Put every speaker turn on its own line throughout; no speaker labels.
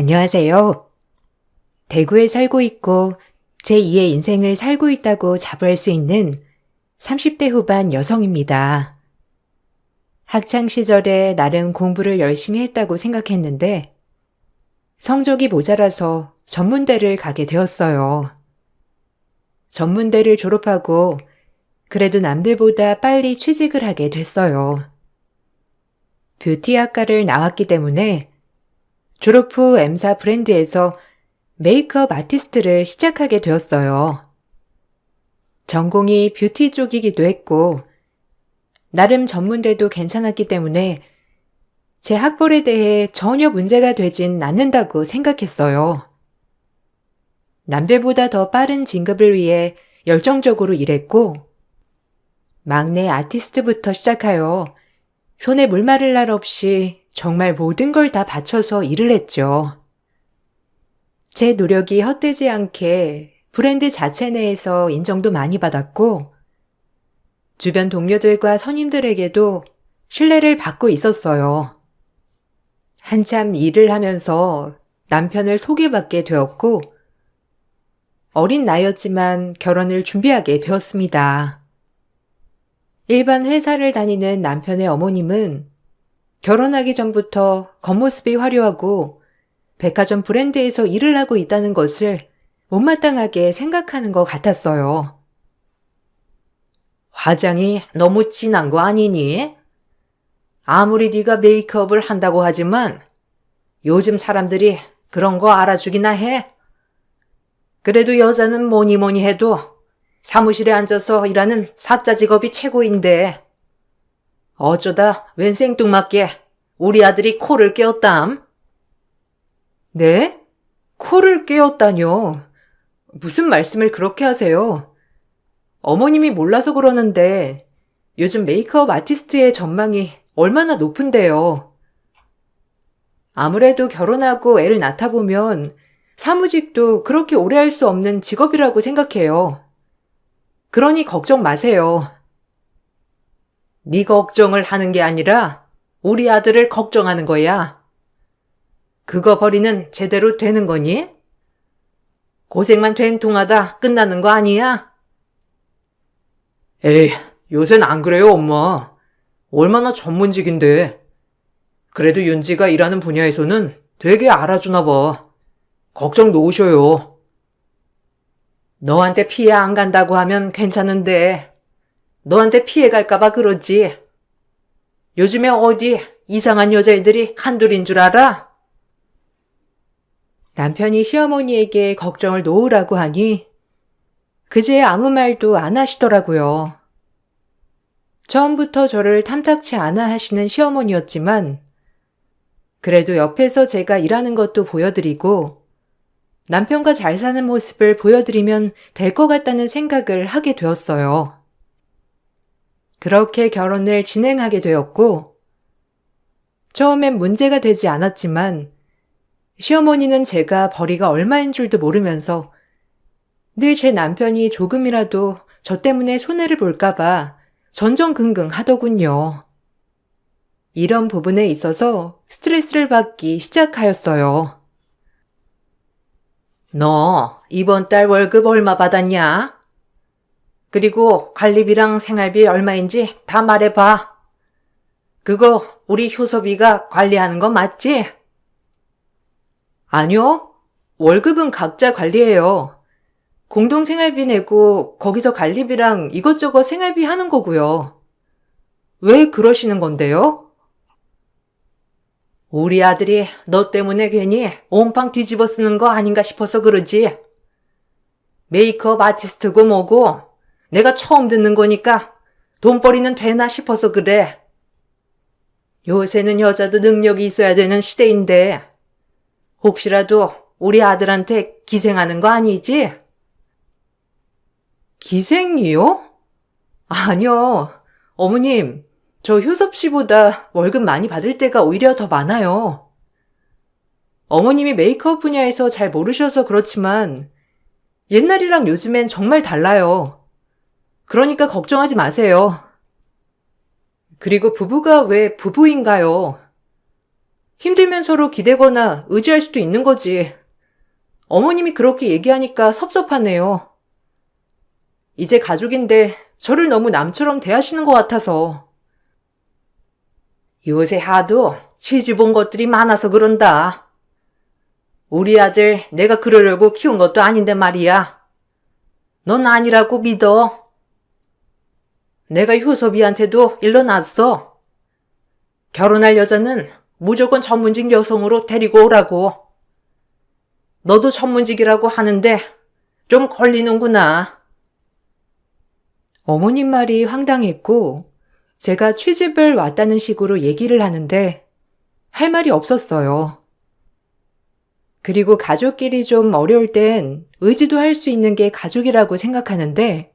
안녕하세요. 대구에 살고 있고 제2의 인생을 살고 있다고 자부할 수 있는 30대 후반 여성입니다. 학창 시절에 나름 공부를 열심히 했다고 생각했는데 성적이 모자라서 전문대를 가게 되었어요. 전문대를 졸업하고 그래도 남들보다 빨리 취직을 하게 됐어요. 뷰티학과를 나왔기 때문에 졸업 후 M사 브랜드에서 메이크업 아티스트를 시작하게 되었어요. 전공이 뷰티 쪽이기도 했고 나름 전문대도 괜찮았기 때문에 제 학벌에 대해 전혀 문제가 되진 않는다고 생각했어요. 남들보다 더 빠른 진급을 위해 열정적으로 일했고 막내 아티스트부터 시작하여 손에 물 마를 날 없이 정말 모든 걸 다 바쳐서 일을 했죠. 제 노력이 헛되지 않게 브랜드 자체 내에서 인정도 많이 받았고 주변 동료들과 선임들에게도 신뢰를 받고 있었어요. 한참 일을 하면서 남편을 소개받게 되었고 어린 나이였지만 결혼을 준비하게 되었습니다. 일반 회사를 다니는 남편의 어머님은 결혼하기 전부터 겉모습이 화려하고 백화점 브랜드에서 일을 하고 있다는 것을 못마땅하게 생각하는 것 같았어요. 화장이 너무 진한 거 아니니? 아무리 네가 메이크업을 한다고 하지만 요즘 사람들이 그런 거 알아주기나 해. 그래도 여자는 뭐니 뭐니 해도 사무실에 앉아서 일하는 사자 직업이 최고인데 어쩌다 웬 생뚱맞게 우리 아들이 코를 꿰었담? 네? 코를 꿰었다뇨? 무슨 말씀을 그렇게 하세요? 어머님이 몰라서 그러는데 요즘 메이크업 아티스트의 전망이 얼마나 높은데요. 아무래도 결혼하고 애를 낳다 보면 사무직도 그렇게 오래 할 수 없는 직업이라고 생각해요. 그러니 걱정 마세요. 네 걱정을 하는 게 아니라 우리 아들을 걱정하는 거야. 그거 버리는 제대로 되는 거니? 고생만 된통하다 끝나는 거 아니야? 에이, 요샌 안 그래요, 엄마. 얼마나 전문직인데. 그래도 윤지가 일하는 분야에서는 되게 알아주나 봐. 걱정 놓으셔요. 너한테 피해 안 간다고 하면 괜찮은데 너한테 피해 갈까봐 그러지. 요즘에 어디 이상한 여자애들이 한둘인 줄 알아? 남편이 시어머니에게 걱정을 놓으라고 하니 그제 아무 말도 안 하시더라고요. 처음부터 저를 탐탁치 않아 하시는 시어머니였지만 그래도 옆에서 제가 일하는 것도 보여드리고 남편과 잘 사는 모습을 보여드리면 될 것 같다는 생각을 하게 되었어요. 그렇게 결혼을 진행하게 되었고 처음엔 문제가 되지 않았지만 시어머니는 제가 벌이가 얼마인 줄도 모르면서 늘 제 남편이 조금이라도 저 때문에 손해를 볼까봐 전전긍긍 하더군요. 이런 부분에 있어서 스트레스를 받기 시작하였어요. 너 이번 달 월급 얼마 받았냐? 그리고 관리비랑 생활비 얼마인지 다 말해봐. 그거 우리 효섭이가 관리하는 거 맞지? 아니요. 월급은 각자 관리해요. 공동생활비 내고 거기서 관리비랑 이것저것 생활비 하는 거고요. 왜 그러시는 건데요? 우리 아들이 너 때문에 괜히 온팡 뒤집어 쓰는 거 아닌가 싶어서 그러지. 메이크업 아티스트고 뭐고 내가 처음 듣는 거니까 돈벌이는 되나 싶어서 그래. 요새는 여자도 능력이 있어야 되는 시대인데 혹시라도 우리 아들한테 기생하는 거 아니지? 기생이요? 아니요. 어머님, 저 효섭 씨보다 월급 많이 받을 때가 오히려 더 많아요. 어머님이 메이크업 분야에서 잘 모르셔서 그렇지만 옛날이랑 요즘엔 정말 달라요. 그러니까 걱정하지 마세요. 그리고 부부가 왜 부부인가요? 힘들면 서로 기대거나 의지할 수도 있는 거지. 어머님이 그렇게 얘기하니까 섭섭하네요. 이제 가족인데 저를 너무 남처럼 대하시는 것 같아서. 요새 하도 시집 온 것들이 많아서 그런다. 우리 아들 내가 그러려고 키운 것도 아닌데 말이야. 넌 아니라고 믿어. 내가 효섭이한테도 일러놨어. 결혼할 여자는 무조건 전문직 여성으로 데리고 오라고. 너도 전문직이라고 하는데 좀 걸리는구나. 어머님 말이 황당했고 제가 취집을 왔다는 식으로 얘기를 하는데 할 말이 없었어요. 그리고 가족끼리 좀 어려울 땐 의지도 할 수 있는 게 가족이라고 생각하는데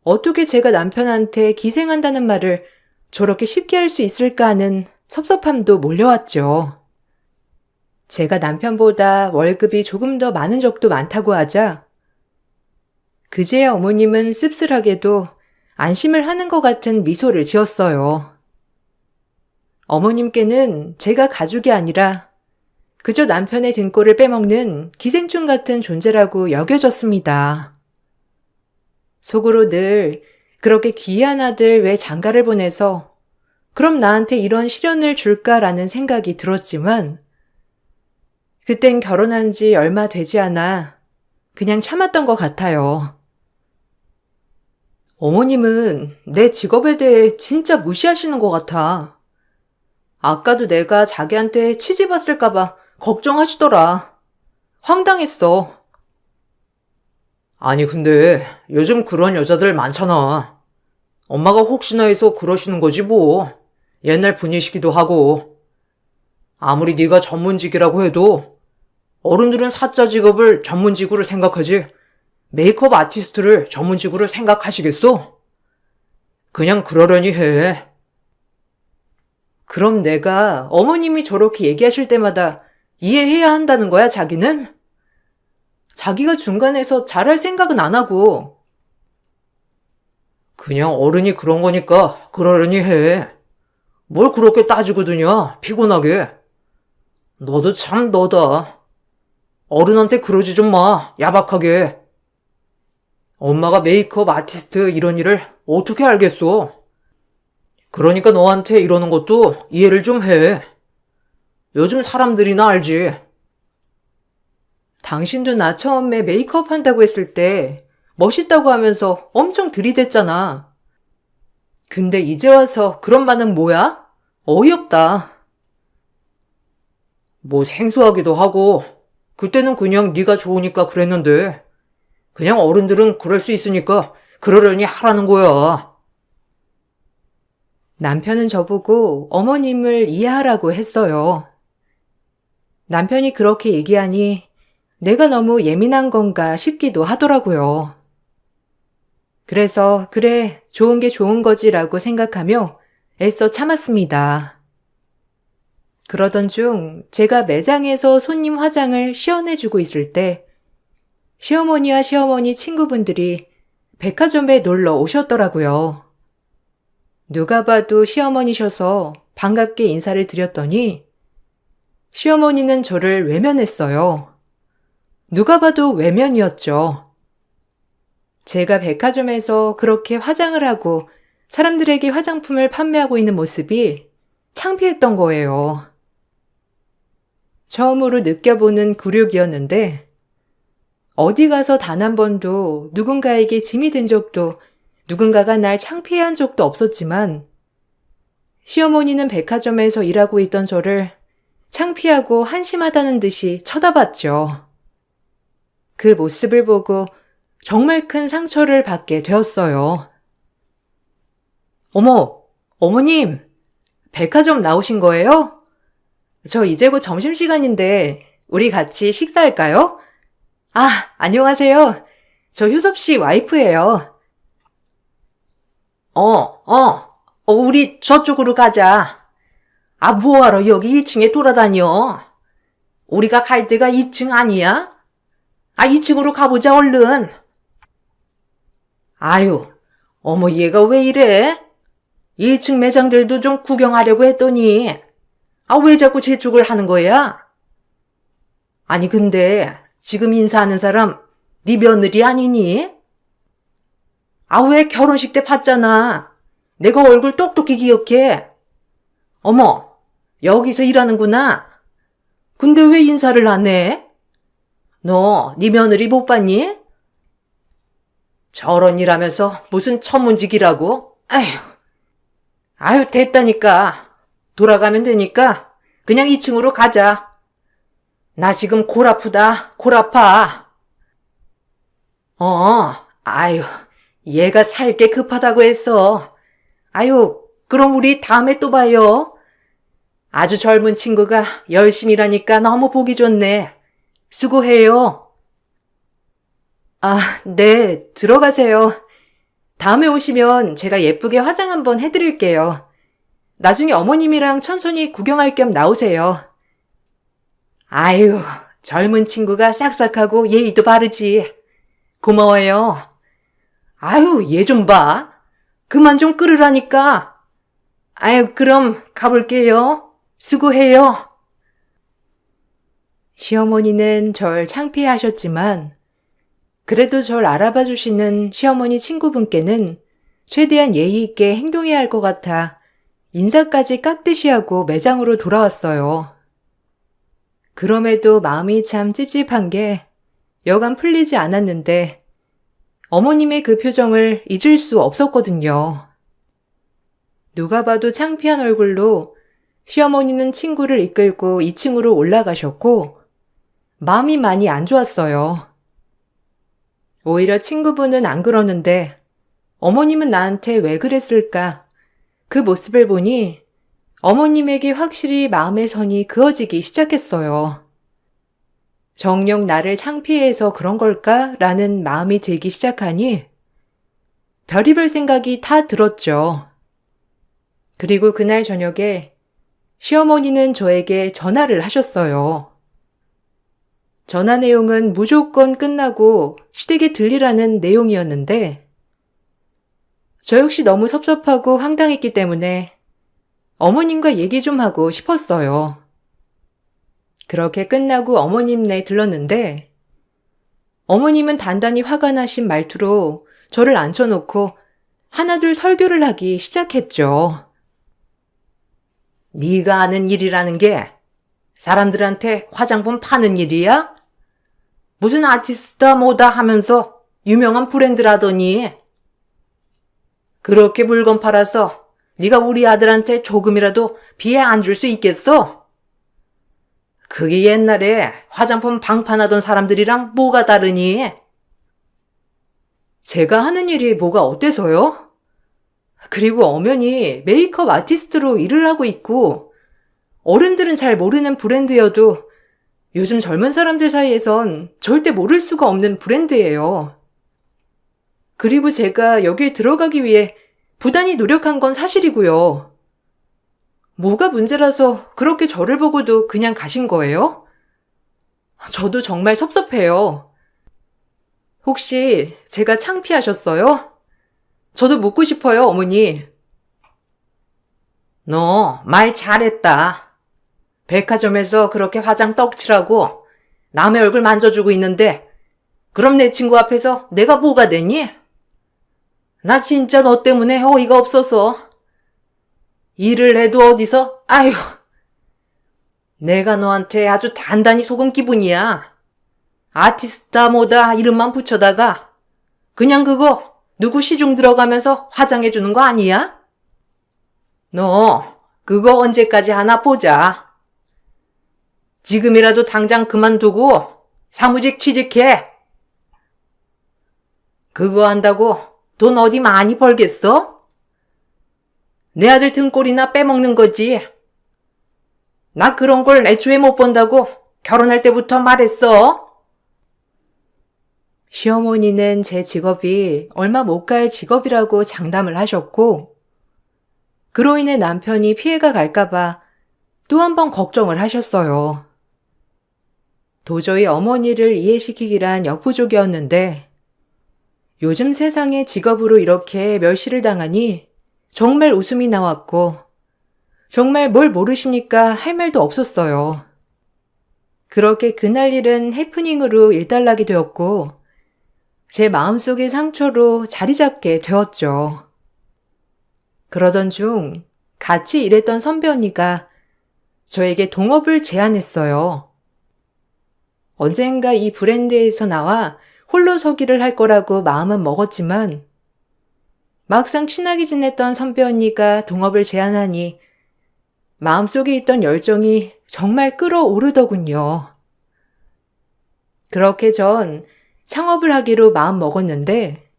어떻게 제가 남편한테 기생한다는 말을 저렇게 쉽게 할 수 있을까 하는 섭섭함도 몰려왔죠. 제가 남편보다 월급이 조금 더 많은 적도 많다고 하자 그제야 어머님은 씁쓸하게도 안심을 하는 것 같은 미소를 지었어요. 어머님께는 제가 가족이 아니라 그저 남편의 등골을 빼먹는 기생충 같은 존재라고 여겨졌습니다. 속으로 늘 그렇게 귀한 아들 왜 장가를 보내서 그럼 나한테 이런 시련을 줄까라는 생각이 들었지만 그땐 결혼한 지 얼마 되지 않아 그냥 참았던 것 같아요. 어머님은 내 직업에 대해 진짜 무시하시는 것 같아. 아까도 내가 자기한테 치집 왔을까봐 걱정하시더라. 황당했어. 아니 근데 요즘 그런 여자들 많잖아. 엄마가 혹시나 해서 그러시는 거지 뭐. 옛날 분이시기도 하고. 아무리 네가 전문직이라고 해도 어른들은 사자 직업을 전문직으로 생각하지 메이크업 아티스트를 전문직으로 생각하시겠어? 그냥 그러려니 해. 그럼 내가 어머님이 저렇게 얘기하실 때마다 이해해야 한다는 거야, 자기는? 자기가 중간에서 잘할 생각은 안 하고. 그냥 어른이 그런 거니까 그러려니 해. 뭘 그렇게 따지고 드냐, 피곤하게. 너도 참 너다. 어른한테 그러지 좀 마, 야박하게. 엄마가 메이크업 아티스트 이런 일을 어떻게 알겠어? 그러니까 너한테 이러는 것도 이해를 좀 해. 요즘 사람들이나 알지. 당신도 나 처음에 메이크업 한다고 했을 때 멋있다고 하면서 엄청 들이댔잖아. 근데 이제 와서 그런 반응 뭐야? 어이없다. 뭐 생소하기도 하고 그때는 그냥 네가 좋으니까 그랬는데 그냥 어른들은 그럴 수 있으니까 그러려니 하라는 거야. 남편은 저보고 어머님을 이해하라고 했어요. 남편이 그렇게 얘기하니 내가 너무 예민한 건가 싶기도 하더라고요. 그래서 그래, 좋은 게 좋은 거지라고 생각하며 애써 참았습니다. 그러던 중 제가 매장에서 손님 화장을 시연해주고 있을 때 시어머니와 시어머니 친구분들이 백화점에 놀러 오셨더라고요. 누가 봐도 시어머니셔서 반갑게 인사를 드렸더니 시어머니는 저를 외면했어요. 누가 봐도 외면이었죠. 제가 백화점에서 그렇게 화장을 하고 사람들에게 화장품을 판매하고 있는 모습이 창피했던 거예요. 처음으로 느껴보는 굴욕이었는데 어디 가서 단 한 번도 누군가에게 짐이 된 적도 누군가가 날 창피해한 적도 없었지만 시어머니는 백화점에서 일하고 있던 저를 창피하고 한심하다는 듯이 쳐다봤죠. 그 모습을 보고 정말 큰 상처를 받게 되었어요. 어머, 어머님, 백화점 나오신 거예요? 저 이제 곧 점심시간인데 우리 같이 식사할까요? 아, 안녕하세요. 저 효섭 씨 와이프예요. 우리 저쪽으로 가자. 아, 뭐하러 여기 1층에 돌아다녀? 우리가 갈 데가 2층 아니야? 아, 2층으로 가보자, 얼른. 아유, 어머, 얘가 왜 이래? 1층 매장들도 좀 구경하려고 했더니, 아, 왜 자꾸 제 쪽을 하는 거야? 아니, 근데 지금 인사하는 사람 네 며느리 아니니? 아, 왜 결혼식 때 봤잖아. 내가 얼굴 똑똑히 기억해. 어머, 여기서 일하는구나. 근데 왜 인사를 안 해? 너 네 며느리 못 봤니? 저런 일하면서 무슨 천문직이라고? 아유, 됐다니까. 돌아가면 되니까 그냥 2층으로 가자. 나 지금 골 아프다. 골 아파. 아유, 얘가 살 게 급하다고 했어. 아유, 그럼 우리 다음에 또 봐요. 아주 젊은 친구가 열심히 일하니까 너무 보기 좋네. 수고해요. 아, 네, 들어가세요. 다음에 오시면 제가 예쁘게 화장 한번 해드릴게요. 나중에 어머님이랑 천천히 구경할 겸 나오세요. 아유, 젊은 친구가 싹싹하고 예의도 바르지. 고마워요. 아유, 얘 좀 봐. 그만 좀 끌으라니까. 아유, 그럼 가볼게요. 수고해요. 시어머니는 절 창피해하셨지만 그래도 절 알아봐 주시는 시어머니 친구분께는 최대한 예의 있게 행동해야 할 것 같아 인사까지 깍듯이 하고 매장으로 돌아왔어요. 그럼에도 마음이 참 찝찝한 게 여간 풀리지 않았는데 어머님의 그 표정을 잊을 수 없었거든요. 누가 봐도 창피한 얼굴로 시어머니는 친구를 이끌고 2층으로 올라가셨고 마음이 많이 안 좋았어요. 오히려 친구분은 안 그러는데 어머님은 나한테 왜 그랬을까? 그 모습을 보니 어머님에게 확실히 마음의 선이 그어지기 시작했어요. 정녕 나를 창피해서 그런 걸까? 라는 마음이 들기 시작하니 별의별 생각이 다 들었죠. 그리고 그날 저녁에 시어머니는 저에게 전화를 하셨어요. 전화 내용은 무조건 끝나고 시댁에 들리라는 내용이었는데 저 역시 너무 섭섭하고 황당했기 때문에 어머님과 얘기 좀 하고 싶었어요. 그렇게 끝나고 어머님네 들렀는데 어머님은 단단히 화가 나신 말투로 저를 앉혀놓고 하나둘 설교를 하기 시작했죠. 네가 아는 일이라는 게 사람들한테 화장품 파는 일이야? 무슨 아티스트다 뭐다 하면서 유명한 브랜드라더니 그렇게 물건 팔아서 네가 우리 아들한테 조금이라도 비해 안 줄 수 있겠어? 그게 옛날에 화장품 방판하던 사람들이랑 뭐가 다르니? 제가 하는 일이 뭐가 어때서요? 그리고 엄연히 메이크업 아티스트로 일을 하고 있고 어른들은 잘 모르는 브랜드여도 요즘 젊은 사람들 사이에선 절대 모를 수가 없는 브랜드예요. 그리고 제가 여길 들어가기 위해 부단히 노력한 건 사실이고요. 뭐가 문제라서 그렇게 저를 보고도 그냥 가신 거예요? 저도 정말 섭섭해요. 혹시 제가 창피하셨어요? 저도 묻고 싶어요, 어머니. 너 말 잘했다. 백화점에서 그렇게 화장 떡칠하고 남의 얼굴 만져주고 있는데 그럼 내 친구 앞에서 내가 뭐가 되니? 나 진짜 너 때문에 어이가 없어서. 일을 해도 어디서? 아휴. 내가 너한테 아주 단단히 속은 기분이야. 아티스트다 뭐다 이름만 붙여다가 그냥 그거 누구 시중 들어가면서 화장해주는 거 아니야? 너 그거 언제까지 하나 보자. 지금이라도 당장 그만두고 사무직 취직해. 그거 한다고 돈 어디 많이 벌겠어? 내 아들 등골이나 빼먹는 거지. 나 그런 걸 애초에 못 본다고 결혼할 때부터 말했어. 시어머니는 제 직업이 얼마 못 갈 직업이라고 장담을 하셨고 그로 인해 남편이 피해가 갈까봐 또 한 번 걱정을 하셨어요. 도저히 어머니를 이해시키기란 역부족이었는데 요즘 세상에 직업으로 이렇게 멸시를 당하니 정말 웃음이 나왔고 정말 뭘 모르시니까 할 말도 없었어요. 그렇게 그날 일은 해프닝으로 일단락이 되었고 제 마음속의 상처로 자리 잡게 되었죠. 그러던 중 같이 일했던 선배 언니가 저에게 동업을 제안했어요. 언젠가 이 브랜드에서 나와 홀로 서기를 할 거라고 마음은 먹었지만 막상 친하게 지냈던 선배 언니가 동업을 제안하니 마음속에 있던 열정이 정말 끌어오르더군요. 그렇게 전 창업을 하기로 마음 먹었는데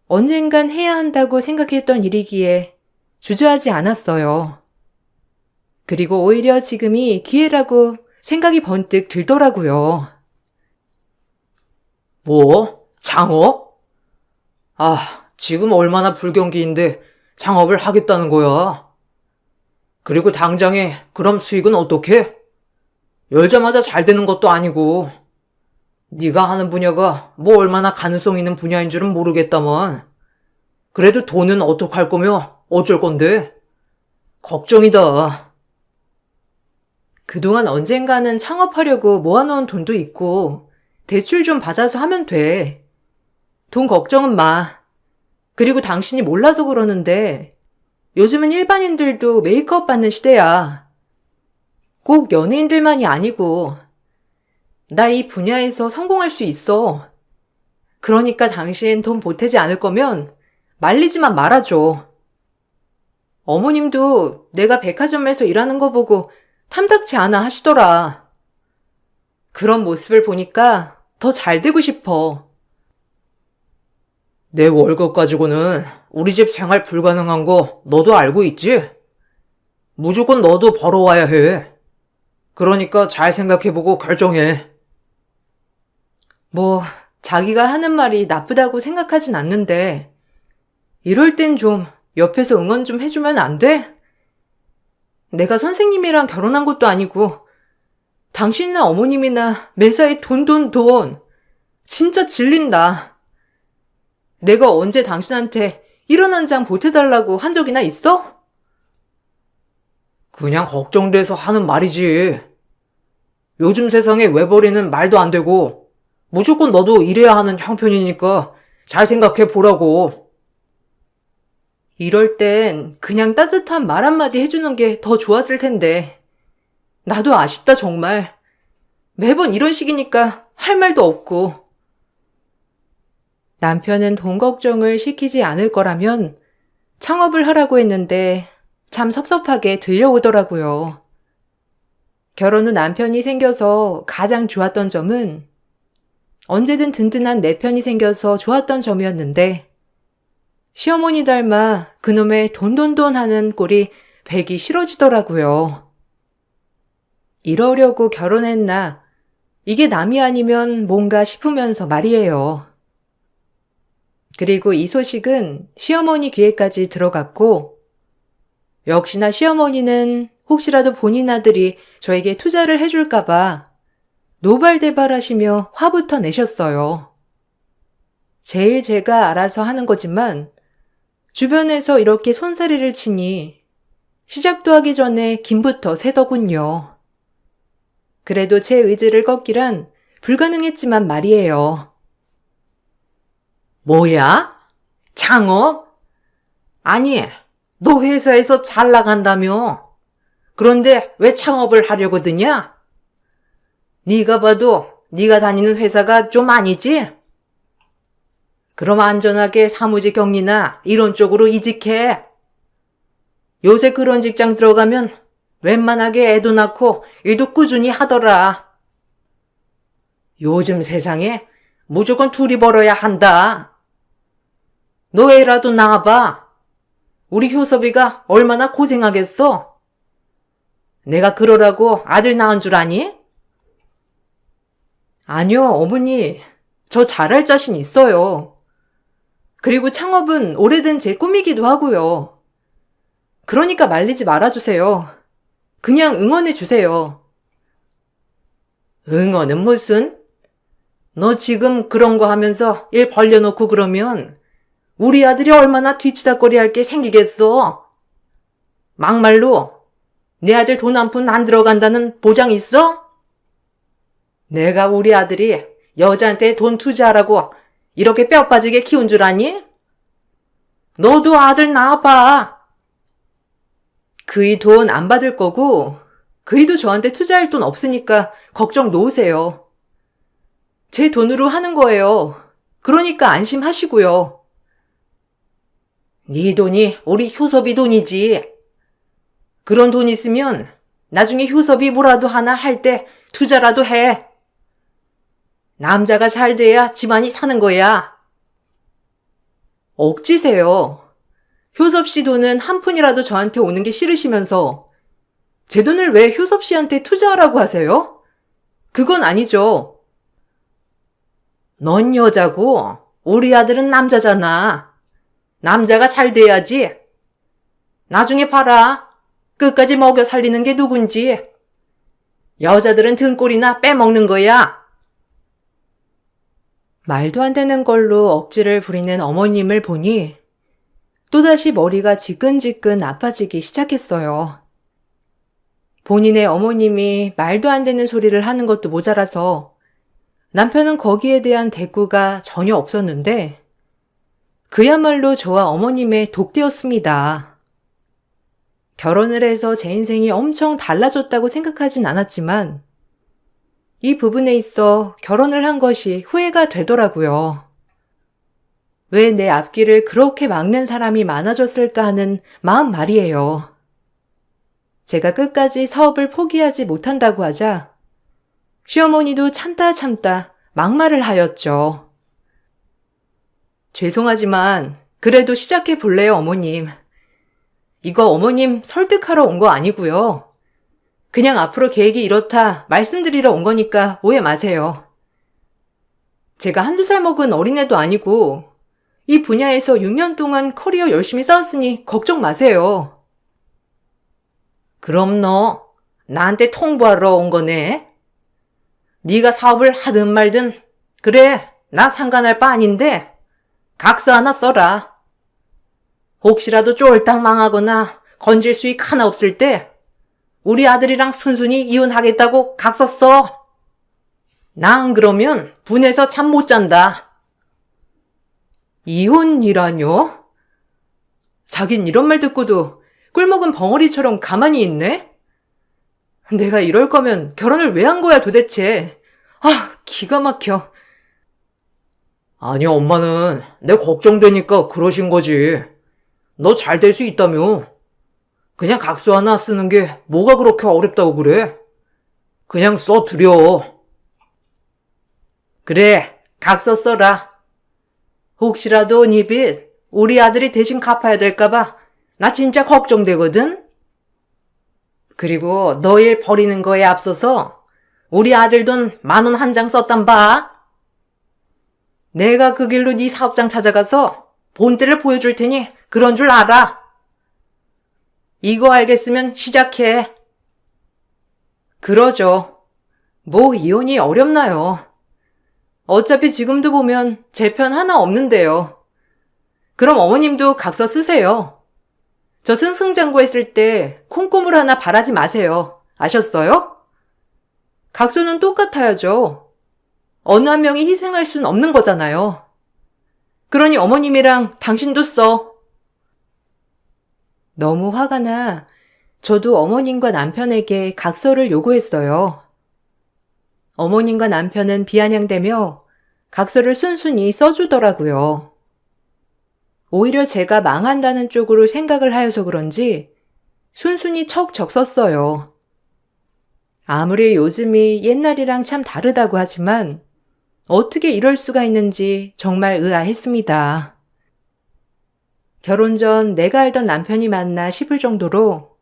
언젠간 해야 한다고 생각했던 일이기에 주저하지 않았어요. 그리고 오히려 지금이 기회라고 생각이 번뜩 들더라고요.
뭐? 창업? 아, 지금 얼마나 불경기인데 창업을 하겠다는 거야. 그리고 당장에 그럼 수익은 어떻게? 열자마자 잘 되는 것도 아니고. 네가 하는 분야가 뭐 얼마나 가능성 있는 분야인 줄은 모르겠다만. 그래도 돈은 어떡할 거며 어쩔 건데? 걱정이다.
그동안 언젠가는 창업하려고 모아놓은 돈도 있고 대출 좀 받아서 하면 돼. 돈 걱정은 마. 그리고 당신이 몰라서 그러는데 요즘은 일반인들도 메이크업 받는 시대야. 꼭 연예인들만이 아니고 나 이 분야에서 성공할 수 있어. 그러니까 당신 돈 보태지 않을 거면 말리지만 말아줘. 어머님도 내가 백화점에서 일하는 거 보고 탐탁치 않아 하시더라. 그런 모습을 보니까 더 잘 되고 싶어.
내 월급 가지고는 우리 집 생활 불가능한 거 너도 알고 있지? 무조건 너도 벌어와야 해. 그러니까 잘 생각해보고 결정해.
뭐 자기가 하는 말이 나쁘다고 생각하진 않는데 이럴 땐 좀 옆에서 응원 좀 해주면 안 돼? 내가 선생님이랑 결혼한 것도 아니고 당신이나 어머님이나 매사에 돈. 진짜 질린다. 내가 언제 당신한테 1원 한 장 보태달라고 한 적이나 있어?
그냥 걱정돼서 하는 말이지. 요즘 세상에 외벌이는 말도 안 되고 무조건 너도 일해야 하는 형편이니까 잘 생각해 보라고.
이럴 땐 그냥 따뜻한 말 한마디 해주는 게 더 좋았을 텐데. 나도 아쉽다 정말. 매번 이런 식이니까 할 말도 없고. 남편은 돈 걱정을 시키지 않을 거라면 창업을 하라고 했는데 참 섭섭하게 들려오더라고요. 결혼 후 남편이 생겨서 가장 좋았던 점은 언제든 든든한 내 편이 생겨서 좋았던 점이었는데 시어머니 닮아 그놈의 돈 하는 꼴이 배기 싫어지더라고요. 이러려고 결혼했나? 이게 남이 아니면 뭔가 싶으면서 말이에요. 그리고 이 소식은 시어머니 귀에까지 들어갔고 역시나 시어머니는 혹시라도 본인 아들이 저에게 투자를 해줄까봐 노발대발하시며 화부터 내셨어요. 제일 제가 알아서 하는 거지만 주변에서 이렇게 손사래를 치니 시작도 하기 전에 김부터 새더군요. 그래도 제 의지를 꺾기란 불가능했지만 말이에요.
뭐야? 창업? 아니, 너 회사에서 잘 나간다며. 그런데 왜 창업을 하려고 드냐? 네가 봐도 네가 다니는 회사가 좀 아니지? 그럼 안전하게 사무직 격리나 이런 쪽으로 이직해. 요새 그런 직장 들어가면 웬만하게 애도 낳고 일도 꾸준히 하더라. 요즘 세상에 무조건 둘이 벌어야 한다. 너 애라도 낳아봐. 우리 효섭이가 얼마나 고생하겠어? 내가 그러라고 아들 낳은 줄 아니?
아니요, 어머니. 저 잘할 자신 있어요. 그리고 창업은 오래된 제 꿈이기도 하고요. 그러니까 말리지 말아주세요. 그냥 응원해주세요.
응원은 무슨? 너 지금 그런 거 하면서 일 벌려놓고 그러면 우리 아들이 얼마나 뒤치다꺼리 할 게 생기겠어? 막말로 내 아들 돈 한 푼 안 들어간다는 보장 있어? 내가 우리 아들이 여자한테 돈 투자하라고 이렇게 뼈 빠지게 키운 줄 아니? 너도 아들 낳아봐.
그이 돈 안 받을 거고 그이도 저한테 투자할 돈 없으니까 걱정 놓으세요. 제 돈으로 하는 거예요. 그러니까 안심하시고요.
네 돈이 우리 효섭이 돈이지. 그런 돈 있으면 나중에 효섭이 뭐라도 하나 할 때 투자라도 해. 남자가 잘 돼야 집안이 사는 거야.
억지세요. 효섭 씨 돈은 한 푼이라도 저한테 오는 게 싫으시면서 제 돈을 왜 효섭 씨한테 투자하라고 하세요? 그건 아니죠.
넌 여자고 우리 아들은 남자잖아. 남자가 잘 돼야지. 나중에 봐라. 끝까지 먹여 살리는 게 누군지. 여자들은 등골이나 빼먹는 거야.
말도 안 되는 걸로 억지를 부리는 어머님을 보니 또다시 머리가 지끈지끈 아파지기 시작했어요. 본인의 어머님이 말도 안 되는 소리를 하는 것도 모자라서 남편은 거기에 대한 대꾸가 전혀 없었는데 그야말로 저와 어머님의 독대였습니다. 결혼을 해서 제 인생이 엄청 달라졌다고 생각하진 않았지만 이 부분에 있어 결혼을 한 것이 후회가 되더라고요. 왜 내 앞길을 그렇게 막는 사람이 많아졌을까 하는 마음 말이에요. 제가 끝까지 사업을 포기하지 못한다고 하자 시어머니도 참다 막말을 하였죠. 죄송하지만 그래도 시작해 볼래요, 어머님. 이거 어머님 설득하러 온 거 아니고요. 그냥 앞으로 계획이 이렇다 말씀드리러 온 거니까 오해 마세요. 제가 한두 살 먹은 어린애도 아니고 이 분야에서 6년 동안 커리어 열심히 쌓았으니 걱정 마세요.
그럼 너 나한테 통보하러 온 거네? 네가 사업을 하든 말든 그래 나 상관할 바 아닌데 각서 하나 써라. 혹시라도 쫄딱 망하거나 건질 수익 하나 없을 때 우리 아들이랑 순순히 이혼하겠다고 각서 써. 나 안 그러면 분해서 잠 못 잔다.
이혼이라뇨? 자긴 이런 말 듣고도 꿀먹은 벙어리처럼 가만히 있네? 내가 이럴 거면 결혼을 왜 한 거야 도대체. 아, 기가 막혀.
아니 엄마는 내 걱정되니까 그러신 거지. 너 잘 될 수 있다며. 그냥 각서 하나 쓰는 게 뭐가 그렇게 어렵다고 그래? 그냥 써드려. 그래, 각서 써라. 혹시라도 네 빚 우리 아들이 대신 갚아야 될까봐 나 진짜 걱정되거든? 그리고 너 일 버리는 거에 앞서서 우리 아들 돈 10,000원 한 장 썼단 봐. 내가 그 길로 네 사업장 찾아가서 본때를 보여줄 테니 그런 줄 알아. 이거 알겠으면 시작해.
그러죠. 뭐 이혼이 어렵나요? 어차피 지금도 보면 제 편 하나 없는데요. 그럼 어머님도 각서 쓰세요. 저 승승장구했을 때 콩고물 하나 바라지 마세요. 아셨어요? 각서는 똑같아야죠. 어느 한 명이 희생할 순 없는 거잖아요. 그러니 어머님이랑 당신도 써. 너무 화가 나 저도 어머님과 남편에게 각서를 요구했어요. 어머님과 남편은 비아냥대며 각서를 순순히 써주더라고요. 오히려 제가 망한다는 쪽으로 생각을 하여서 그런지 순순히 척척 썼어요. 아무리 요즘이 옛날이랑 참 다르다고 하지만 어떻게 이럴 수가 있는지 정말 의아했습니다. 결혼 전 내가 알던 남편이 맞나 싶을 정도로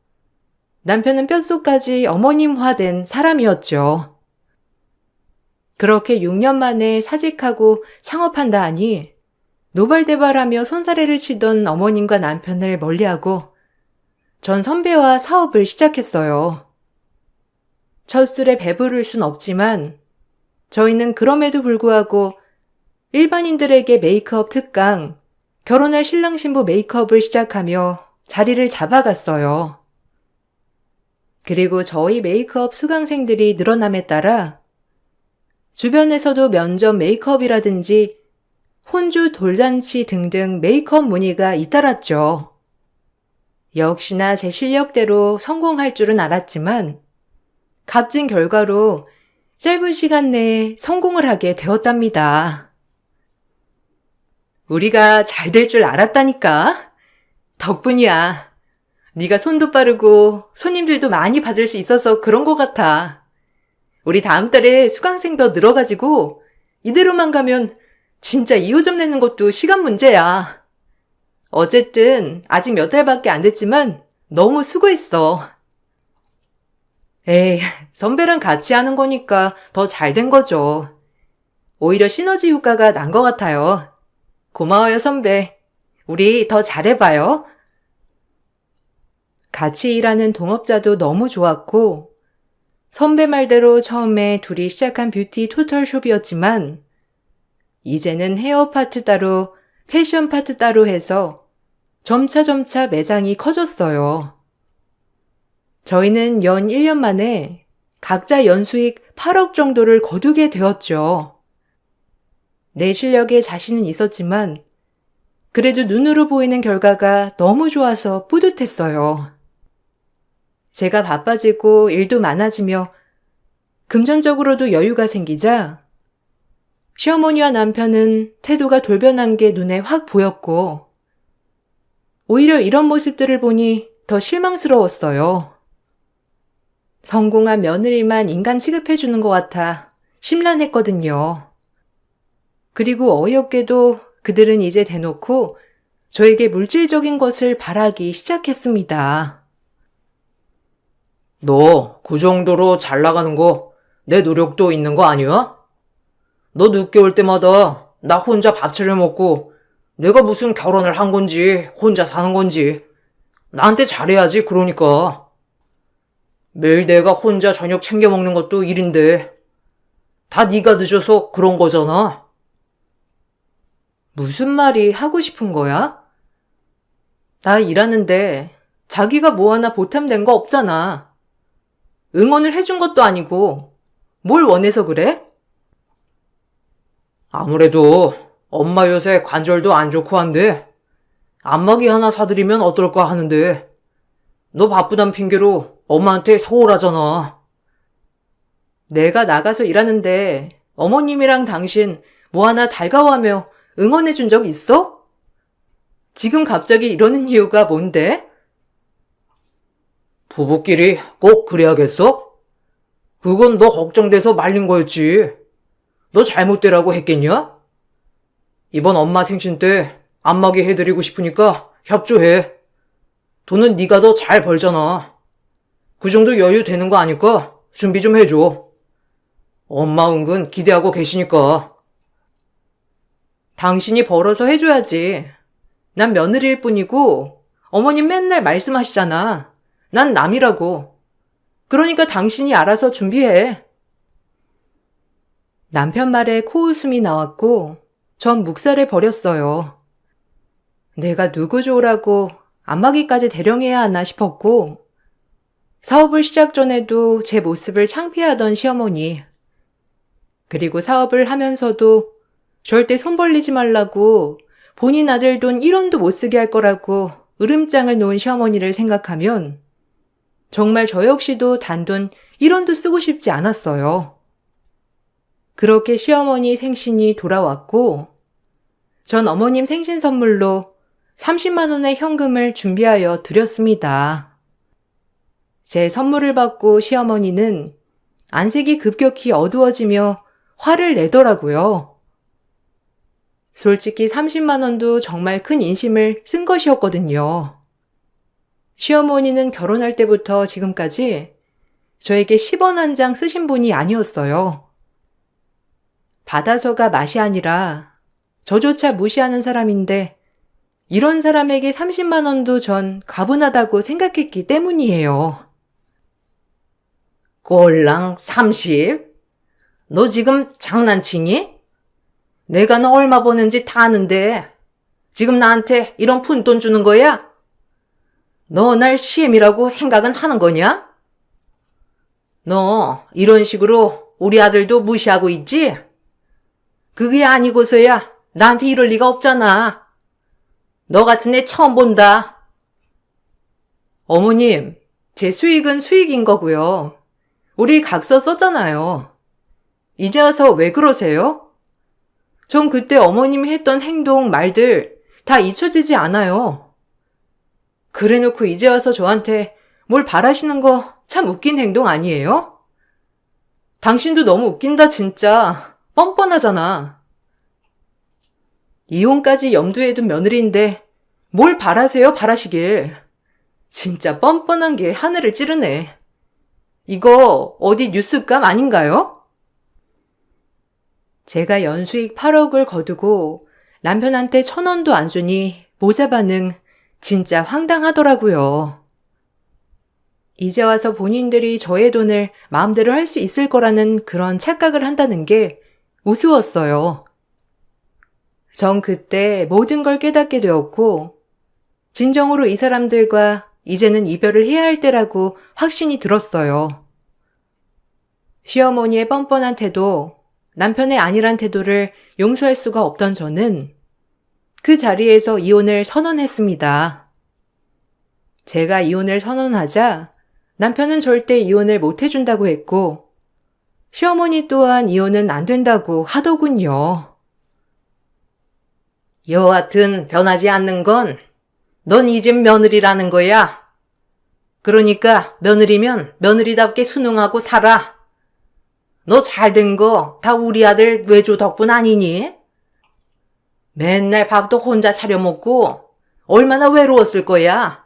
남편은 뼛속까지 어머님화된 사람이었죠. 그렇게 6년 만에 사직하고 창업한다 하니 노발대발하며 손사래를 치던 어머님과 남편을 멀리하고 전 선배와 사업을 시작했어요. 첫 술에 배부를 순 없지만 저희는 그럼에도 불구하고 일반인들에게 메이크업 특강, 결혼할 신랑 신부 메이크업을 시작하며 자리를 잡아갔어요. 그리고 저희 메이크업 수강생들이 늘어남에 따라 주변에서도 면접 메이크업이라든지 혼주 돌잔치 등등 메이크업 문의가 잇따랐죠. 역시나 제 실력대로 성공할 줄은 알았지만 값진 결과로 짧은 시간 내에 성공을 하게 되었답니다. 우리가 잘 될 줄 알았다니까. 덕분이야. 네가 손도 빠르고 손님들도 많이 받을 수 있어서 그런 것 같아. 우리 다음 달에 수강생 더 늘어가지고 이대로만 가면 진짜 2호점 내는 것도 시간 문제야. 어쨌든 아직 몇 달밖에 안 됐지만 너무 수고했어. 에이, 선배랑 같이 하는 거니까 더 잘 된 거죠. 오히려 시너지 효과가 난 것 같아요. 고마워요, 선배. 우리 더 잘해봐요. 같이 일하는 동업자도 너무 좋았고, 선배 말대로 처음에 둘이 시작한 뷰티 토털숍이었지만, 이제는 헤어 파트 따로, 패션 파트 따로 해서 점차 매장이 커졌어요. 저희는 연 1년 만에 각자 연수익 8억 정도를 거두게 되었죠. 내 실력에 자신은 있었지만 그래도 눈으로 보이는 결과가 너무 좋아서 뿌듯했어요. 제가 바빠지고 일도 많아지며 금전적으로도 여유가 생기자 시어머니와 남편은 태도가 돌변한 게 눈에 확 보였고 오히려 이런 모습들을 보니 더 실망스러웠어요. 성공한 며느리만 인간 취급해주는 것 같아 심란했거든요. 그리고 어이없게도 그들은 이제 대놓고 저에게 물질적인 것을 바라기 시작했습니다.
너 그 정도로 잘 나가는 거 내 노력도 있는 거 아니야? 너 늦게 올 때마다 나 혼자 밥 차려 먹고 내가 무슨 결혼을 한 건지 혼자 사는 건지 나한테 잘해야지 그러니까. 매일 내가 혼자 저녁 챙겨 먹는 것도 일인데 다 네가 늦어서 그런 거잖아.
무슨 말이 하고 싶은 거야? 나 일하는데 자기가 뭐 하나 보탬된 거 없잖아. 응원을 해준 것도 아니고 뭘 원해서 그래?
아무래도 엄마 요새 관절도 안 좋고 한데 안마기 하나 사드리면 어떨까 하는데 너 바쁘단 핑계로 엄마한테 서운하잖아.
내가 나가서 일하는데 어머님이랑 당신 뭐 하나 달가워하며 응원해 준 적 있어? 지금 갑자기 이러는 이유가 뭔데?
부부끼리 꼭 그래야겠어? 그건 너 걱정돼서 말린 거였지. 너 잘못되라고 했겠냐? 이번 엄마 생신 때 안마기 해드리고 싶으니까 협조해. 돈은 네가 더 잘 벌잖아. 그 정도 여유 되는 거 아니까 준비 좀 해줘. 엄마 은근 기대하고 계시니까.
당신이 벌어서 해줘야지. 난 며느리일 뿐이고 어머님 맨날 말씀하시잖아. 난 남이라고. 그러니까 당신이 알아서 준비해. 남편 말에 코웃음이 나왔고 전 묵살해 버렸어요. 내가 누구 좋으라고 안마기까지 대령해야 하나 싶었고 사업을 시작 전에도 제 모습을 창피하던 시어머니 그리고 사업을 하면서도 절대 손 벌리지 말라고 본인 아들 돈 1원도 못 쓰게 할 거라고 으름장을 놓은 시어머니를 생각하면 정말 저 역시도 단돈 1원도 쓰고 싶지 않았어요. 그렇게 시어머니 생신이 돌아왔고 전 어머님 생신 선물로 30만 원의 현금을 준비하여 드렸습니다. 제 선물을 받고 시어머니는 안색이 급격히 어두워지며 화를 내더라고요. 솔직히 30만 원도 정말 큰 인심을 쓴 것이었거든요. 시어머니는 결혼할 때부터 지금까지 저에게 10원 한 장 쓰신 분이 아니었어요. 받아서가 맛이 아니라 저조차 무시하는 사람인데 이런 사람에게 30만 원도 전 가분하다고 생각했기 때문이에요.
꼴랑 30? 너 지금 장난치니? 내가 너 얼마 버는지 다 아는데 지금 나한테 이런 푼돈 주는 거야? 너 날 시엠이라고 생각은 하는 거냐? 너 이런 식으로 우리 아들도 무시하고 있지? 그게 아니고서야 나한테 이럴 리가 없잖아. 너 같은 애 처음 본다.
어머님, 제 수익은 수익인 거고요. 우리 각서 썼잖아요. 이제 와서 왜 그러세요? 전 그때 어머님이 했던 행동, 말들 다 잊혀지지 않아요. 그래놓고 이제 와서 저한테 뭘 바라시는 거 참 웃긴 행동 아니에요? 당신도 너무 웃긴다 진짜. 뻔뻔하잖아. 이혼까지 염두에 둔 며느리인데 뭘 바라세요 바라시길. 진짜 뻔뻔한 게 하늘을 찌르네. 이거 어디 뉴스감 아닌가요? 제가 연수익 8억을 거두고 남편한테 1,000원도 안 주니 모자 반응 진짜 황당하더라고요. 이제 와서 본인들이 저의 돈을 마음대로 할 수 있을 거라는 그런 착각을 한다는 게 우스웠어요. 전 그때 모든 걸 깨닫게 되었고 진정으로 이 사람들과 이제는 이별을 해야 할 때라고 확신이 들었어요. 시어머니의 뻔뻔한 태도, 남편의 안일한 태도를 용서할 수가 없던 저는 그 자리에서 이혼을 선언했습니다. 제가 이혼을 선언하자 남편은 절대 이혼을 못 해준다고 했고 시어머니 또한 이혼은 안 된다고 하더군요.
여하튼 변하지 않는 건 넌 이젠 며느리라는 거야. 그러니까 며느리면 며느리답게 순응하고 살아. 너 잘된 거 다 우리 아들 외조 덕분 아니니? 맨날 밥도 혼자 차려 먹고 얼마나 외로웠을 거야.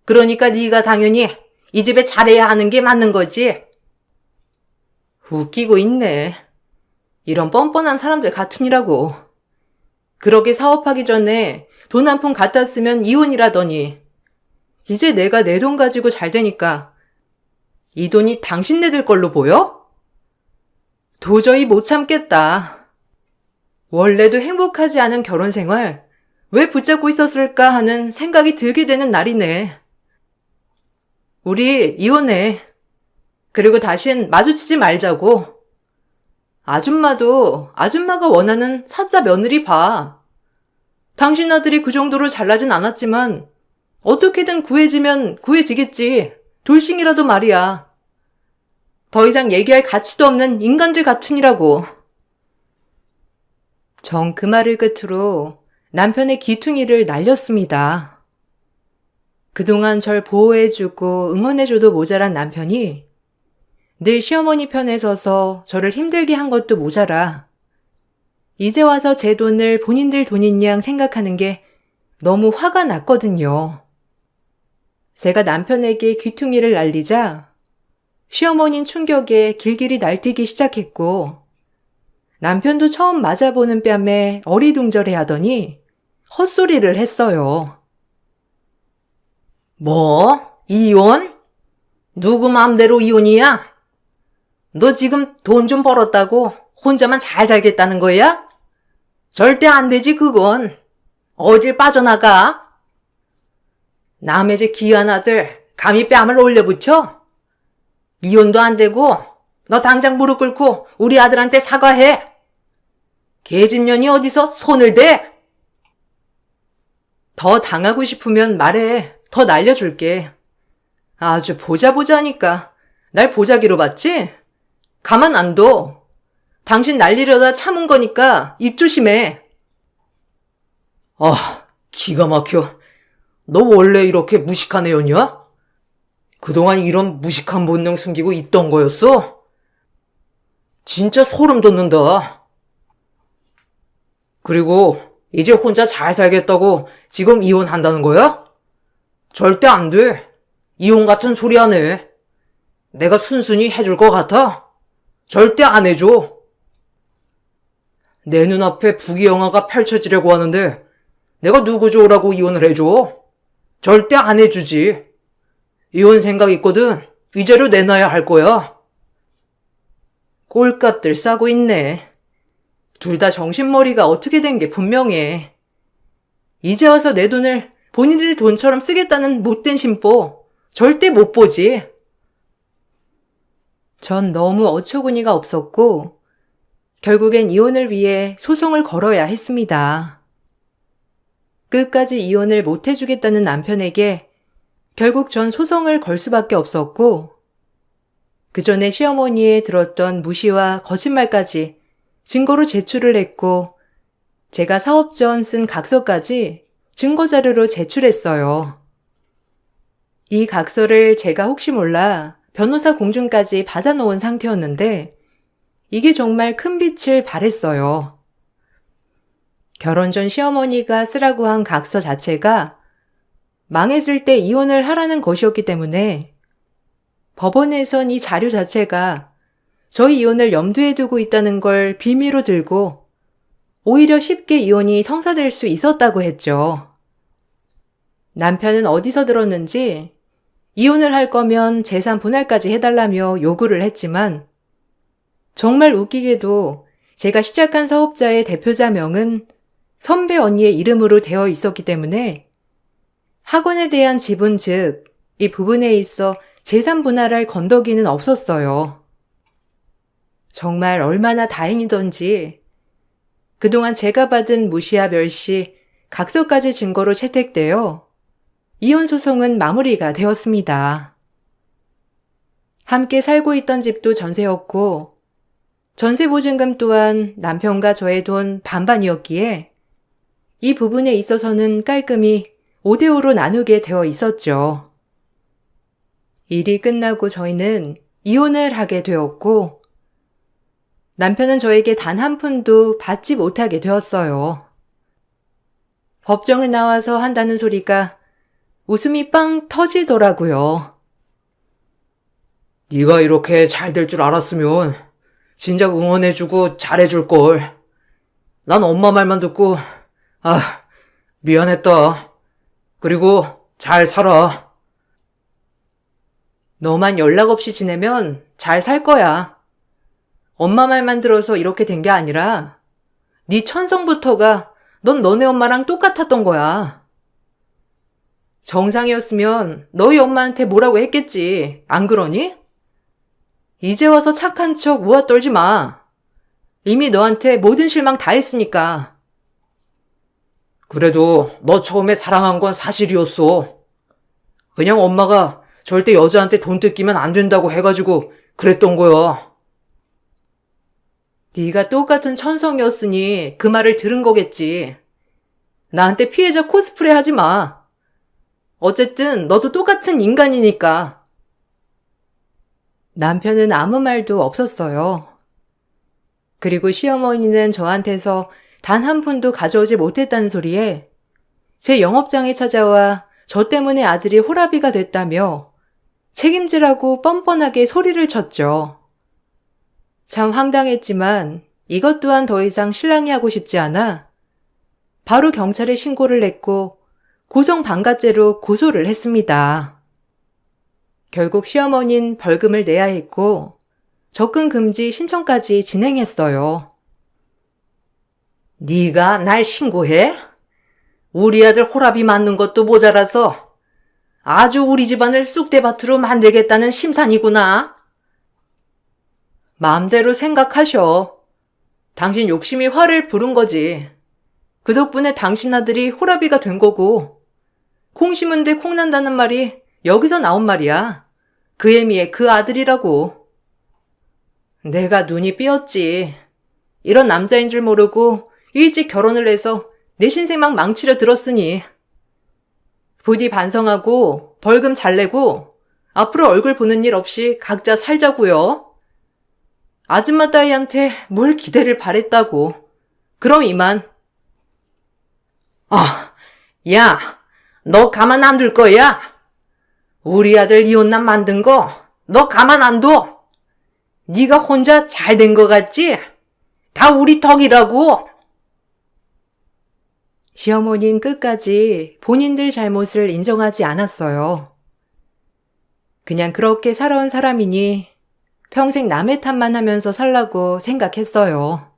그러니까 네가 당연히 이 집에 잘해야 하는 게 맞는 거지.
웃기고 있네. 이런 뻔뻔한 사람들 같으니라고. 그렇게 사업하기 전에 돈 한 푼 갖다 쓰면 이혼이라더니 이제 내가 내 돈 가지고 잘 되니까 이 돈이 당신네들 걸로 보여? 도저히 못 참겠다. 원래도 행복하지 않은 결혼 생활 왜 붙잡고 있었을까 하는 생각이 들게 되는 날이네. 우리 이혼해. 그리고 다신 마주치지 말자고. 아줌마도 아줌마가 원하는 사짜 며느리 봐. 당신 아들이 그 정도로 잘나진 않았지만 어떻게든 구해지면 구해지겠지. 돌싱이라도 말이야. 더 이상 얘기할 가치도 없는 인간들 같으니라고. 전 그 말을 끝으로 남편의 귀퉁이를 날렸습니다. 그동안 절 보호해주고 응원해줘도 모자란 남편이 늘 시어머니 편에 서서 저를 힘들게 한 것도 모자라 이제 와서 제 돈을 본인들 돈인 양 생각하는 게 너무 화가 났거든요. 제가 남편에게 귀퉁이를 날리자 시어머니는 충격에 길길이 날뛰기 시작했고 남편도 처음 맞아보는 뺨에 어리둥절해 하더니 헛소리를 했어요.
뭐? 이혼? 누구 맘대로 이혼이야? 너 지금 돈 좀 벌었다고 혼자만 잘 살겠다는 거야? 절대 안 되지 그건. 어딜 빠져나가? 남의 집 귀한 아들 감히 뺨을 올려붙여? 이혼도 안 되고 너 당장 무릎 꿇고 우리 아들한테 사과해. 계집년이 어디서 손을 대?
더 당하고 싶으면 말해. 더 날려줄게. 아주 보자 하니까 날 보자기로 봤지? 가만 안 둬. 당신 날리려다 참은 거니까 입 조심해.
아, 기가 막혀. 너 원래 이렇게 무식한 애였냐? 그동안 이런 무식한 본능 숨기고 있던 거였어? 진짜 소름 돋는다. 그리고 이제 혼자 잘 살겠다고 지금 이혼한다는 거야? 절대 안 돼. 이혼 같은 소리 안 해. 내가 순순히 해줄 것 같아? 절대 안 해줘. 내 눈앞에 부귀영화가 펼쳐지려고 하는데 내가 누구 좋으라고 이혼을 해줘? 절대 안 해주지. 이혼 생각 있거든. 위자료 내놔야 할 거야.
꼴값들 싸고 있네. 둘 다 정신머리가 어떻게 된 게 분명해. 이제 와서 내 돈을 본인들 돈처럼 쓰겠다는 못된 심보 절대 못 보지. 전 너무 어처구니가 없었고 결국엔 이혼을 위해 소송을 걸어야 했습니다. 끝까지 이혼을 못 해주겠다는 남편에게 결국 전 소송을 걸 수밖에 없었고 그 전에 시어머니에 들었던 무시와 거짓말까지 증거로 제출을 했고 제가 사업 전 쓴 각서까지 증거 자료로 제출했어요. 이 각서를 제가 혹시 몰라 변호사 공증까지 받아놓은 상태였는데 이게 정말 큰 빛을 발했어요. 결혼 전 시어머니가 쓰라고 한 각서 자체가 망했을 때 이혼을 하라는 것이었기 때문에 법원에선 이 자료 자체가 저희 이혼을 염두에 두고 있다는 걸 빌미로 들고 오히려 쉽게 이혼이 성사될 수 있었다고 했죠. 남편은 어디서 들었는지 이혼을 할 거면 재산 분할까지 해달라며 요구를 했지만 정말 웃기게도 제가 시작한 사업자의 대표자 명은 선배 언니의 이름으로 되어 있었기 때문에 학원에 대한 지분 즉 이 부분에 있어 재산 분할할 건더기는 없었어요. 정말 얼마나 다행이던지 그동안 제가 받은 무시와 멸시, 각서까지 증거로 채택되어 이혼 소송은 마무리가 되었습니다. 함께 살고 있던 집도 전세였고 전세보증금 또한 남편과 저의 돈 반반이었기에 이 부분에 있어서는 깔끔히 5대5로 나누게 되어 있었죠. 일이 끝나고 저희는 이혼을 하게 되었고 남편은 저에게 단 한 푼도 받지 못하게 되었어요. 법정을 나와서 한다는 소리가 웃음이 빵 터지더라고요.
네가 이렇게 잘 될 줄 알았으면 진작 응원해주고 잘해줄걸. 난 엄마 말만 듣고 미안했다. 그리고 잘 살아.
너만 연락 없이 지내면 잘 살 거야. 엄마 말만 들어서 이렇게 된 게 아니라 네 천성부터가 넌 너네 엄마랑 똑같았던 거야. 정상이었으면 너희 엄마한테 뭐라고 했겠지. 안 그러니? 이제 와서 착한 척 우아 떨지 마. 이미 너한테 모든 실망 다 했으니까.
그래도 너 처음에 사랑한 건 사실이었어. 그냥 엄마가 절대 여자한테 돈 뜯기면 안 된다고 해가지고 그랬던 거야.
네가 똑같은 천성이었으니 그 말을 들은 거겠지. 나한테 피해자 코스프레 하지 마. 어쨌든 너도 똑같은 인간이니까. 남편은 아무 말도 없었어요. 그리고 시어머니는 저한테서 단 한 푼도 가져오지 못했다는 소리에 제 영업장에 찾아와 저 때문에 아들이 호라비가 됐다며 책임지라고 뻔뻔하게 소리를 쳤죠. 참 황당했지만 이것 또한 더 이상 신랑이 하고 싶지 않아 바로 경찰에 신고를 했고 고성방가죄로 고소를 했습니다. 결국 시어머니는 벌금을 내야 했고 접근 금지 신청까지 진행했어요.
네가 날 신고해? 우리 아들 호라비 맞는 것도 모자라서 아주 우리 집안을 쑥대밭으로 만들겠다는 심산이구나.
마음대로 생각하셔. 당신 욕심이 화를 부른 거지. 그 덕분에 당신 아들이 호라비가 된 거고 콩 심은 데 콩 난다는 말이 여기서 나온 말이야. 그 애미의 그 아들이라고. 내가 눈이 삐었지. 이런 남자인 줄 모르고 일찍 결혼을 해서 내 신생만 망치려 들었으니. 부디 반성하고 벌금 잘 내고 앞으로 얼굴 보는 일 없이 각자 살자고요. 아줌마 따위한테 뭘 기대를 바랬다고. 그럼 이만.
야, 너 가만 안 둘 거야? 우리 아들 이혼남 만든 거 너 가만 안 둬? 네가 혼자 잘 된 거 같지? 다 우리 덕이라고.
시어머니는 끝까지 본인들 잘못을 인정하지 않았어요. 그냥 그렇게 살아온 사람이니 평생 남의 탓만 하면서 살라고 생각했어요.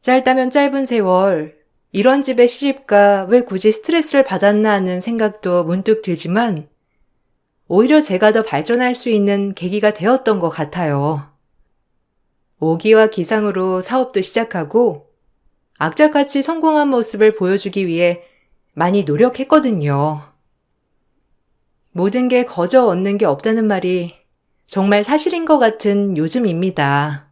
짧다면 짧은 세월, 이런 집에 시집가 왜 굳이 스트레스를 받았나 하는 생각도 문득 들지만 오히려 제가 더 발전할 수 있는 계기가 되었던 것 같아요. 오기와 기상으로 사업도 시작하고 악착같이 성공한 모습을 보여주기 위해 많이 노력했거든요. 모든 게 거저 얻는 게 없다는 말이 정말 사실인 것 같은 요즘입니다.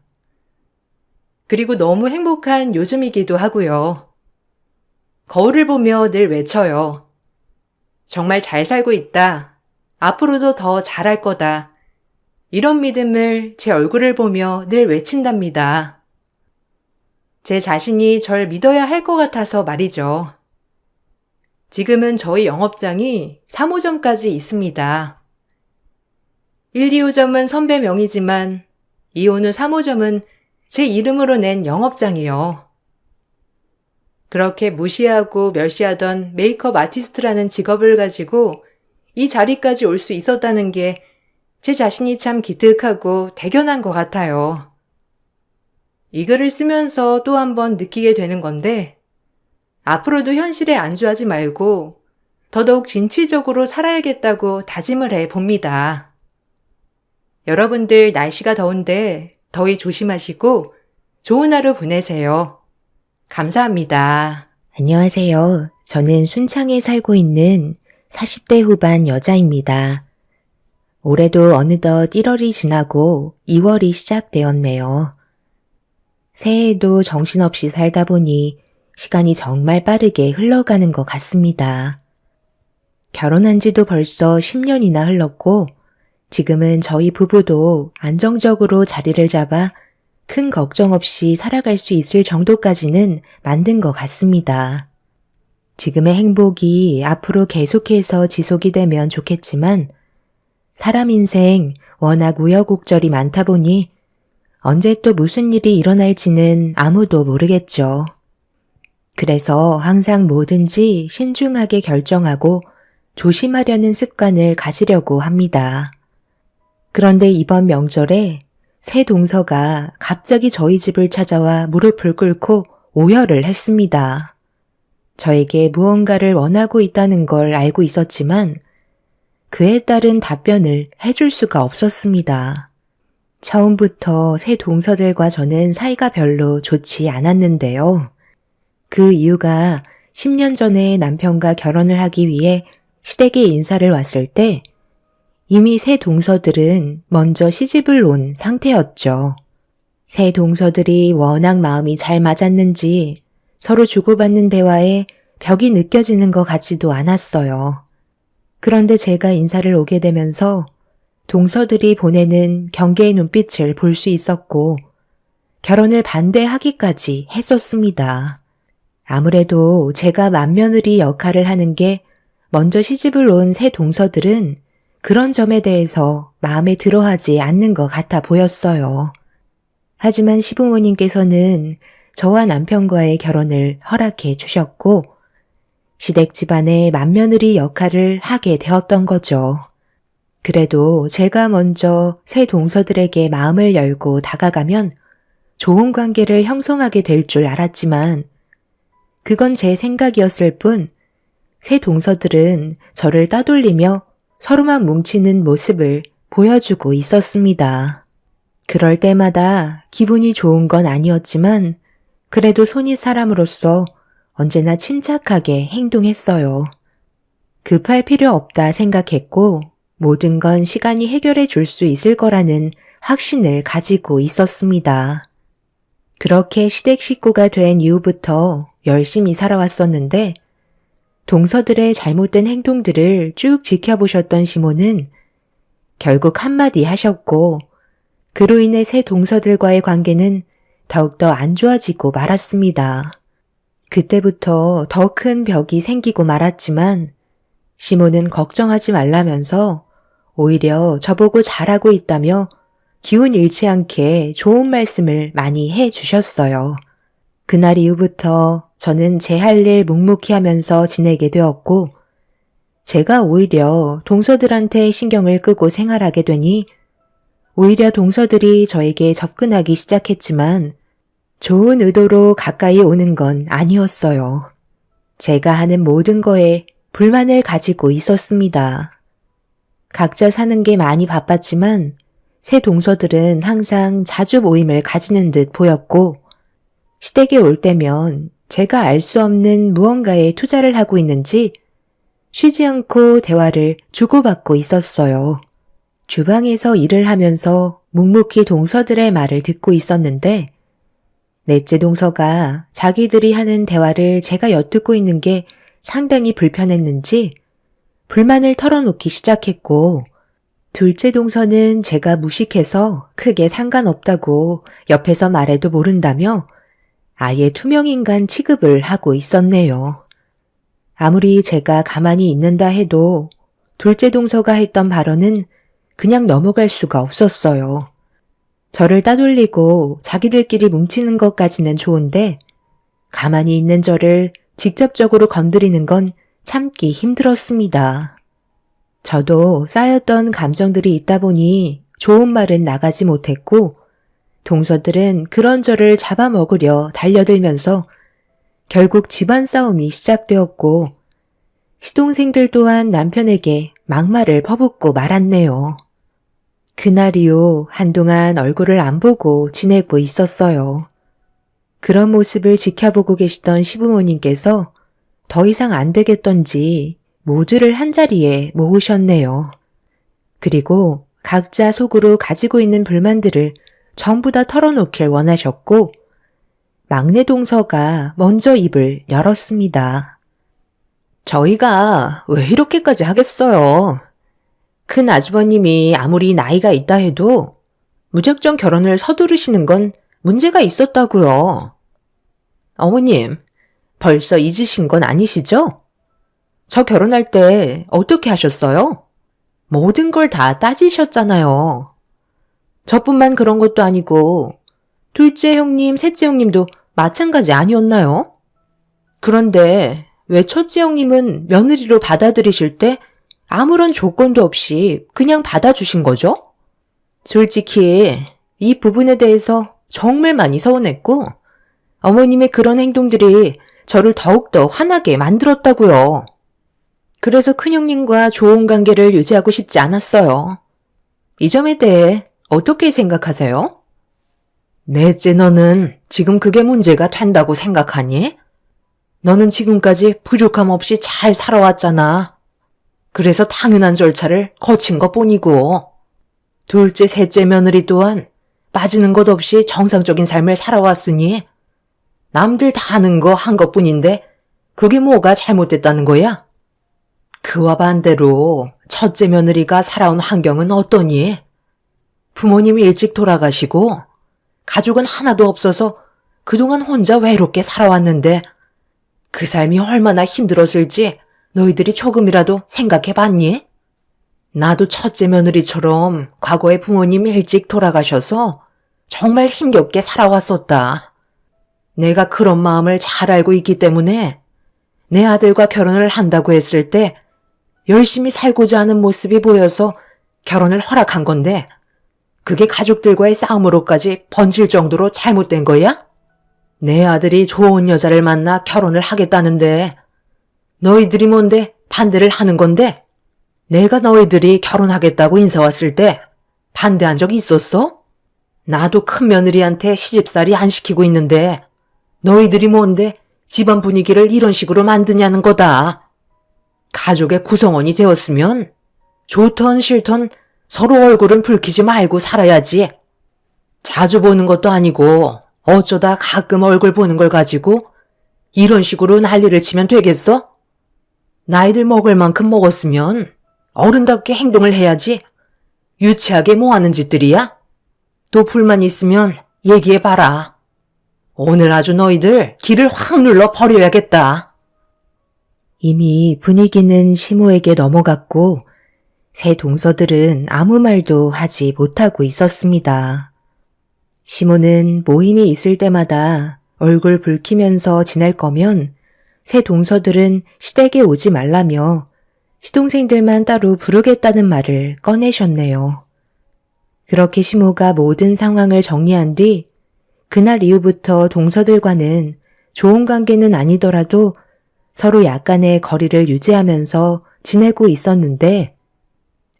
그리고 너무 행복한 요즘이기도 하고요. 거울을 보며 늘 외쳐요. 정말 잘 살고 있다. 앞으로도 더 잘할 거다. 이런 믿음을 제 얼굴을 보며 늘 외친답니다. 제 자신이 절 믿어야 할 것 같아서 말이죠. 지금은 저희 영업장이 3호점까지 있습니다. 1, 2호점은 선배 명의지만 2호는 3호점은 제 이름으로 낸 영업장이요. 그렇게 무시하고 멸시하던 메이크업 아티스트라는 직업을 가지고 이 자리까지 올 수 있었다는 게 제 자신이 참 기특하고 대견한 것 같아요. 이 글을 쓰면서 또 한 번 느끼게 되는 건데 앞으로도 현실에 안주하지 말고 더더욱 진취적으로 살아야겠다고 다짐을 해 봅니다. 여러분들 날씨가 더운데 더위 조심하시고 좋은 하루 보내세요. 감사합니다.
안녕하세요. 저는 순창에 살고 있는 40대 후반 여자입니다. 올해도 어느덧 1월이 지나고 2월이 시작되었네요. 새해에도 정신없이 살다 보니 시간이 정말 빠르게 흘러가는 것 같습니다. 결혼한 지도 벌써 10년이나 흘렀고 지금은 저희 부부도 안정적으로 자리를 잡아 큰 걱정 없이 살아갈 수 있을 정도까지는 만든 것 같습니다. 지금의 행복이 앞으로 계속해서 지속이 되면 좋겠지만 사람 인생 워낙 우여곡절이 많다 보니 언제 또 무슨 일이 일어날지는 아무도 모르겠죠. 그래서 항상 뭐든지 신중하게 결정하고 조심하려는 습관을 가지려고 합니다. 그런데 이번 명절에 새 동서가 갑자기 저희 집을 찾아와 무릎을 꿇고 오열을 했습니다. 저에게 무언가를 원하고 있다는 걸 알고 있었지만 그에 따른 답변을 해줄 수가 없었습니다. 처음부터 새 동서들과 저는 사이가 별로 좋지 않았는데요. 그 이유가 10년 전에 남편과 결혼을 하기 위해 시댁에 인사를 왔을 때 이미 새 동서들은 먼저 시집을 온 상태였죠. 새 동서들이 워낙 마음이 잘 맞았는지 서로 주고받는 대화에 벽이 느껴지는 것 같지도 않았어요. 그런데 제가 인사를 오게 되면서 동서들이 보내는 경계의 눈빛을 볼 수 있었고 결혼을 반대하기까지 했었습니다. 아무래도 제가 맏며느리 역할을 하는 게 먼저 시집을 온 새 동서들은 그런 점에 대해서 마음에 들어하지 않는 것 같아 보였어요. 하지만 시부모님께서는 저와 남편과의 결혼을 허락해 주셨고 시댁 집안의 맏며느리 역할을 하게 되었던 거죠. 그래도 제가 먼저 새 동서들에게 마음을 열고 다가가면 좋은 관계를 형성하게 될 줄 알았지만 그건 제 생각이었을 뿐 새 동서들은 저를 따돌리며 서로만 뭉치는 모습을 보여주고 있었습니다. 그럴 때마다 기분이 좋은 건 아니었지만 그래도 손이 사람으로서 언제나 침착하게 행동했어요. 급할 필요 없다 생각했고 모든 건 시간이 해결해 줄 수 있을 거라는 확신을 가지고 있었습니다. 그렇게 시댁 식구가 된 이후부터 열심히 살아왔었는데 동서들의 잘못된 행동들을 쭉 지켜보셨던 시모는 결국 한마디 하셨고 그로 인해 새 동서들과의 관계는 더욱더 안 좋아지고 말았습니다. 그때부터 더 큰 벽이 생기고 말았지만 시모는 걱정하지 말라면서 오히려 저보고 잘하고 있다며 기운 잃지 않게 좋은 말씀을 많이 해 주셨어요. 그날 이후부터 저는 제 할 일 묵묵히 하면서 지내게 되었고 제가 오히려 동서들한테 신경을 끄고 생활하게 되니 오히려 동서들이 저에게 접근하기 시작했지만 좋은 의도로 가까이 오는 건 아니었어요. 제가 하는 모든 거에 불만을 가지고 있었습니다. 각자 사는 게 많이 바빴지만 새 동서들은 항상 자주 모임을 가지는 듯 보였고 시댁에 올 때면 제가 알 수 없는 무언가에 투자를 하고 있는지 쉬지 않고 대화를 주고받고 있었어요. 주방에서 일을 하면서 묵묵히 동서들의 말을 듣고 있었는데 넷째 동서가 자기들이 하는 대화를 제가 엿듣고 있는 게 상당히 불편했는지 불만을 털어놓기 시작했고 둘째 동서는 제가 무식해서 크게 상관없다고 옆에서 말해도 모른다며 아예 투명인간 취급을 하고 있었네요. 아무리 제가 가만히 있는다 해도 둘째 동서가 했던 발언은 그냥 넘어갈 수가 없었어요. 저를 따돌리고 자기들끼리 뭉치는 것까지는 좋은데 가만히 있는 저를 직접적으로 건드리는 건 참기 힘들었습니다. 저도 쌓였던 감정들이 있다 보니 좋은 말은 나가지 못했고 동서들은 그런 저를 잡아먹으려 달려들면서 결국 집안 싸움이 시작되었고 시동생들 또한 남편에게 막말을 퍼붓고 말았네요. 그날 이후 한동안 얼굴을 안 보고 지내고 있었어요. 그런 모습을 지켜보고 계시던 시부모님께서 더 이상 안 되겠던지 모두를 한자리에 모으셨네요. 그리고 각자 속으로 가지고 있는 불만들을 전부 다 털어놓길 원하셨고 막내 동서가 먼저 입을 열었습니다. 저희가 왜 이렇게까지 하겠어요? 큰 아주버님이 아무리 나이가 있다 해도 무작정 결혼을 서두르시는 건 문제가 있었다고요. 어머님, 벌써 잊으신 건 아니시죠? 저 결혼할 때 어떻게 하셨어요? 모든 걸 다 따지셨잖아요. 저뿐만 그런 것도 아니고 둘째 형님, 셋째 형님도 마찬가지 아니었나요? 그런데 왜 첫째 형님은 며느리로 받아들이실 때 아무런 조건도 없이 그냥 받아주신 거죠? 솔직히 이 부분에 대해서 정말 많이 서운했고 어머님의 그런 행동들이 저를 더욱더 화나게 만들었다고요. 그래서 큰형님과 좋은 관계를 유지하고 싶지 않았어요. 이 점에 대해 어떻게 생각하세요? 넷째 너는 지금 그게 문제가 된다고 생각하니? 너는 지금까지 부족함 없이 잘 살아왔잖아. 그래서 당연한 절차를 거친 것뿐이고 둘째, 셋째 며느리 또한 빠지는 것 없이 정상적인 삶을 살아왔으니 남들 다 하는 거 한 것뿐인데 그게 뭐가 잘못됐다는 거야? 그와 반대로 첫째 며느리가 살아온 환경은 어떠니? 부모님이 일찍 돌아가시고 가족은 하나도 없어서 그동안 혼자 외롭게 살아왔는데 그 삶이 얼마나 힘들었을지 너희들이 조금이라도 생각해봤니? 나도 첫째 며느리처럼 과거에 부모님이 일찍 돌아가셔서 정말 힘겹게 살아왔었다. 내가 그런 마음을 잘 알고 있기 때문에 내 아들과 결혼을 한다고 했을 때 열심히 살고자 하는 모습이 보여서 결혼을 허락한 건데 그게 가족들과의 싸움으로까지 번질 정도로 잘못된 거야? 내 아들이 좋은 여자를 만나 결혼을 하겠다는데 너희들이 뭔데 반대를 하는 건데? 내가 너희들이 결혼하겠다고 인사 왔을 때 반대한 적 있었어? 나도 큰 며느리한테 시집살이 안 시키고 있는데 너희들이 뭔데 집안 분위기를 이런 식으로 만드냐는 거다. 가족의 구성원이 되었으면 좋던 싫던 서로 얼굴은 붉히지 말고 살아야지. 자주 보는 것도 아니고 어쩌다 가끔 얼굴 보는 걸 가지고 이런 식으로 난리를 치면 되겠어? 나이들 먹을 만큼 먹었으면 어른답게 행동을 해야지. 유치하게 뭐 하는 짓들이야? 또 불만 있으면 얘기해봐라. 오늘 아주 너희들 기를 확 눌러 버려야겠다. 이미 분위기는 시모에게 넘어갔고 새 동서들은 아무 말도 하지 못하고 있었습니다. 시모는 모임이 있을 때마다 얼굴 붉히면서 지낼 거면 새 동서들은 시댁에 오지 말라며 시동생들만 따로 부르겠다는 말을 꺼내셨네요. 그렇게 시모가 모든 상황을 정리한 뒤 그날 이후부터 동서들과는 좋은 관계는 아니더라도 서로 약간의 거리를 유지하면서 지내고 있었는데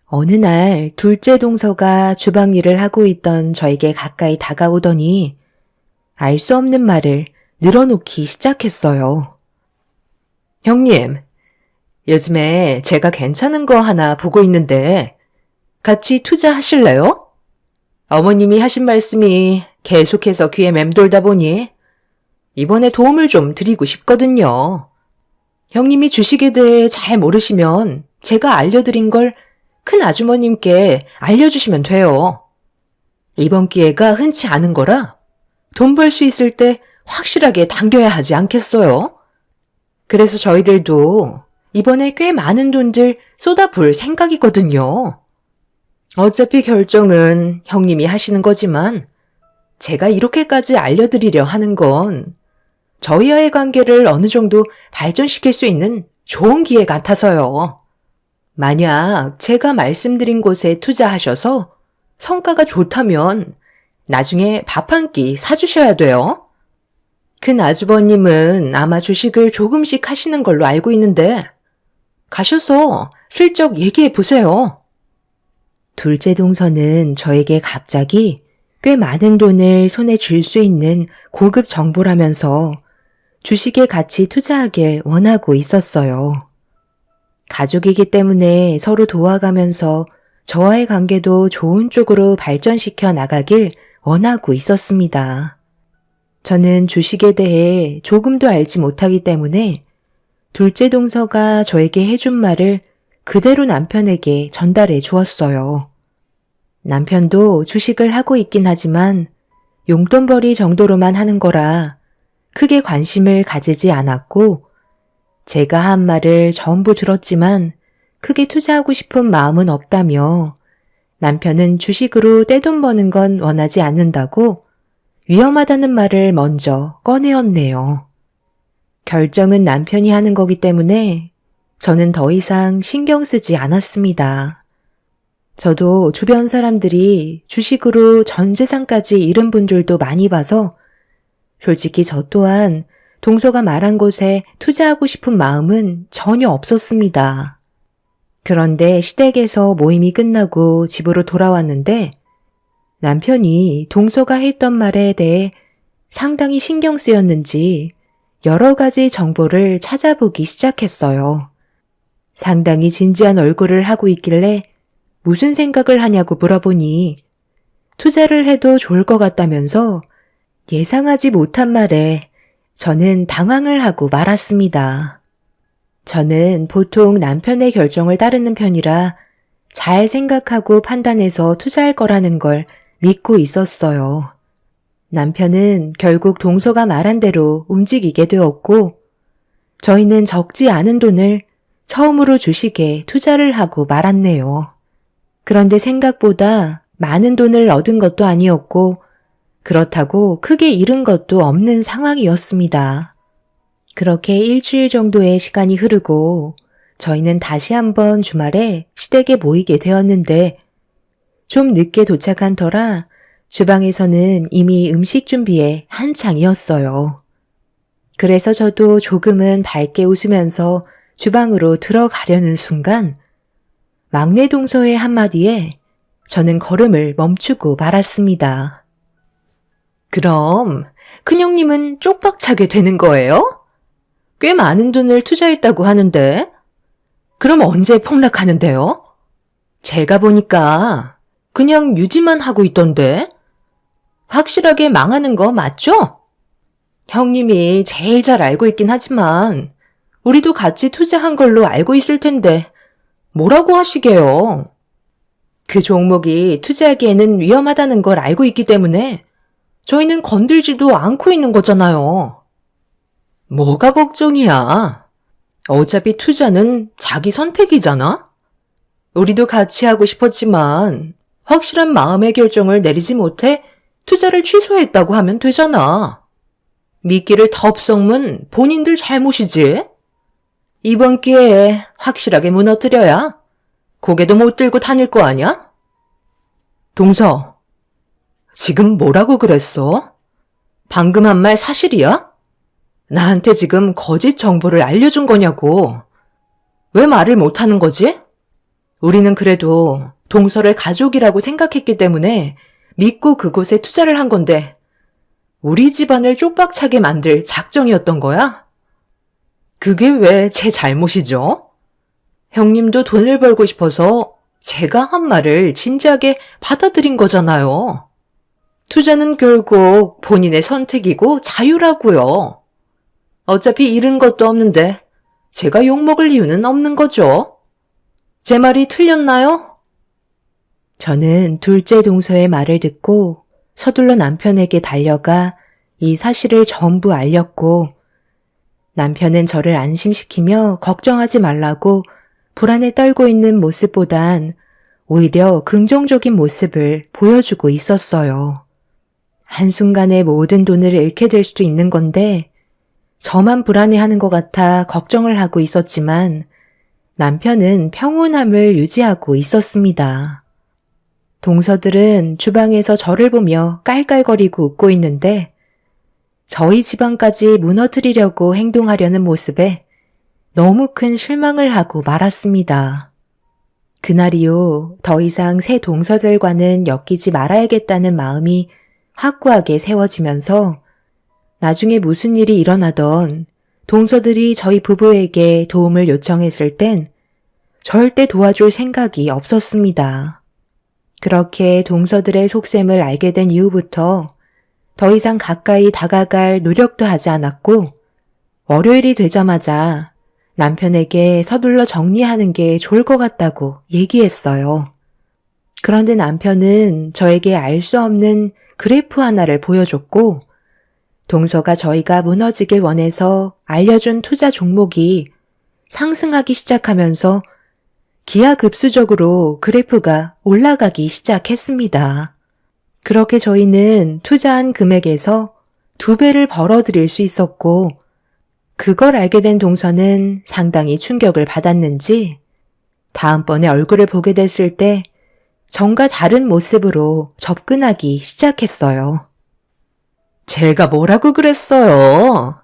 어느 날 둘째 동서가 주방 일을 하고 있던 저에게 가까이 다가오더니 알 수 없는 말을 늘어놓기 시작했어요.
형님, 요즘에 제가 괜찮은 거 하나 보고 있는데 같이 투자하실래요? 어머님이 하신 말씀이 계속해서 귀에 맴돌다 보니 이번에 도움을 좀 드리고 싶거든요. 형님이 주식에 대해 잘 모르시면 제가 알려드린 걸 큰 아주머님께 알려주시면 돼요. 이번 기회가 흔치 않은 거라 돈 벌 수 있을 때 확실하게 당겨야 하지 않겠어요? 그래서 저희들도 이번에 꽤 많은 돈들 쏟아부을 생각이거든요. 어차피 결정은 형님이 하시는 거지만 제가 이렇게까지 알려드리려 하는 건 저희와의 관계를 어느 정도 발전시킬 수 있는 좋은 기회 같아서요. 만약 제가 말씀드린 곳에 투자하셔서 성과가 좋다면 나중에 밥 한 끼 사주셔야 돼요. 큰 아주버님은 아마 주식을 조금씩 하시는 걸로 알고 있는데 가셔서 슬쩍 얘기해 보세요.
둘째 동서는 저에게 갑자기 꽤 많은 돈을 손에 쥘 수 있는 고급 정보라면서 주식에 같이 투자하길 원하고 있었어요. 가족이기 때문에 서로 도와가면서 저와의 관계도 좋은 쪽으로 발전시켜 나가길 원하고 있었습니다. 저는 주식에 대해 조금도 알지 못하기 때문에 둘째 동서가 저에게 해준 말을 그대로 남편에게 전달해 주었어요. 남편도 주식을 하고 있긴 하지만 용돈벌이 정도로만 하는 거라 크게 관심을 가지지 않았고 제가 한 말을 전부 들었지만 크게 투자하고 싶은 마음은 없다며 남편은 주식으로 떼돈 버는 건 원하지 않는다고 위험하다는 말을 먼저 꺼내었네요. 결정은 남편이 하는 거기 때문에 저는 더 이상 신경 쓰지 않았습니다. 저도 주변 사람들이 주식으로 전 재산까지 잃은 분들도 많이 봐서 솔직히 저 또한 동서가 말한 곳에 투자하고 싶은 마음은 전혀 없었습니다. 그런데 시댁에서 모임이 끝나고 집으로 돌아왔는데 남편이 동서가 했던 말에 대해 상당히 신경 쓰였는지 여러 가지 정보를 찾아보기 시작했어요. 상당히 진지한 얼굴을 하고 있길래 무슨 생각을 하냐고 물어보니 투자를 해도 좋을 것 같다면서 예상하지 못한 말에 저는 당황을 하고 말았습니다. 저는 보통 남편의 결정을 따르는 편이라 잘 생각하고 판단해서 투자할 거라는 걸 믿고 있었어요. 남편은 결국 동서가 말한 대로 움직이게 되었고 저희는 적지 않은 돈을 처음으로 주식에 투자를 하고 말았네요. 그런데 생각보다 많은 돈을 얻은 것도 아니었고 그렇다고 크게 잃은 것도 없는 상황이었습니다. 그렇게 일주일 정도의 시간이 흐르고 저희는 다시 한번 주말에 시댁에 모이게 되었는데 좀 늦게 도착한 터라 주방에서는 이미 음식 준비에 한창이었어요. 그래서 저도 조금은 밝게 웃으면서 주방으로 들어가려는 순간 막내 동서의 한마디에 저는 걸음을 멈추고 말았습니다.
그럼 큰형님은 쪽박차게 되는 거예요? 꽤 많은 돈을 투자했다고 하는데 그럼 언제 폭락하는데요? 제가 보니까 그냥 유지만 하고 있던데 확실하게 망하는 거 맞죠? 형님이 제일 잘 알고 있긴 하지만 우리도 같이 투자한 걸로 알고 있을 텐데 뭐라고 하시게요? 그 종목이 투자하기에는 위험하다는 걸 알고 있기 때문에 저희는 건들지도 않고 있는 거잖아요. 뭐가 걱정이야? 어차피 투자는 자기 선택이잖아? 우리도 같이 하고 싶었지만 확실한 마음의 결정을 내리지 못해 투자를 취소했다고 하면 되잖아. 미끼를 덥석문 본인들 잘못이지. 이번 기회에 확실하게 무너뜨려야 고개도 못 들고 다닐 거 아냐? 동서, 지금 뭐라고 그랬어? 방금 한 말 사실이야? 나한테 지금 거짓 정보를 알려준 거냐고. 왜 말을 못하는 거지? 우리는 그래도 동서를 가족이라고 생각했기 때문에 믿고 그곳에 투자를 한 건데 우리 집안을 쪽박차게 만들 작정이었던 거야? 그게 왜 제 잘못이죠? 형님도 돈을 벌고 싶어서 제가 한 말을 진지하게 받아들인 거잖아요. 투자는 결국 본인의 선택이고 자유라고요. 어차피 잃은 것도 없는데 제가 욕먹을 이유는 없는 거죠. 제 말이 틀렸나요?
저는 둘째 동서의 말을 듣고 서둘러 남편에게 달려가 이 사실을 전부 알렸고 남편은 저를 안심시키며 걱정하지 말라고 불안에 떨고 있는 모습보단 오히려 긍정적인 모습을 보여주고 있었어요. 한순간에 모든 돈을 잃게 될 수도 있는 건데 저만 불안해하는 것 같아 걱정을 하고 있었지만 남편은 평온함을 유지하고 있었습니다. 동서들은 주방에서 저를 보며 깔깔거리고 웃고 있는데 저희 집안까지 무너뜨리려고 행동하려는 모습에 너무 큰 실망을 하고 말았습니다. 그날 이후 더 이상 새 동서들과는 엮이지 말아야겠다는 마음이 확고하게 세워지면서 나중에 무슨 일이 일어나던 동서들이 저희 부부에게 도움을 요청했을 땐 절대 도와줄 생각이 없었습니다. 그렇게 동서들의 속셈을 알게 된 이후부터 더 이상 가까이 다가갈 노력도 하지 않았고 월요일이 되자마자 남편에게 서둘러 정리하는 게 좋을 것 같다고 얘기했어요. 그런데 남편은 저에게 알 수 없는 그래프 하나를 보여줬고 동서가 저희가 무너지길 원해서 알려준 투자 종목이 상승하기 시작하면서 기하급수적으로 그래프가 올라가기 시작했습니다. 그렇게 저희는 투자한 금액에서 2배를 벌어들일 수 있었고 그걸 알게 된 동서는 상당히 충격을 받았는지 다음번에 얼굴을 보게 됐을 때 전과 다른 모습으로 접근하기 시작했어요.
제가 뭐라고 그랬어요?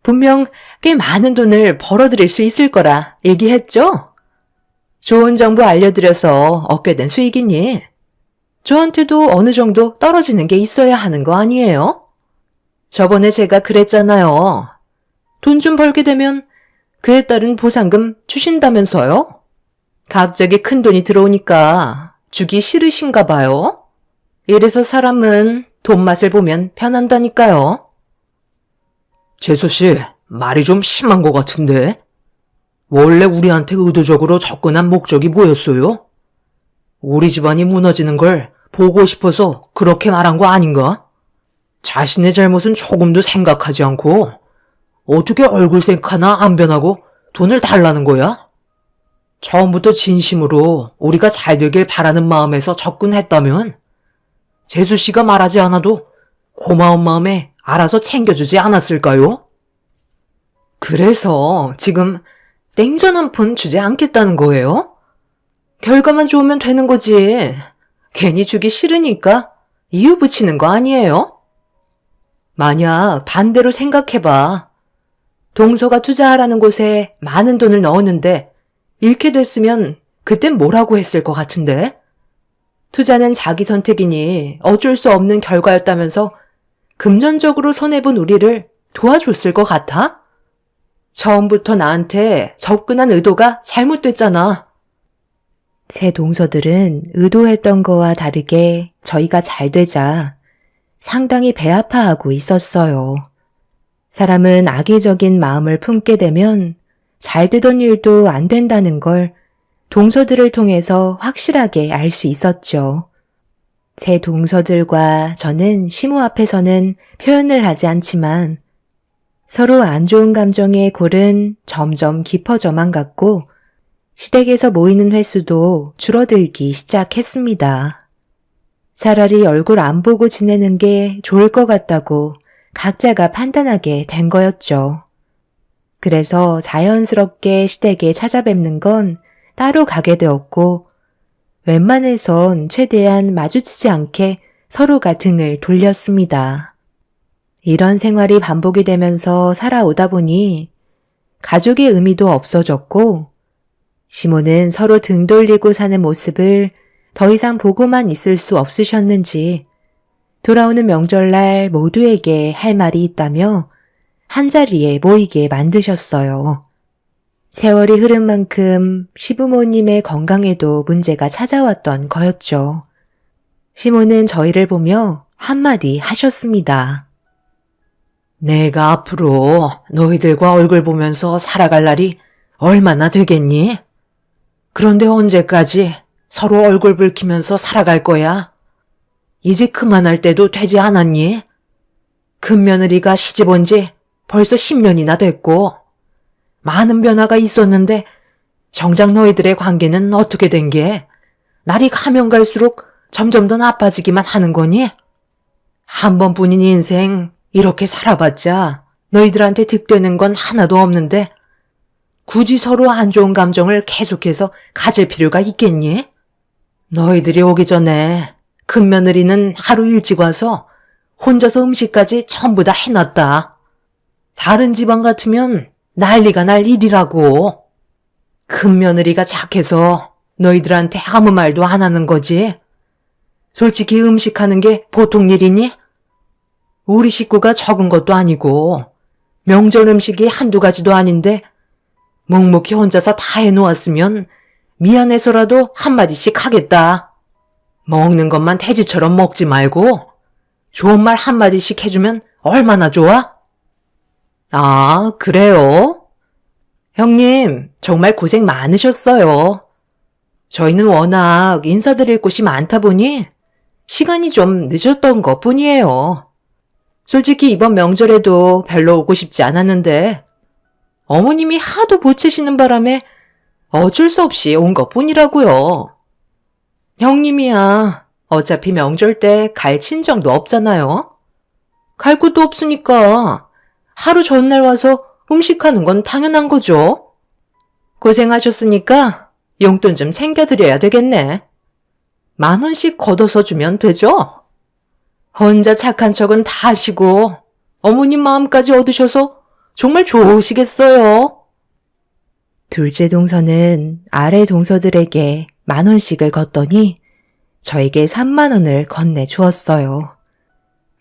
분명 꽤 많은 돈을 벌어들일 수 있을 거라 얘기했죠? 좋은 정보 알려드려서 얻게 된 수익이니 저한테도 어느 정도 떨어지는 게 있어야 하는 거 아니에요? 저번에 제가 그랬잖아요. 돈 좀 벌게 되면 그에 따른 보상금 주신다면서요? 갑자기 큰 돈이 들어오니까 주기 싫으신가 봐요. 이래서 사람은 돈 맛을 보면 편한다니까요.
재수 씨, 말이 좀 심한 것 같은데? 원래 우리한테 의도적으로 접근한 목적이 뭐였어요? 우리 집안이 무너지는 걸 보고 싶어서 그렇게 말한 거 아닌가? 자신의 잘못은 조금도 생각하지 않고 어떻게 얼굴색 하나 안 변하고 돈을 달라는 거야? 처음부터 진심으로 우리가 잘 되길 바라는 마음에서 접근했다면 재수 씨가 말하지 않아도 고마운 마음에 알아서 챙겨주지 않았을까요?
그래서 지금 냉전 한 푼 주지 않겠다는 거예요? 결과만 좋으면 되는 거지. 괜히 주기 싫으니까 이유 붙이는 거 아니에요? 만약 반대로 생각해봐. 동서가 투자하라는 곳에 많은 돈을 넣었는데 잃게 됐으면 그땐 뭐라고 했을 것 같은데? 투자는 자기 선택이니 어쩔 수 없는 결과였다면서 금전적으로 손해본 우리를 도와줬을 것 같아? 처음부터 나한테 접근한 의도가 잘못됐잖아.
새 동서들은 의도했던 거와 다르게 저희가 잘 되자 상당히 배아파하고 있었어요. 사람은 악의적인 마음을 품게 되면 잘 되던 일도 안 된다는 걸 동서들을 통해서 확실하게 알 수 있었죠. 새 동서들과 저는 시모 앞에서는 표현을 하지 않지만 서로 안 좋은 감정의 골은 점점 깊어져만 갔고 시댁에서 모이는 횟수도 줄어들기 시작했습니다. 차라리 얼굴 안 보고 지내는 게 좋을 것 같다고 각자가 판단하게 된 거였죠. 그래서 자연스럽게 시댁에 찾아뵙는 건 따로 가게 되었고 웬만해선 최대한 마주치지 않게 서로가 등을 돌렸습니다. 이런 생활이 반복이 되면서 살아오다 보니 가족의 의미도 없어졌고 시모는 서로 등 돌리고 사는 모습을 더 이상 보고만 있을 수 없으셨는지 돌아오는 명절날 모두에게 할 말이 있다며 한자리에 모이게 만드셨어요. 세월이 흐른 만큼 시부모님의 건강에도 문제가 찾아왔던 거였죠. 시모는 저희를 보며 한마디 하셨습니다.
내가 앞으로 너희들과 얼굴 보면서 살아갈 날이 얼마나 되겠니? 그런데 언제까지 서로 얼굴 붉히면서 살아갈 거야? 이제 그만할 때도 되지 않았니? 큰며느리가 시집 온 지 벌써 10년이나 됐고 많은 변화가 있었는데 정작 너희들의 관계는 어떻게 된 게 날이 가면 갈수록 점점 더 나빠지기만 하는 거니? 한 번뿐인 인생 이렇게 살아봤자 너희들한테 득되는 건 하나도 없는데 굳이 서로 안 좋은 감정을 계속해서 가질 필요가 있겠니? 너희들이 오기 전에 큰며느리는 하루 일찍 와서 혼자서 음식까지 전부 다 해놨다. 다른 집안 같으면 난리가 날 일이라고. 큰며느리가 착해서 너희들한테 아무 말도 안 하는 거지. 솔직히 음식하는 게 보통 일이니? 우리 식구가 적은 것도 아니고 명절 음식이 한두 가지도 아닌데 묵묵히 혼자서 다 해놓았으면 미안해서라도 한마디씩 하겠다. 먹는 것만 돼지처럼 먹지 말고 좋은 말 한마디씩 해주면 얼마나 좋아? 아, 그래요? 형님, 정말 고생 많으셨어요. 저희는 워낙 인사드릴 곳이 많다 보니 시간이 좀 늦었던 것 뿐이에요. 솔직히 이번 명절에도 별로 오고 싶지 않았는데 어머님이 하도 보채시는 바람에 어쩔 수 없이 온 것 뿐이라고요. 형님이야 어차피 명절 때 갈 친정도 없잖아요. 갈 곳도 없으니까 하루 전날 와서 음식하는 건 당연한 거죠. 고생하셨으니까 용돈 좀 챙겨드려야 되겠네. 10,000원씩 걷어서 주면 되죠? 혼자 착한 척은 다 하시고 어머님 마음까지 얻으셔서 정말 좋으시겠어요.
둘째 동서는 아래 동서들에게 10,000원씩을 걷더니 저에게 30,000원을 건네주었어요.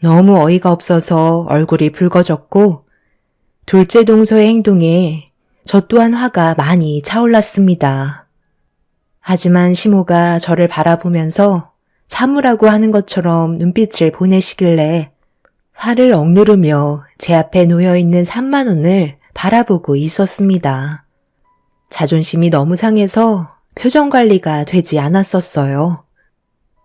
너무 어이가 없어서 얼굴이 붉어졌고 둘째 동서의 행동에 저 또한 화가 많이 차올랐습니다. 하지만 시모가 저를 바라보면서 참으라고 하는 것처럼 눈빛을 보내시길래 화를 억누르며 제 앞에 놓여있는 30,000원을 바라보고 있었습니다. 자존심이 너무 상해서 표정 관리가 되지 않았었어요.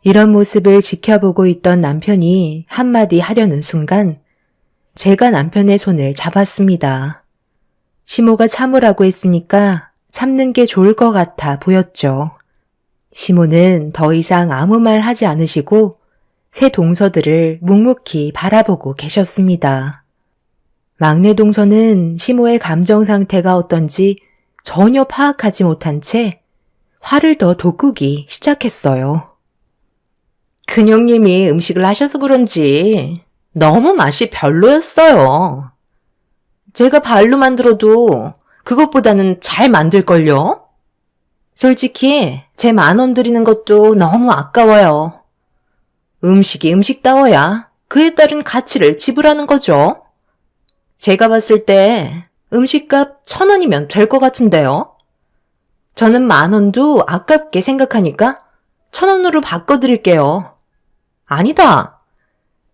이런 모습을 지켜보고 있던 남편이 한마디 하려는 순간 제가 남편의 손을 잡았습니다. 시모가 참으라고 했으니까 참는 게 좋을 것 같아 보였죠. 시모는 더 이상 아무 말 하지 않으시고 새 동서들을 묵묵히 바라보고 계셨습니다. 막내 동서는 시모의 감정 상태가 어떤지 전혀 파악하지 못한 채 화를 더 돋구기 시작했어요.
큰형님이 음식을 하셔서 그런지 너무 맛이 별로였어요. 제가 발로 만들어도 그것보다는 잘 만들걸요? 솔직히 제 10,000원 드리는 것도 너무 아까워요. 음식이 음식다워야 그에 따른 가치를 지불하는 거죠. 제가 봤을 때 음식값 1,000원이면 될 것 같은데요. 저는 10,000원도 아깝게 생각하니까 1,000원으로 바꿔드릴게요. 아니다.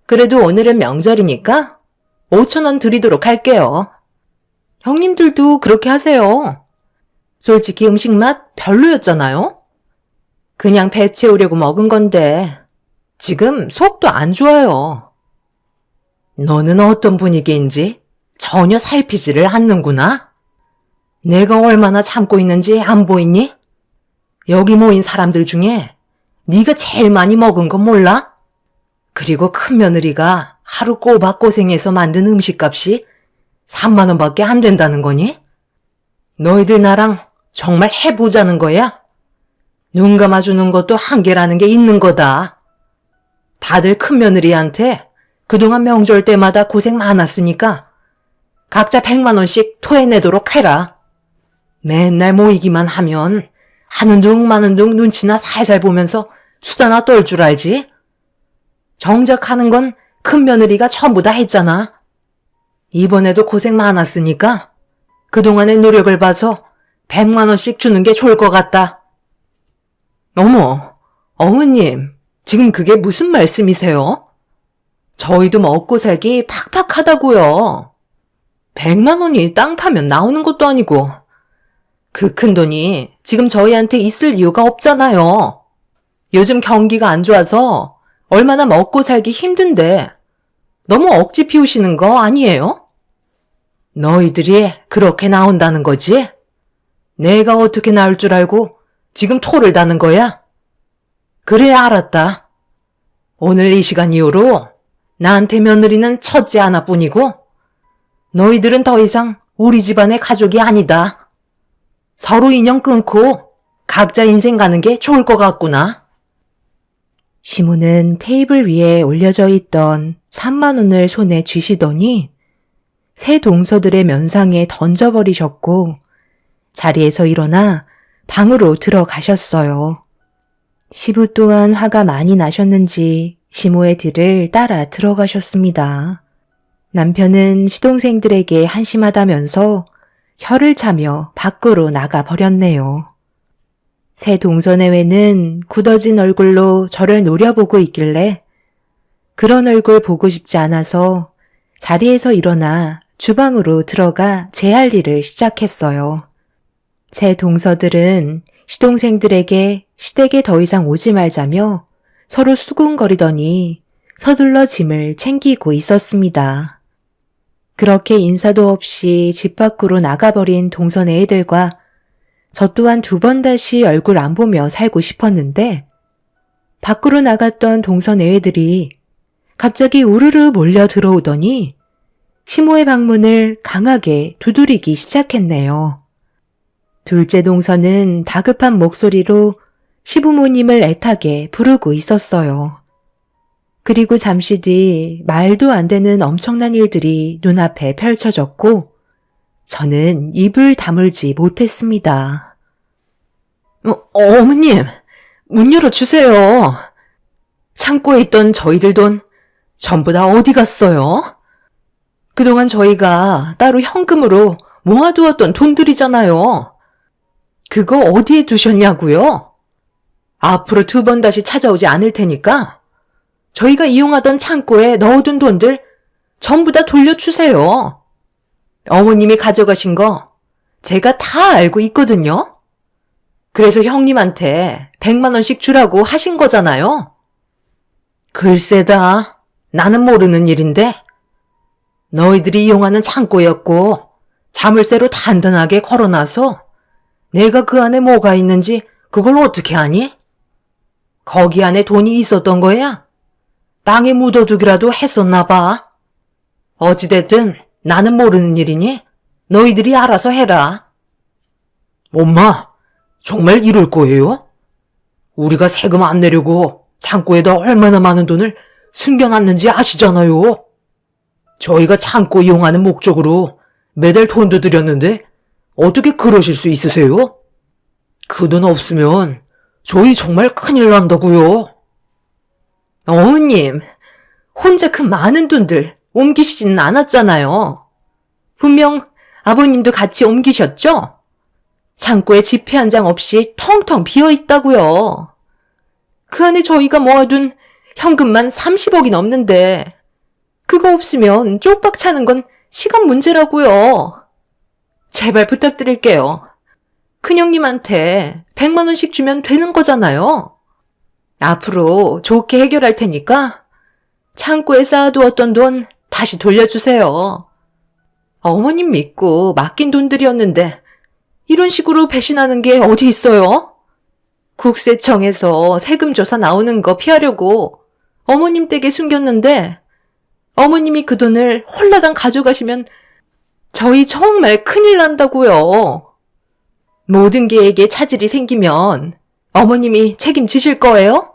그래도 오늘은 명절이니까 5,000원 드리도록 할게요. 형님들도 그렇게 하세요. 솔직히 음식 맛 별로였잖아요. 그냥 배 채우려고 먹은 건데 지금 속도 안 좋아요. 너는 어떤 분위기인지 전혀 살피지를 않는구나. 내가 얼마나 참고 있는지 안 보이니? 여기 모인 사람들 중에 네가 제일 많이 먹은 거 몰라? 그리고 큰며느리가 하루 꼬박 고생해서 만든 음식값이 30,000원밖에 안 된다는 거니? 너희들 나랑 정말 해보자는 거야? 눈 감아주는 것도 한계라는 게 있는 거다. 다들 큰며느리한테 그동안 명절 때마다 고생 많았으니까 각자 100,000원씩 토해내도록 해라.
맨날 모이기만 하면 하는 둥 마는 둥 눈치나 살살 보면서 수다나 떨 줄 알지? 정작 하는 건 큰 며느리가 전부 다 했잖아. 이번에도 고생 많았으니까 그동안의 노력을 봐서 100만 원씩 주는 게 좋을 것 같다. 어머, 어머님, 지금 그게 무슨 말씀이세요? 저희도 먹고 살기 팍팍하다고요. 100만 원이 땅 파면 나오는 것도 아니고 그 큰 돈이 지금 저희한테 있을 이유가 없잖아요. 요즘 경기가 안 좋아서 얼마나 먹고 살기 힘든데 너무 억지 피우시는 거 아니에요? 너희들이 그렇게 나온다는 거지? 내가 어떻게 나올 줄 알고 지금 토를 다는 거야? 그래, 알았다. 오늘 이 시간 이후로 나한테 며느리는 첫째 하나뿐이고 너희들은 더 이상 우리 집안의 가족이 아니다. 서로 인연 끊고 각자 인생 가는 게 좋을 것 같구나.
시모는 테이블 위에 올려져 있던 3만 원을 손에 쥐시더니 새 동서들의 면상에 던져버리셨고 자리에서 일어나 방으로 들어가셨어요. 시부 또한 화가 많이 나셨는지 시모의 뒤를 따라 들어가셨습니다. 남편은 시동생들에게 한심하다면서 혀를 차며 밖으로 나가버렸네요. 새 동서내외는 굳어진 얼굴로 저를 노려보고 있길래 그런 얼굴 보고 싶지 않아서 자리에서 일어나 주방으로 들어가 제 할 일을 시작했어요. 새 동서들은 시동생들에게 시댁에 더 이상 오지 말자며 서로 수군거리더니 서둘러 짐을 챙기고 있었습니다. 그렇게 인사도 없이 집 밖으로 나가버린 동서네 애들과 저 또한 2번 다시 얼굴 안 보며 살고 싶었는데 밖으로 나갔던 동서네 애들이 갑자기 우르르 몰려 들어오더니 시모의 방문을 강하게 두드리기 시작했네요. 둘째 동서는 다급한 목소리로 시부모님을 애타게 부르고 있었어요. 그리고 잠시 뒤 말도 안 되는 엄청난 일들이 눈앞에 펼쳐졌고 저는 입을 다물지 못했습니다.
어머님, 문 열어주세요. 창고에 있던 저희들 돈 전부 다 어디 갔어요? 그동안 저희가 따로 현금으로 모아두었던 돈들이잖아요. 그거 어디에 두셨냐고요? 앞으로 2번 다시 찾아오지 않을 테니까 저희가 이용하던 창고에 넣어둔 돈들 전부 다 돌려주세요. 어머님이 가져가신 거 제가 다 알고 있거든요. 그래서 형님한테 100만 원씩 주라고 하신 거잖아요. 글쎄다, 나는 모르는 일인데 너희들이 이용하는 창고였고 자물쇠로 단단하게 걸어놔서 내가 그 안에 뭐가 있는지 그걸 어떻게 아니? 거기 안에 돈이 있었던 거야? 땅에 묻어두기라도 했었나 봐. 어찌됐든 나는 모르는 일이니 너희들이 알아서 해라. 엄마, 정말 이럴 거예요? 우리가 세금 안 내려고 창고에다 얼마나 많은 돈을 숨겨놨는지 아시잖아요. 저희가 창고 이용하는 목적으로 매달 돈도 드렸는데 어떻게 그러실 수 있으세요? 그 돈 없으면 저희 정말 큰일 난다고요.
어머님, 혼자 그 많은 돈들 옮기시지는 않았잖아요. 분명 아버님도 같이 옮기셨죠? 창고에 지폐 한 장 없이 텅텅 비어 있다고요. 그 안에 저희가 모아둔 현금만 30억이 넘는데 그거 없으면 쪽박 차는 건 시간 문제라고요. 제발 부탁드릴게요. 큰형님한테 100만 원씩 주면 되는 거잖아요. 앞으로 좋게 해결할 테니까 창고에 쌓아두었던 돈 다시 돌려주세요. 어머님 믿고 맡긴 돈들이었는데 이런 식으로 배신하는 게 어디 있어요? 국세청에서 세금 조사 나오는 거 피하려고 어머님 댁에 숨겼는데 어머님이 그 돈을 홀라당 가져가시면 저희 정말 큰일 난다고요. 모든 계획에 차질이 생기면 어머님이 책임지실 거예요?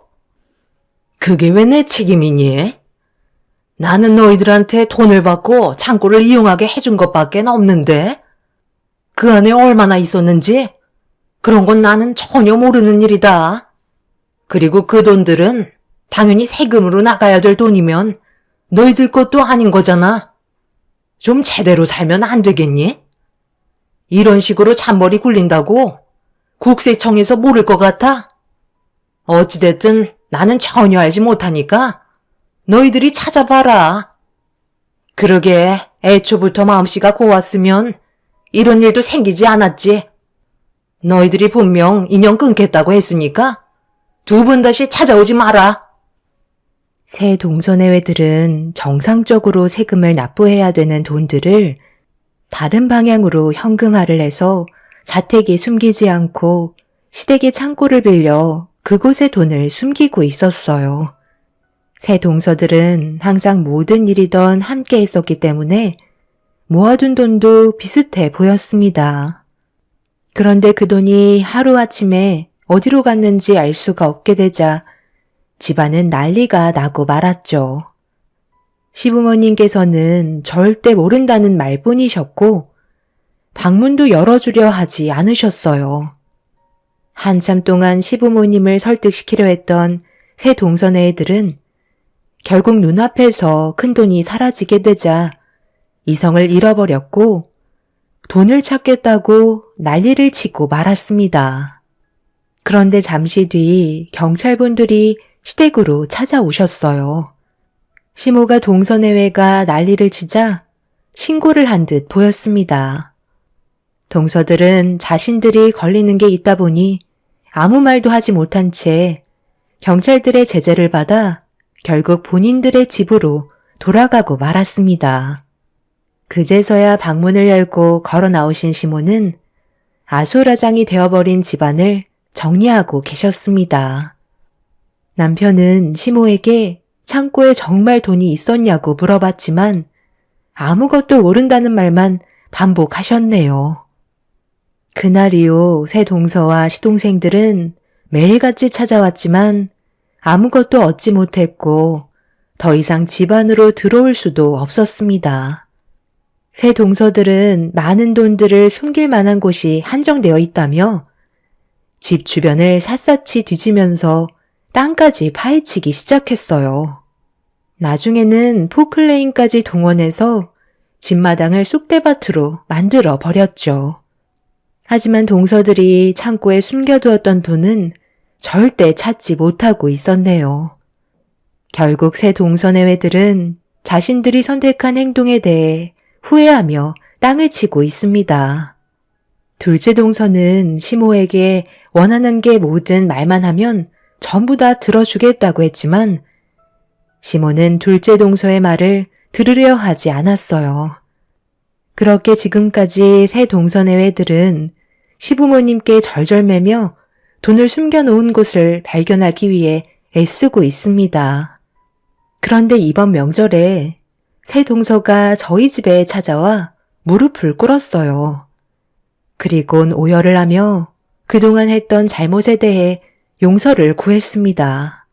그게 왜 내 책임이니? 나는 너희들한테 돈을 받고 창고를 이용하게 해준 것밖에 없는데 그 안에 얼마나 있었는지 그런 건 나는 전혀 모르는 일이다. 그리고 그 돈들은 당연히 세금으로 나가야 될 돈이면 너희들 것도 아닌 거잖아. 좀 제대로 살면 안 되겠니? 이런 식으로 잔머리 굴린다고 국세청에서 모를 것 같아? 어찌됐든 나는 전혀 알지 못하니까 너희들이 찾아봐라. 그러게 애초부터 마음씨가 고왔으면 이런 일도 생기지 않았지. 너희들이 분명 인연 끊겠다고 했으니까 두 번 다시 찾아오지 마라.
새 동서내외들은 정상적으로 세금을 납부해야 되는 돈들을 다른 방향으로 현금화를 해서 자택에 숨기지 않고 시댁의 창고를 빌려 그곳에 돈을 숨기고 있었어요. 새 동서들은 항상 모든 일이던 함께 했었기 때문에 모아둔 돈도 비슷해 보였습니다. 그런데 그 돈이 하루아침에 어디로 갔는지 알 수가 없게 되자 집안은 난리가 나고 말았죠. 시부모님께서는 절대 모른다는 말뿐이셨고 방문도 열어주려 하지 않으셨어요. 한참 동안 시부모님을 설득시키려 했던 새 동서네 애들은 결국 눈앞에서 큰돈이 사라지게 되자 이성을 잃어버렸고 돈을 찾겠다고 난리를 치고 말았습니다. 그런데 잠시 뒤 경찰분들이 시댁으로 찾아오셨어요. 시모가 동서내외가 난리를 치자 신고를 한 듯 보였습니다. 동서들은 자신들이 걸리는 게 있다 보니 아무 말도 하지 못한 채 경찰들의 제재를 받아 결국 본인들의 집으로 돌아가고 말았습니다. 그제서야 방문을 열고 걸어 나오신 시모는 아수라장이 되어버린 집안을 정리하고 계셨습니다. 남편은 시모에게 창고에 정말 돈이 있었냐고 물어봤지만 아무것도 모른다는 말만 반복하셨네요. 그날 이후 새 동서와 시동생들은 매일같이 찾아왔지만 아무것도 얻지 못했고 더 이상 집 안으로 들어올 수도 없었습니다. 새 동서들은 많은 돈들을 숨길 만한 곳이 한정되어 있다며 집 주변을 샅샅이 뒤지면서 땅까지 파헤치기 시작했어요. 나중에는 포클레인까지 동원해서 집마당을 쑥대밭으로 만들어 버렸죠. 하지만 동서들이 창고에 숨겨두었던 돈은 절대 찾지 못하고 있었네요. 결국 새 동서내외들은 자신들이 선택한 행동에 대해 후회하며 땅을 치고 있습니다. 둘째 동서는 시모에게 원하는 게 뭐든 말만 하면 전부 다 들어주겠다고 했지만 시모는 둘째 동서의 말을 들으려 하지 않았어요. 그렇게 지금까지 새 동서내외들은 시부모님께 절절매며 돈을 숨겨놓은 곳을 발견하기 위해 애쓰고 있습니다. 그런데 이번 명절에 새 동서가 저희 집에 찾아와 무릎을 꿇었어요. 그리곤 오열을 하며 그동안 했던 잘못에 대해 용서를 구했습니다.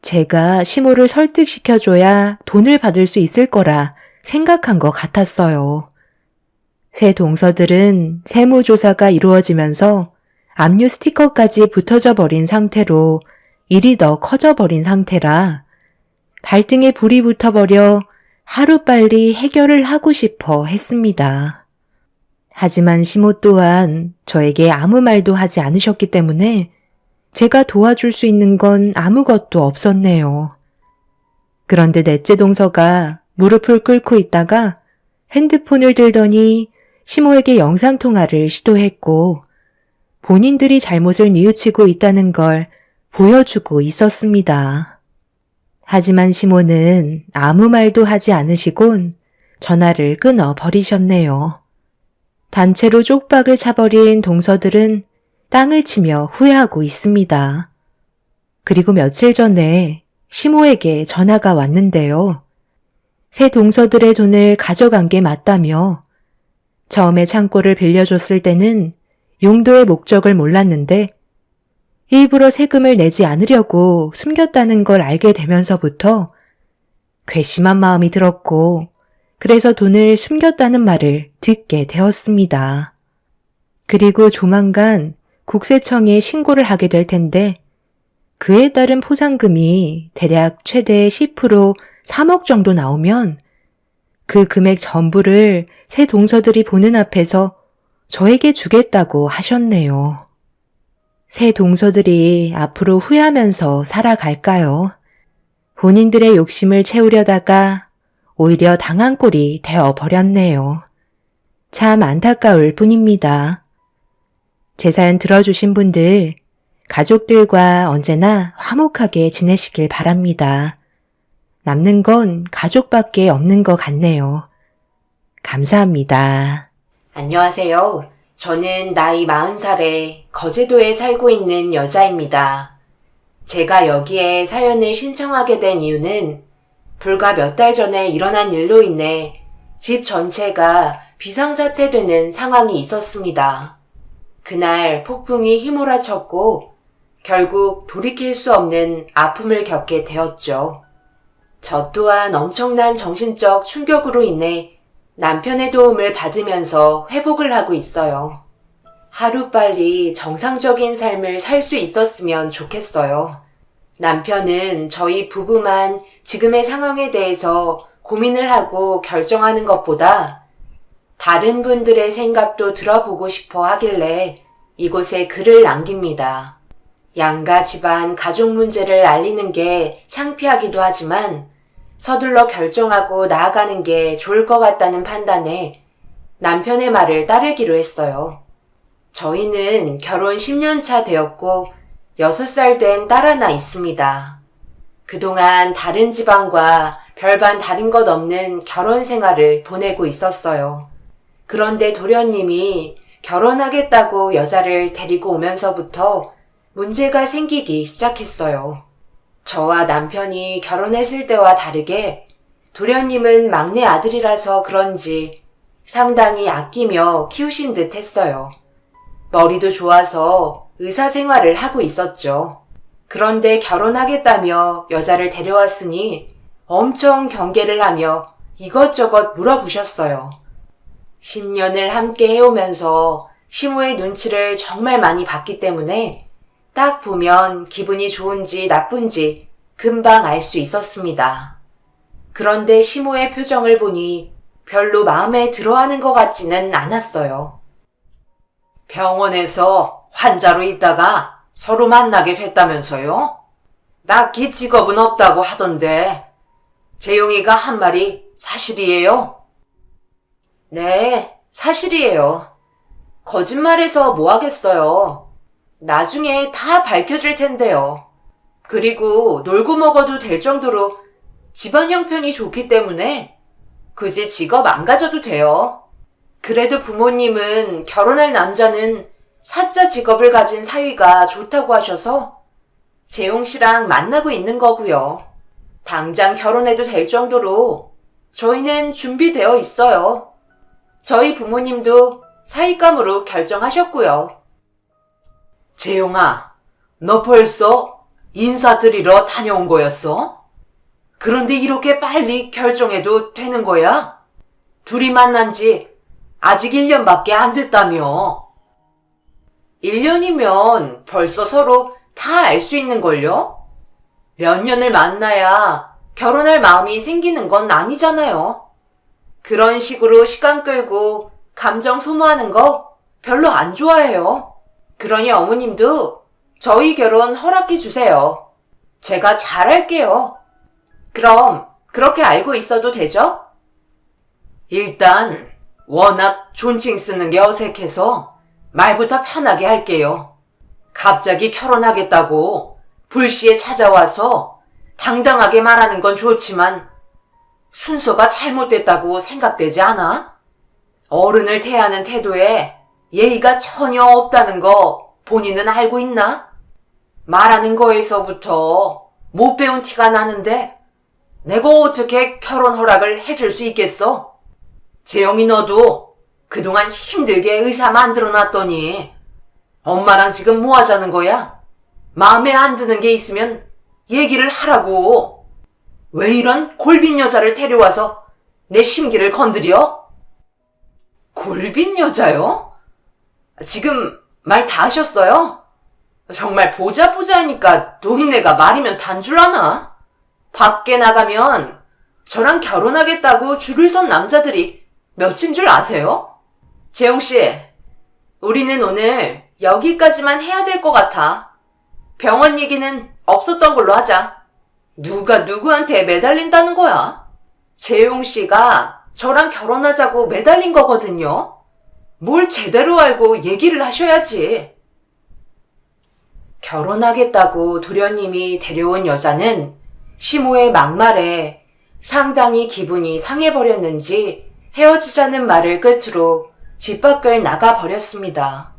제가 시모를 설득시켜줘야 돈을 받을 수 있을 거라 생각한 것 같았어요. 새 동서들은 세무조사가 이루어지면서 압류 스티커까지 붙어져 버린 상태로 일이 더 커져 버린 상태라 발등에 불이 붙어버려 하루빨리 해결을 하고 싶어 했습니다. 하지만 시모 또한 저에게 아무 말도 하지 않으셨기 때문에 제가 도와줄 수 있는 건 아무것도 없었네요. 그런데 넷째 동서가 무릎을 꿇고 있다가 핸드폰을 들더니 시모에게 영상통화를 시도했고 본인들이 잘못을 뉘우치고 있다는 걸 보여주고 있었습니다. 하지만 시모는 아무 말도 하지 않으시곤 전화를 끊어 버리셨네요. 단체로 쪽박을 차버린 동서들은 땅을 치며 후회하고 있습니다. 그리고 며칠 전에 시모에게 전화가 왔는데요. 새 동서들의 돈을 가져간 게 맞다며 처음에 창고를 빌려줬을 때는 용도의 목적을 몰랐는데 일부러 세금을 내지 않으려고 숨겼다는 걸 알게 되면서부터 괘씸한 마음이 들었고 그래서 돈을 숨겼다는 말을 듣게 되었습니다. 그리고 조만간 국세청에 신고를 하게 될 텐데 그에 따른 포상금이 대략 최대 10% 3억 정도 나오면 그 금액 전부를 새 동서들이 보는 앞에서 저에게 주겠다고 하셨네요. 새 동서들이 앞으로 후회하면서 살아갈까요? 본인들의 욕심을 채우려다가 오히려 당한 꼴이 되어버렸네요. 참 안타까울 뿐입니다. 제 사연 들어주신 분들, 가족들과 언제나 화목하게 지내시길 바랍니다. 남는 건 가족밖에 없는 것 같네요. 감사합니다.
안녕하세요. 저는 나이 40살에 거제도에 살고 있는 여자입니다. 제가 여기에 사연을 신청하게 된 이유는 불과 몇 달 전에 일어난 일로 인해 집 전체가 비상사태되는 상황이 있었습니다. 그날 폭풍이 휘몰아쳤고 결국 돌이킬 수 없는 아픔을 겪게 되었죠. 저 또한 엄청난 정신적 충격으로 인해 남편의 도움을 받으면서 회복을 하고 있어요. 하루빨리 정상적인 삶을 살 수 있었으면 좋겠어요. 남편은 저희 부부만 지금의 상황에 대해서 고민을 하고 결정하는 것보다 다른 분들의 생각도 들어보고 싶어 하길래 이곳에 글을 남깁니다. 양가 집안 가족 문제를 알리는 게 창피하기도 하지만 서둘러 결정하고 나아가는 게 좋을 것 같다는 판단에 남편의 말을 따르기로 했어요. 저희는 결혼 10년 차 되었고 6살 된 딸 하나 있습니다. 그동안 다른 지방과 별반 다른 것 없는 결혼 생활을 보내고 있었어요. 그런데 도련님이 결혼하겠다고 여자를 데리고 오면서부터 문제가 생기기 시작했어요. 저와 남편이 결혼했을 때와 다르게 도련님은 막내 아들이라서 그런지 상당히 아끼며 키우신 듯 했어요. 머리도 좋아서 의사 생활을 하고 있었죠. 그런데 결혼하겠다며 여자를 데려왔으니 엄청 경계를 하며 이것저것 물어보셨어요. 10년을 함께 해오면서 시모의 눈치를 정말 많이 봤기 때문에 딱 보면 기분이 좋은지 나쁜지 금방 알 수 있었습니다. 그런데 시모의 표정을 보니 별로 마음에 들어하는 것 같지는 않았어요. 병원에서 환자로 있다가 서로 만나게 됐다면서요? 딱히 직업은 없다고 하던데 재용이가 한 말이 사실이에요? 네, 사실이에요. 거짓말해서 뭐 하겠어요. 나중에 다 밝혀질 텐데요. 그리고 놀고 먹어도 될 정도로 집안 형편이 좋기 때문에 굳이 직업 안 가져도 돼요. 그래도 부모님은 결혼할 남자는 사자 직업을 가진 사위가 좋다고 하셔서 재용 씨랑 만나고 있는 거고요. 당장 결혼해도 될 정도로 저희는 준비되어 있어요. 저희 부모님도 사위감으로 결정하셨고요. 재용아, 너 벌써 인사드리러 다녀온 거였어? 그런데 이렇게 빨리 결정해도 되는 거야? 둘이 만난 지 아직 1년밖에 안 됐다며. 1년이면 벌써 서로 다 알 수 있는걸요? 몇 년을 만나야 결혼할 마음이 생기는 건 아니잖아요. 그런 식으로 시간 끌고 감정 소모하는 거 별로 안 좋아해요. 그러니 어머님도 저희 결혼 허락해 주세요. 제가 잘할게요. 그럼 그렇게 알고 있어도 되죠? 일단 워낙 존칭 쓰는 게 어색해서 말부터 편하게 할게요. 갑자기 결혼하겠다고 불시에 찾아와서 당당하게 말하는 건 좋지만 순서가 잘못됐다고 생각되지 않아? 어른을 대하는 태도에 예의가 전혀 없다는 거 본인은 알고 있나? 말하는 거에서부터 못 배운 티가 나는데 내가 어떻게 결혼 허락을 해줄 수 있겠어? 재영이 너도 그동안 힘들게 의사 만들어놨더니 엄마랑 지금 뭐 하자는 거야? 마음에 안 드는 게 있으면 얘기를 하라고. 왜 이런 골빈 여자를 데려와서 내 심기를 건드려? 골빈 여자요? 지금 말 다 하셨어요? 정말 보자 하니까 노인네가 말이면 단 줄 아나? 밖에 나가면 저랑 결혼하겠다고 줄을 선 남자들이 몇인 줄 아세요? 재용씨, 우리는 오늘 여기까지만 해야 될 것 같아. 병원 얘기는 없었던 걸로 하자. 누가 누구한테 매달린다는 거야? 재용씨가 저랑 결혼하자고 매달린 거거든요. 뭘 제대로 알고 얘기를 하셔야지. 결혼하겠다고 도련님이 데려온 여자는 시모의 막말에 상당히 기분이 상해버렸는지 헤어지자는 말을 끝으로 집 밖을 나가버렸습니다.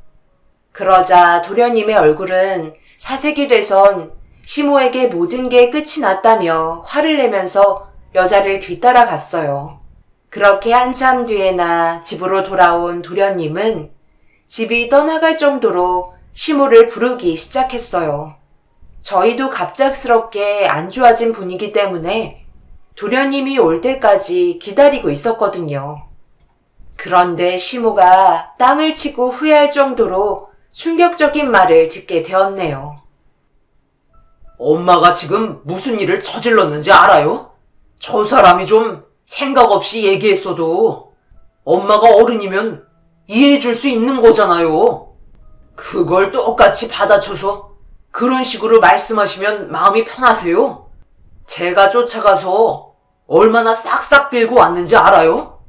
그러자 도련님의 얼굴은 사색이 돼선 시모에게 모든 게 끝이 났다며 화를 내면서 여자를 뒤따라갔어요. 그렇게 한참 뒤에나 집으로 돌아온 도련님은 집이 떠나갈 정도로 시모를 부르기 시작했어요. 저희도 갑작스럽게 안 좋아진 분위기 때문에 도련님이 올 때까지 기다리고 있었거든요. 그런데 시모가 땅을 치고 후회할 정도로 충격적인 말을 듣게 되었네요.
엄마가 지금 무슨 일을 저질렀는지 알아요? 저 사람이 좀 생각 없이 얘기했어도 엄마가 어른이면 이해해 줄 수 있는 거잖아요. 그걸 똑같이 받아쳐서 그런 식으로 말씀하시면 마음이 편하세요? 제가 쫓아가서 얼마나 싹싹 빌고 왔는지 알아요?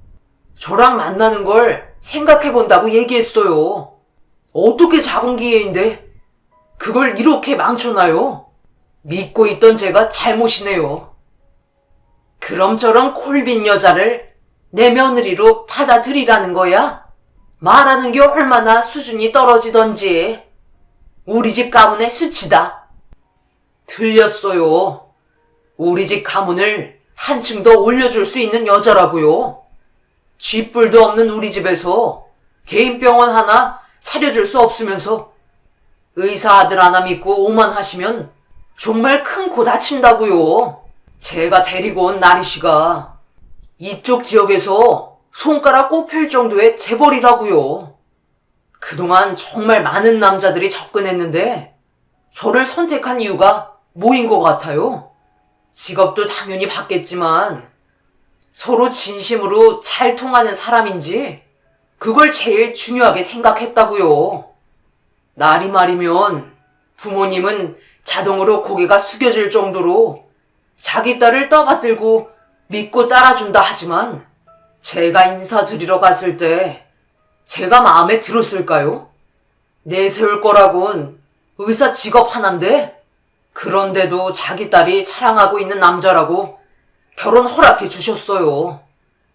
저랑 만나는 걸 생각해 본다고 얘기했어요. 어떻게 작은 기회인데 그걸 이렇게 망쳐놔요? 믿고 있던 제가 잘못이네요. 그럼 저런 콜빈 여자를 내 며느리로 받아들이라는 거야? 말하는 게 얼마나 수준이 떨어지던지. 우리 집 가문의 수치다. 틀렸어요. 우리 집 가문을 한층 더 올려줄 수 있는 여자라고요. 쥐뿔도 없는 우리 집에서 개인 병원 하나 차려줄 수 없으면서 의사 아들 하나 믿고 오만하시면 정말 큰 코 다친다고요. 제가 데리고 온 나리 씨가 이쪽 지역에서 손가락 꼽힐 정도의 재벌이라고요. 그동안 정말 많은 남자들이 접근했는데 저를 선택한 이유가 뭐인 것 같아요? 직업도 당연히 받겠지만 서로 진심으로 잘 통하는 사람인지 그걸 제일 중요하게 생각했다고요. 나리 말이면 부모님은 자동으로 고개가 숙여질 정도로 자기 딸을 떠받들고 믿고 따라준다 하지만 제가 인사드리러 갔을 때 제가 마음에 들었을까요? 내세울 거라곤 의사 직업 하나인데 그런데도 자기 딸이 사랑하고 있는 남자라고 결혼 허락해 주셨어요.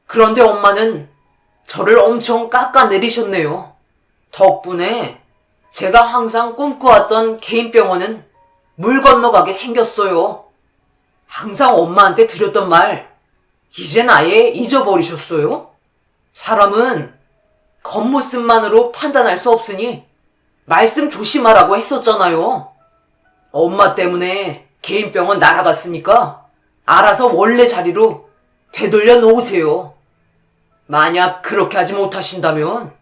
그런데 엄마는 저를 엄청 깎아내리셨네요. 덕분에 제가 항상 꿈꿔왔던 개인 병원은 물 건너가게 생겼어요. 항상 엄마한테 드렸던 말 이젠 아예 잊어버리셨어요? 사람은 겉모습만으로 판단할 수 없으니 말씀 조심하라고 했었잖아요. 엄마 때문에 개인 병원 날아갔으니까 알아서 원래 자리로 되돌려 놓으세요. 만약 그렇게 하지 못하신다면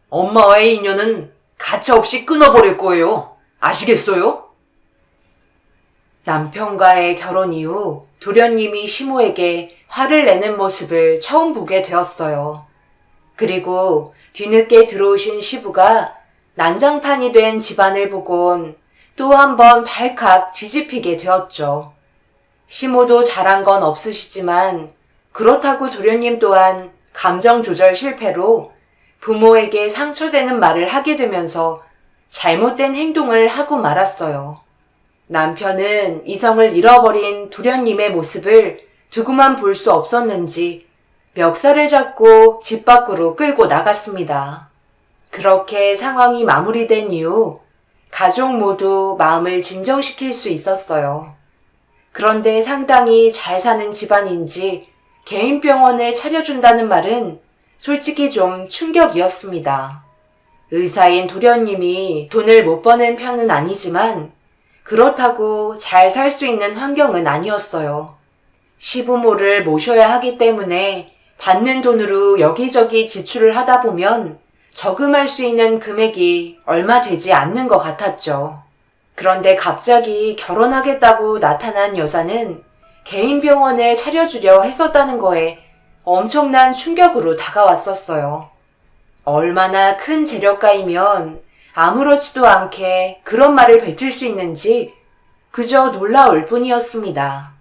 엄마와의 인연은 가차없이 끊어버릴 거예요. 아시겠어요?
남편과의 결혼 이후 도련님이 시모에게 화를 내는 모습을 처음 보게 되었어요. 그리고 뒤늦게 들어오신 시부가 난장판이 된 집안을 보곤 또 한 번 발칵 뒤집히게 되었죠. 시모도 잘한 건 없으시지만 그렇다고 도련님 또한 감정 조절 실패로 부모에게 상처되는 말을 하게 되면서 잘못된 행동을 하고 말았어요. 남편은 이성을 잃어버린 도련님의 모습을 두고만 볼 수 없었는지 멱살을 잡고 집 밖으로 끌고 나갔습니다. 그렇게 상황이 마무리된 이후 가족 모두 마음을 진정시킬 수 있었어요. 그런데 상당히 잘 사는 집안인지 개인 병원을 차려준다는 말은 솔직히 좀 충격이었습니다. 의사인 도련님이 돈을 못 버는 편은 아니지만 그렇다고 잘 살 수 있는 환경은 아니었어요. 시부모를 모셔야 하기 때문에 받는 돈으로 여기저기 지출을 하다 보면 저금할 수 있는 금액이 얼마 되지 않는 것 같았죠. 그런데 갑자기 결혼하겠다고 나타난 여자는 개인 병원을 차려주려 했었다는 거에 엄청난 충격으로 다가왔었어요. 얼마나 큰 재력가이면 아무렇지도 않게 그런 말을 뱉을 수 있는지 그저 놀라울 뿐이었습니다.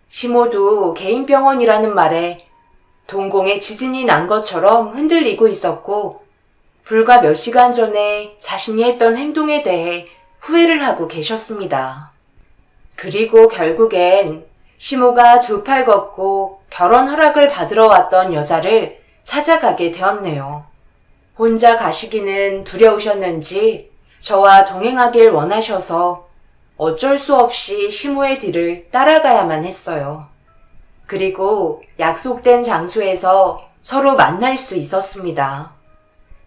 시모도 개인 병원이라는 말에 동공에 지진이 난 것처럼 흔들리고 있었고 불과 몇 시간 전에 자신이 했던 행동에 대해 후회를 하고 계셨습니다. 그리고 결국엔 시모가 두 팔 걷고 결혼 허락을 받으러 왔던 여자를 찾아가게 되었네요. 혼자 가시기는 두려우셨는지 저와 동행하길 원하셔서 어쩔 수 없이 시모의 뒤를 따라가야만 했어요. 그리고 약속된 장소에서 서로 만날 수 있었습니다.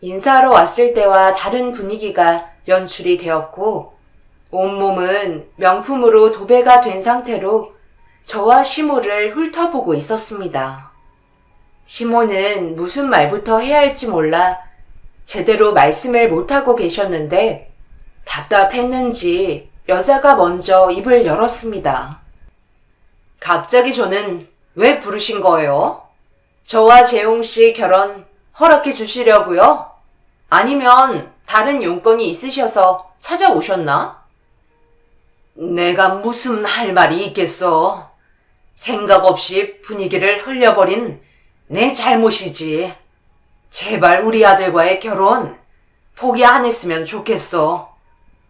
인사하러 왔을 때와 다른 분위기가 연출이 되었고 온몸은 명품으로 도배가 된 상태로 저와 시모를 훑어보고 있었습니다. 시모는 무슨 말부터 해야 할지 몰라 제대로 말씀을 못하고 계셨는데 답답했는지 여자가 먼저 입을 열었습니다. 갑자기 저는 왜 부르신 거예요? 저와 재용 씨 결혼 허락해 주시려고요? 아니면 다른 용건이 있으셔서 찾아오셨나? 내가 무슨 할 말이 있겠어. 생각 없이 분위기를 흘려버린 내 잘못이지. 제발 우리 아들과의 결혼 포기 안 했으면 좋겠어.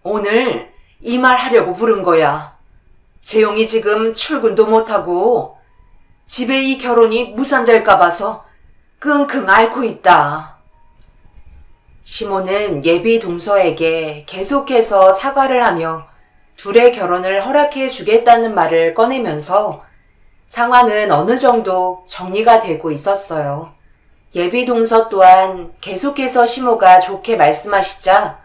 오늘 이 말 하려고 부른 거야. 재용이 지금 출근도 못하고 집에 이 결혼이 무산될까 봐서 끙끙 앓고 있다. 시모는 예비 동서에게 계속해서 사과를 하며 둘의 결혼을 허락해 주겠다는 말을 꺼내면서 상황은 어느 정도 정리가 되고 있었어요. 예비 동서 또한 계속해서 시모가 좋게 말씀하시자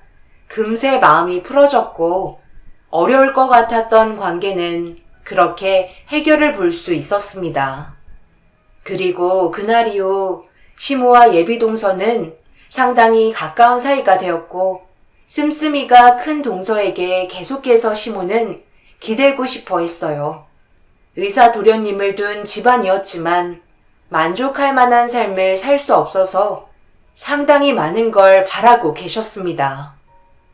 금세 마음이 풀어졌고 어려울 것 같았던 관계는 그렇게 해결을 볼 수 있었습니다. 그리고 그날 이후 시모와 예비 동서는 상당히 가까운 사이가 되었고 씀씀이가 큰 동서에게 계속해서 시모는 기대고 싶어 했어요. 의사 도련님을 둔 집안이었지만 만족할 만한 삶을 살 수 없어서 상당히 많은 걸 바라고 계셨습니다.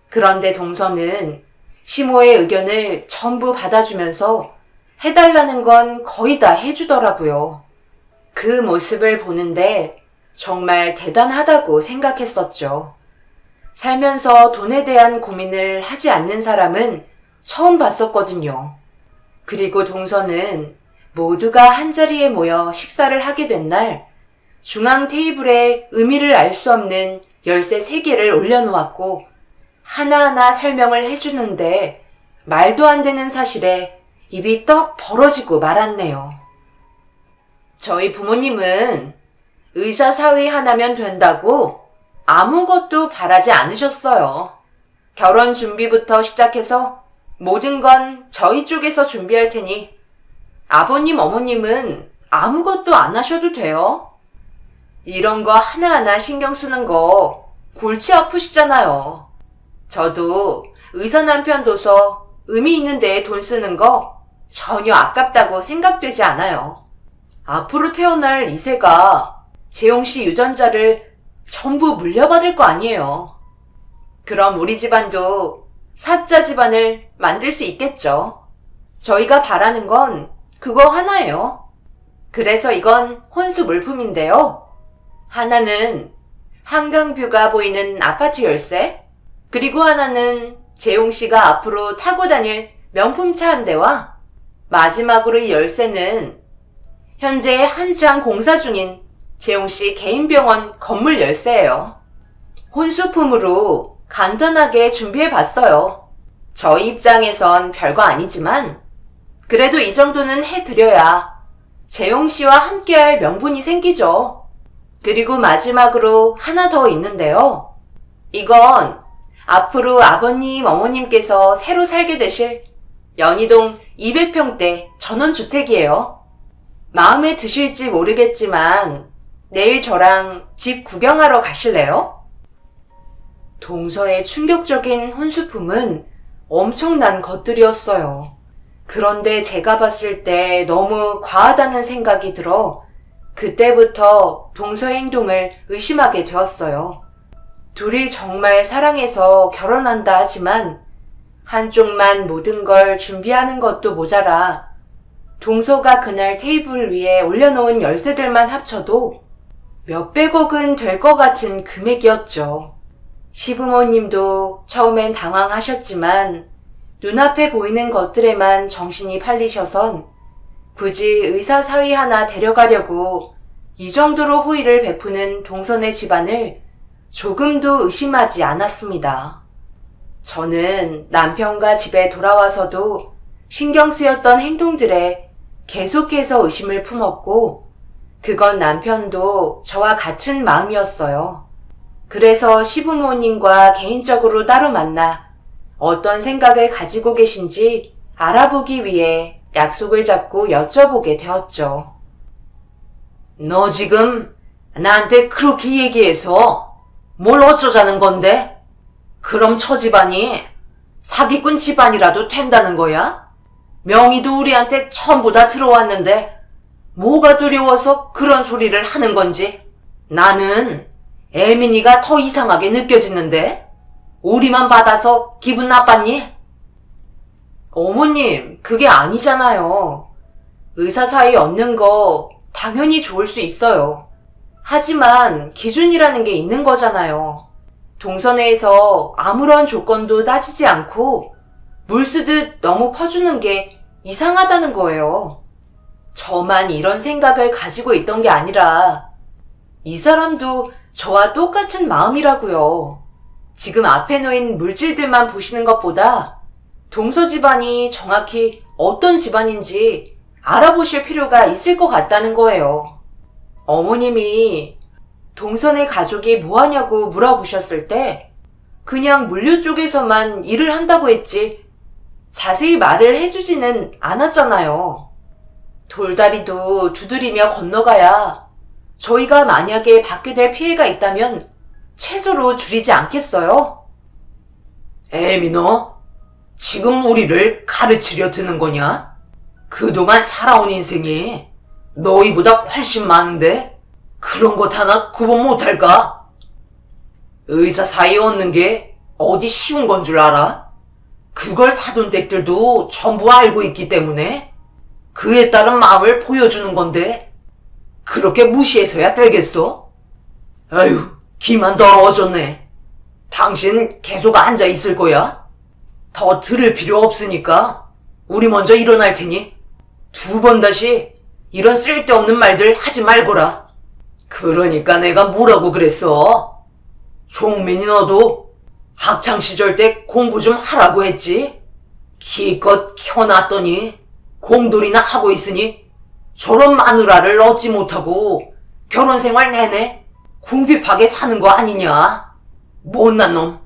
그런데 동서는 시모의 의견을 전부 받아주면서 해달라는 건 거의 다 해주더라고요. 그 모습을 보는데 정말 대단하다고 생각했었죠. 살면서 돈에 대한 고민을 하지 않는 사람은 처음 봤었거든요. 그리고 동서는 모두가 한자리에 모여 식사를 하게 된 날 중앙 테이블에 의미를 알 수 없는 열쇠 3개를 올려놓았고 하나하나 설명을 해주는데 말도 안 되는 사실에 입이 떡 벌어지고 말았네요. 저희 부모님은 의사 사위 하나면 된다고 아무것도 바라지 않으셨어요. 결혼 준비부터 시작해서 모든 건 저희 쪽에서 준비할 테니 아버님, 어머님은 아무것도 안 하셔도 돼요. 이런 거 하나하나 신경 쓰는 거 골치 아프시잖아요. 저도 의사 남편 둬서 의미 있는 데에 돈 쓰는 거 전혀 아깝다고 생각되지 않아요. 앞으로 태어날 2세가 재용 씨 유전자를 전부 물려받을 거 아니에요. 그럼 우리 집안도 사자 집안을 만들 수 있겠죠. 저희가 바라는 건 그거 하나예요. 그래서 이건 혼수 물품인데요. 하나는 한강뷰가 보이는 아파트 열쇠, 그리고 하나는 재용 씨가 앞으로 타고 다닐 명품차 한 대와 마지막으로 이 열쇠는 현재 한창 공사 중인 재용 씨 개인 병원 건물 열쇠예요. 혼수품으로 간단하게 준비해봤어요. 저희 입장에선 별거 아니지만 그래도 이 정도는 해드려야 재용 씨와 함께할 명분이 생기죠. 그리고 마지막으로 하나 더 있는데요. 이건 앞으로 아버님, 어머님께서 새로 살게 되실 연희동 200평대 전원주택이에요. 마음에 드실지 모르겠지만 내일 저랑 집 구경하러 가실래요? 동서의 충격적인 혼수품은 엄청난 것들이었어요. 그런데 제가 봤을 때 너무 과하다는 생각이 들어 그때부터 동서의 행동을 의심하게 되었어요. 둘이 정말 사랑해서 결혼한다 하지만 한쪽만 모든 걸 준비하는 것도 모자라 동서가 그날 테이블 위에 올려놓은 열쇠들만 합쳐도 몇백억은 될 것 같은 금액이었죠. 시부모님도 처음엔 당황하셨지만 눈앞에 보이는 것들에만 정신이 팔리셔선 굳이 의사 사위 하나 데려가려고 이 정도로 호의를 베푸는 동선의 집안을 조금도 의심하지 않았습니다. 저는 남편과 집에 돌아와서도 신경 쓰였던 행동들에 계속해서 의심을 품었고 그건 남편도 저와 같은 마음이었어요. 그래서 시부모님과 개인적으로 따로 만나 어떤 생각을 가지고 계신지 알아보기 위해 약속을 잡고 여쭤보게 되었죠.
너 지금 나한테 그렇게 얘기해서 뭘 어쩌자는 건데? 그럼 저 집안이 사기꾼 집안이라도 된다는 거야? 명의도 우리한테 전부 다 들어왔는데 뭐가 두려워서 그런 소리를 하는 건지 나는 애민이가 더 이상하게 느껴지는데 우리만 받아서 기분 나빴니?
어머님, 그게 아니잖아요. 의사 사이 얻는 거 당연히 좋을 수 있어요. 하지만 기준이라는 게 있는 거잖아요. 동선회에서 아무런 조건도 따지지 않고 물 쓰듯 너무 퍼주는 게 이상하다는 거예요. 저만 이런 생각을 가지고 있던 게 아니라 이 사람도 저와 똑같은 마음이라고요. 지금 앞에 놓인 물질들만 보시는 것보다 동서 집안이 정확히 어떤 집안인지 알아보실 필요가 있을 것 같다는 거예요. 어머님이 동선의 가족이 뭐 하냐고 물어보셨을 때 그냥 물류 쪽에서만 일을 한다고 했지 자세히 말을 해주지는 않았잖아요. 돌다리도 두드리며 건너가야 저희가 만약에 받게 될 피해가 있다면 최소로 줄이지 않겠어요?
애미 너 지금 우리를 가르치려 드는 거냐? 그동안 살아온 인생이 너희보다 훨씬 많은데 그런 것 하나 구분 못할까? 의사 사이 얻는 게 어디 쉬운 건 줄 알아? 그걸 사돈댁들도 전부 알고 있기 때문에 그에 따른 마음을 보여주는 건데 그렇게 무시해서야 되겠어? 아유, 기만 더러워졌네. 당신 계속 앉아 있을 거야? 더 들을 필요 없으니까 우리 먼저 일어날 테니 2번 다시 이런 쓸데없는 말들 하지 말거라. 그러니까 내가 뭐라고 그랬어? 종민이 너도 학창시절 때 공부 좀 하라고 했지? 기껏 키워놨더니 공돌이나 하고 있으니 저런 마누라를 얻지 못하고 결혼생활 내내 궁핍하게 사는 거 아니냐? 못난 놈.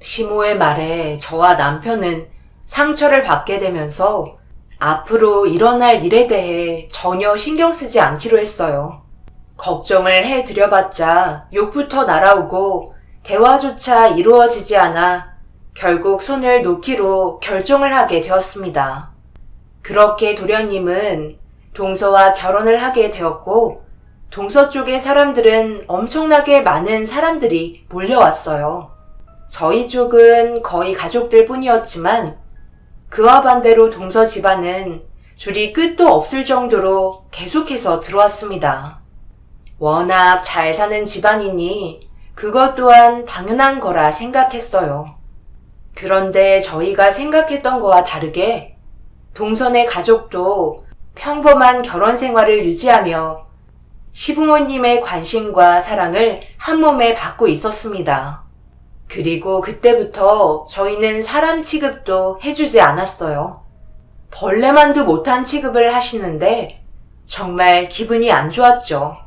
시모의 말에 저와 남편은 상처를 받게 되면서 앞으로 일어날 일에 대해 전혀 신경 쓰지 않기로 했어요. 걱정을 해드려봤자 욕부터 날아오고 대화조차 이루어지지 않아 결국 손을 놓기로 결정을 하게 되었습니다. 그렇게 도련님은 동서와 결혼을 하게 되었고 동서 쪽의 사람들은 엄청나게 많은 사람들이 몰려왔어요. 저희 쪽은 거의 가족들 뿐이었지만 그와 반대로 동서 집안은 줄이 끝도 없을 정도로 계속해서 들어왔습니다. 워낙 잘 사는 집안이니 그것 또한 당연한 거라 생각했어요. 그런데 저희가 생각했던 거와 다르게 동선의 가족도 평범한 결혼 생활을 유지하며 시부모님의 관심과 사랑을 한 몸에 받고 있었습니다. 그리고 그때부터 저희는 사람 취급도 해주지 않았어요. 벌레만도 못한 취급을 하시는데 정말 기분이 안 좋았죠.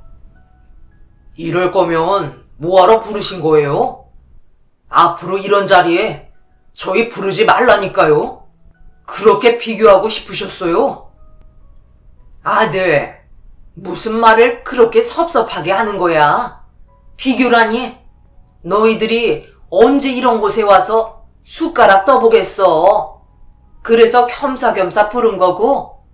이럴 거면 뭐하러 부르신 거예요? 앞으로 이런 자리에 저희 부르지 말라니까요. 그렇게 비교하고 싶으셨어요? 아들, 무슨 말을 그렇게 섭섭하게 하는 거야? 비교라니? 너희들이 언제 이런 곳에 와서 숟가락 떠보겠어. 그래서 겸사겸사 부른 거고,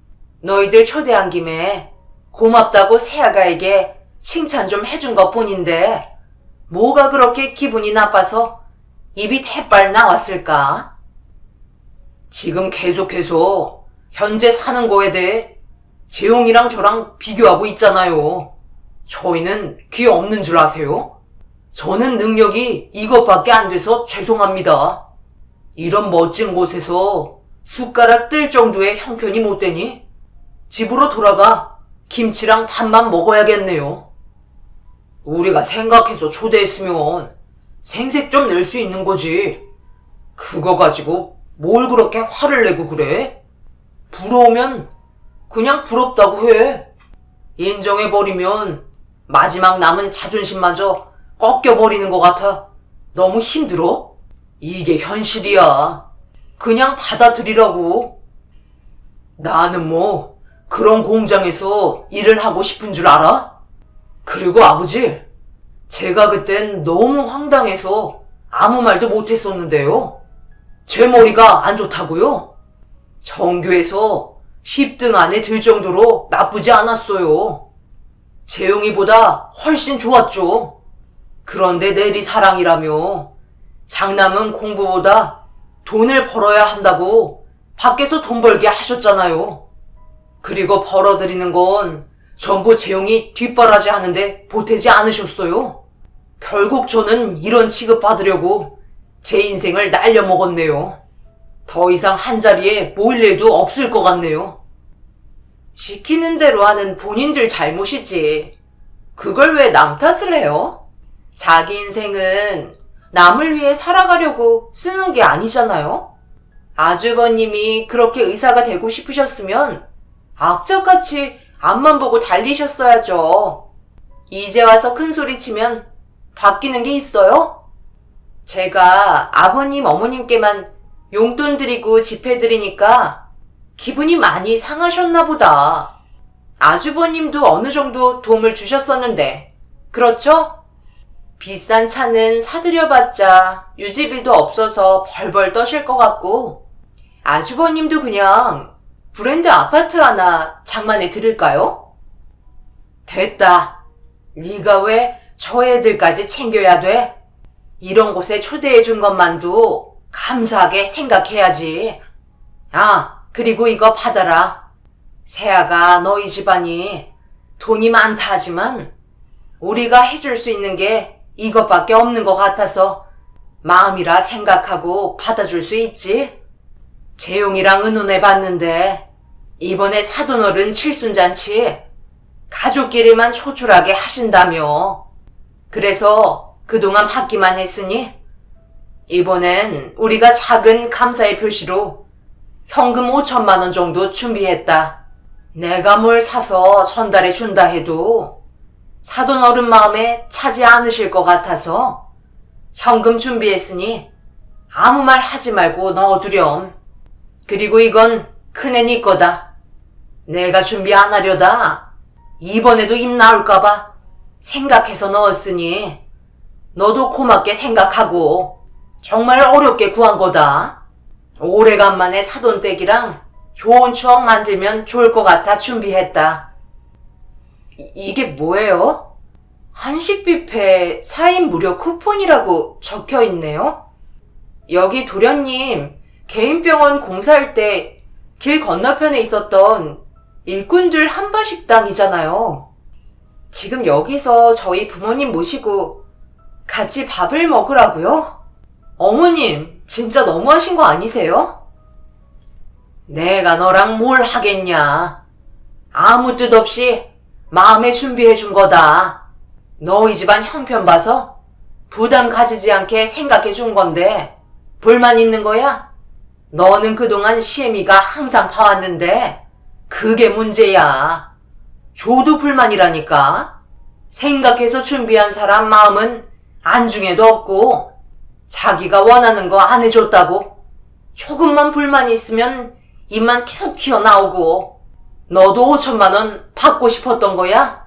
너희들 초대한 김에 고맙다고 새아가에게 칭찬 좀 해준 것 뿐인데 뭐가 그렇게 기분이 나빠서 입이 태빨 나왔을까? 지금 계속해서 현재 사는 거에 대해 재용이랑 저랑 비교하고 있잖아요. 저희는 귀 없는 줄 아세요? 저는 능력이 이것밖에 안 돼서 죄송합니다. 이런 멋진 곳에서 숟가락 뜰 정도의 형편이 못 되니 집으로 돌아가 김치랑 밥만 먹어야겠네요. 우리가 생각해서 초대했으면 생색 좀 낼 수 있는 거지. 그거 가지고 뭘 그렇게 화를 내고 그래? 부러우면 그냥 부럽다고 해. 인정해버리면 마지막 남은 자존심마저 꺾여버리는 것 같아. 너무 힘들어? 이게 현실이야. 그냥 받아들이라고. 나는 뭐 그런 공장에서 일을 하고 싶은 줄 알아? 그리고 아버지, 제가 그땐 너무 황당해서 아무 말도 못했었는데요. 제 머리가 안 좋다고요? 정규에서 10등 안에 들 정도로 나쁘지 않았어요. 재용이보다 훨씬 좋았죠. 그런데 내리 사랑이라며 장남은 공부보다 돈을 벌어야 한다고 밖에서 돈 벌게 하셨잖아요. 그리고 벌어들이는 건 전부 재용이 뒷바라지 하는데 보태지 않으셨어요. 결국 저는 이런 취급 받으려고 제 인생을 날려먹었네요. 더 이상 한자리에 모일 일도 없을 것 같네요. 시키는 대로 하는 본인들 잘못이지. 그걸 왜 남 탓을 해요? 자기 인생은 남을 위해 살아가려고 쓰는 게 아니잖아요? 아주버님이 그렇게 의사가 되고 싶으셨으면 악착같이 앞만 보고 달리셨어야죠. 이제 와서 큰 소리 치면 바뀌는 게 있어요? 제가 아버님, 어머님께만 용돈 드리고 집회 드리니까 기분이 많이 상하셨나 보다. 아주버님도 어느 정도 도움을 주셨었는데, 그렇죠? 비싼 차는 사들여봤자 유지비도 없어서 벌벌 떠실 것 같고, 아주버님도 그냥 브랜드 아파트 하나 장만해 드릴까요? 됐다. 네가 왜 저 애들까지 챙겨야 돼? 이런 곳에 초대해 준 것만도 감사하게 생각해야지. 아, 그리고 이거 받아라. 세아가 너희 집안이 돈이 많다 하지만 우리가 해줄 수 있는 게 이것밖에 없는 것 같아서 마음이라 생각하고 받아줄 수 있지. 재용이랑 의논해 봤는데 이번에 사돈어른 칠순잔치 가족끼리만 초촐하게 하신다며. 그래서 그동안 받기만 했으니 이번엔 우리가 작은 감사의 표시로 현금 5천만 원 정도 준비했다. 내가 뭘 사서 전달해 준다 해도 사돈어른 마음에 차지 않으실 것 같아서 현금 준비했으니 아무 말 하지 말고 넣어두렴. 그리고 이건 큰애 네 거다. 내가 준비 안 하려다 이번에도 입 나올까봐 생각해서 넣었으니 너도 고맙게 생각하고 정말 어렵게 구한 거다. 오래간만에 사돈댁이랑 좋은 추억 만들면 좋을 것 같아 준비했다. 이게 뭐예요? 한식 뷔페 4인 무료 쿠폰이라고 적혀 있네요. 여기 도련님 개인병원 공사할 때 길 건너편에 있었던 일꾼들 한바식당이잖아요. 지금 여기서 저희 부모님 모시고 같이 밥을 먹으라고요? 어머님, 진짜 너무하신 거 아니세요? 내가 너랑 뭘 하겠냐. 아무 뜻 없이 마음에 준비해 준 거다. 너희 집안 형편 봐서 부담 가지지 않게 생각해 준 건데 불만 있는 거야? 너는 그동안 시애미가 항상 봐왔는데 그게 문제야. 줘도 불만이라니까. 생각해서 준비한 사람 마음은 안중에도 없고 자기가 원하는 거 안 해줬다고 조금만 불만이 있으면 입만 툭 튀어나오고 너도 5천만 원 받고 싶었던 거야?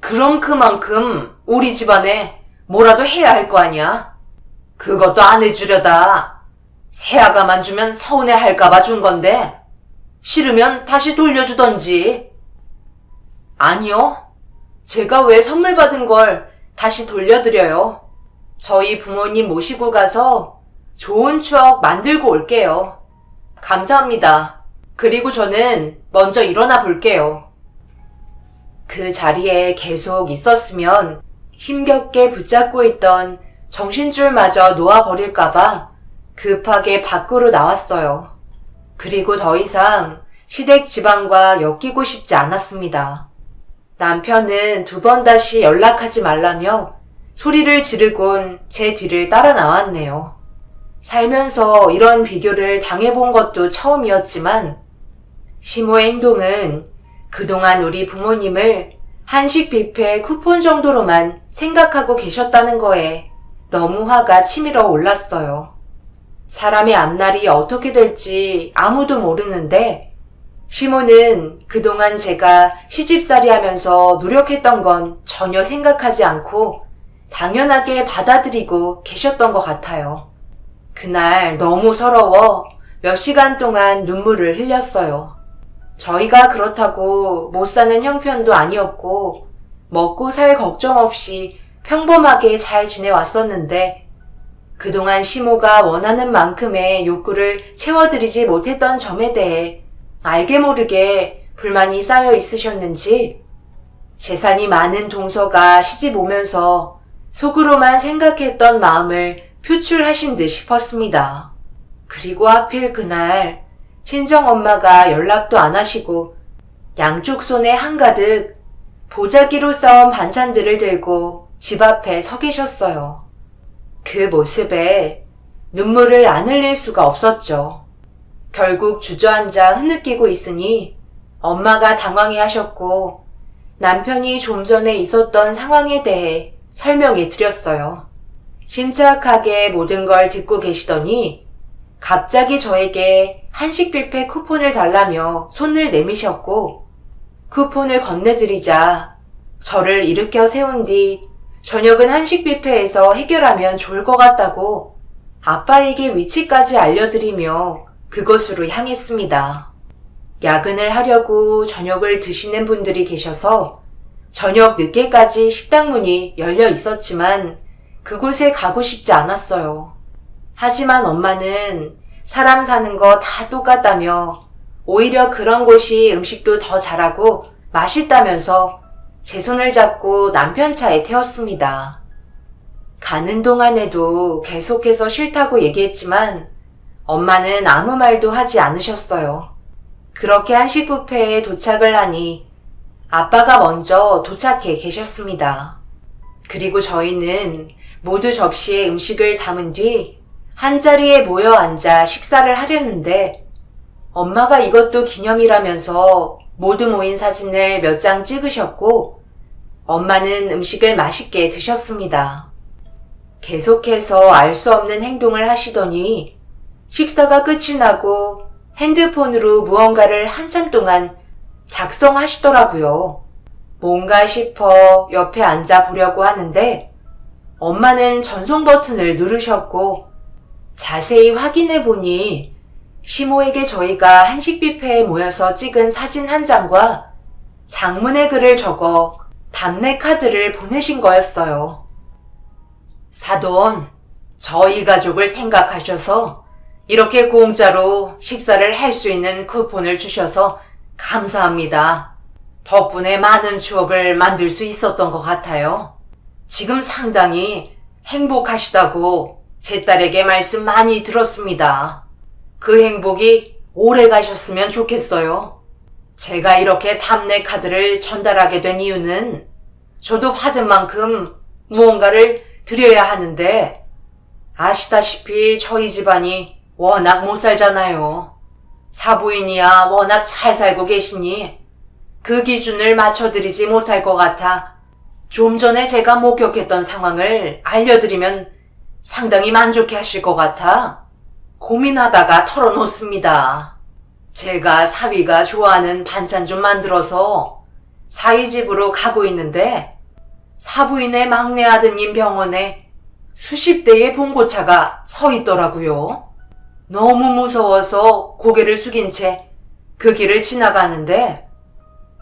그럼 그만큼 우리 집안에
뭐라도 해야 할 거 아니야? 그것도 안 해주려다. 새아가만 주면 서운해 할까봐 준 건데, 싫으면 다시 돌려주던지. 아니요. 제가 왜 선물 받은 걸 다시 돌려드려요. 저희 부모님 모시고 가서 좋은 추억 만들고 올게요. 감사합니다. 그리고 저는 먼저 일어나 볼게요. 그 자리에 계속 있었으면 힘겹게 붙잡고 있던 정신줄마저 놓아버릴까봐 급하게 밖으로 나왔어요. 그리고 더 이상 시댁 집안과 엮이고 싶지 않았습니다. 남편은 2번 다시 연락하지 말라며 소리를 지르곤 제 뒤를 따라 나왔네요. 살면서 이런 비교를 당해본 것도 처음이었지만 시모의 행동은 그동안 우리 부모님을 한식 뷔페 쿠폰 정도로만 생각하고 계셨다는 거에 너무 화가 치밀어 올랐어요. 사람의 앞날이 어떻게 될지 아무도 모르는데 시모는 그동안 제가 시집살이 하면서 노력했던 건 전혀 생각하지 않고 당연하게 받아들이고 계셨던 것 같아요. 그날 너무 서러워 몇 시간 동안 눈물을 흘렸어요. 저희가 그렇다고 못 사는 형편도 아니었고 먹고 살 걱정 없이 평범하게 잘 지내왔었는데 그동안 시모가 원하는 만큼의 욕구를 채워드리지 못했던 점에 대해 알게 모르게 불만이 쌓여 있으셨는지 재산이 많은 동서가 시집 오면서 속으로만 생각했던 마음을 표출하신 듯 싶었습니다. 그리고 하필 그날 친정엄마가 연락도 안 하시고 양쪽 손에 한가득 보자기로 싸온 반찬들을 들고 집 앞에 서 계셨어요. 그 모습에 눈물을 안 흘릴 수가 없었죠. 결국 주저앉아 흐느끼고 있으니 엄마가 당황해 하셨고 남편이 좀 전에 있었던 상황에 대해 설명해 드렸어요. 침착하게 모든 걸 듣고 계시더니 갑자기 저에게 한식 뷔페 쿠폰을 달라며 손을 내미셨고 쿠폰을 건네드리자 저를 일으켜 세운 뒤 저녁은 한식 뷔페에서 해결하면 좋을 것 같다고 아빠에게 위치까지 알려드리며 그곳으로 향했습니다. 야근을 하려고 저녁을 드시는 분들이 계셔서 저녁 늦게까지 식당 문이 열려 있었지만 그곳에 가고 싶지 않았어요. 하지만 엄마는 사람 사는 거 다 똑같다며 오히려 그런 곳이 음식도 더 잘하고 맛있다면서 제 손을 잡고 남편 차에 태웠습니다. 가는 동안에도 계속해서 싫다고 얘기했지만 엄마는 아무 말도 하지 않으셨어요. 그렇게 한식 뷔페에 도착을 하니 아빠가 먼저 도착해 계셨습니다. 그리고 저희는 모두 접시에 음식을 담은 뒤 한자리에 모여 앉아 식사를 하려는데 엄마가 이것도 기념이라면서 모두 모인 사진을 몇 장 찍으셨고 엄마는 음식을 맛있게 드셨습니다. 계속해서 알 수 없는 행동을 하시더니 식사가 끝이 나고 핸드폰으로 무언가를 한참 동안 작성하시더라고요. 뭔가 싶어 옆에 앉아 보려고 하는데 엄마는 전송 버튼을 누르셨고 자세히 확인해 보니 시모에게 저희가 한식 뷔페에 모여서 찍은 사진 한 장과 장문의 글을 적어 답례 카드를 보내신 거였어요. 사돈, 저희 가족을 생각하셔서 이렇게 공짜로 식사를 할 수 있는 쿠폰을 주셔서 감사합니다. 덕분에 많은 추억을 만들 수 있었던 것 같아요. 지금 상당히 행복하시다고 제 딸에게 말씀 많이 들었습니다. 그 행복이 오래 가셨으면 좋겠어요. 제가 이렇게 답례 카드를 전달하게 된 이유는 저도 받은 만큼 무언가를 드려야 하는데 아시다시피 저희 집안이 워낙 못 살잖아요. 사부인이야 워낙 잘 살고 계시니 그 기준을 맞춰드리지 못할 것 같아 좀 전에 제가 목격했던 상황을 알려드리면 상당히 만족해 하실 것 같아 고민하다가 털어놓습니다. 제가 사위가 좋아하는 반찬 좀 만들어서 사위 집으로 가고 있는데 사부인의 막내 아드님 병원에 수십 대의 봉고차가 서 있더라고요. 너무 무서워서 고개를 숙인 채 그 길을 지나가는데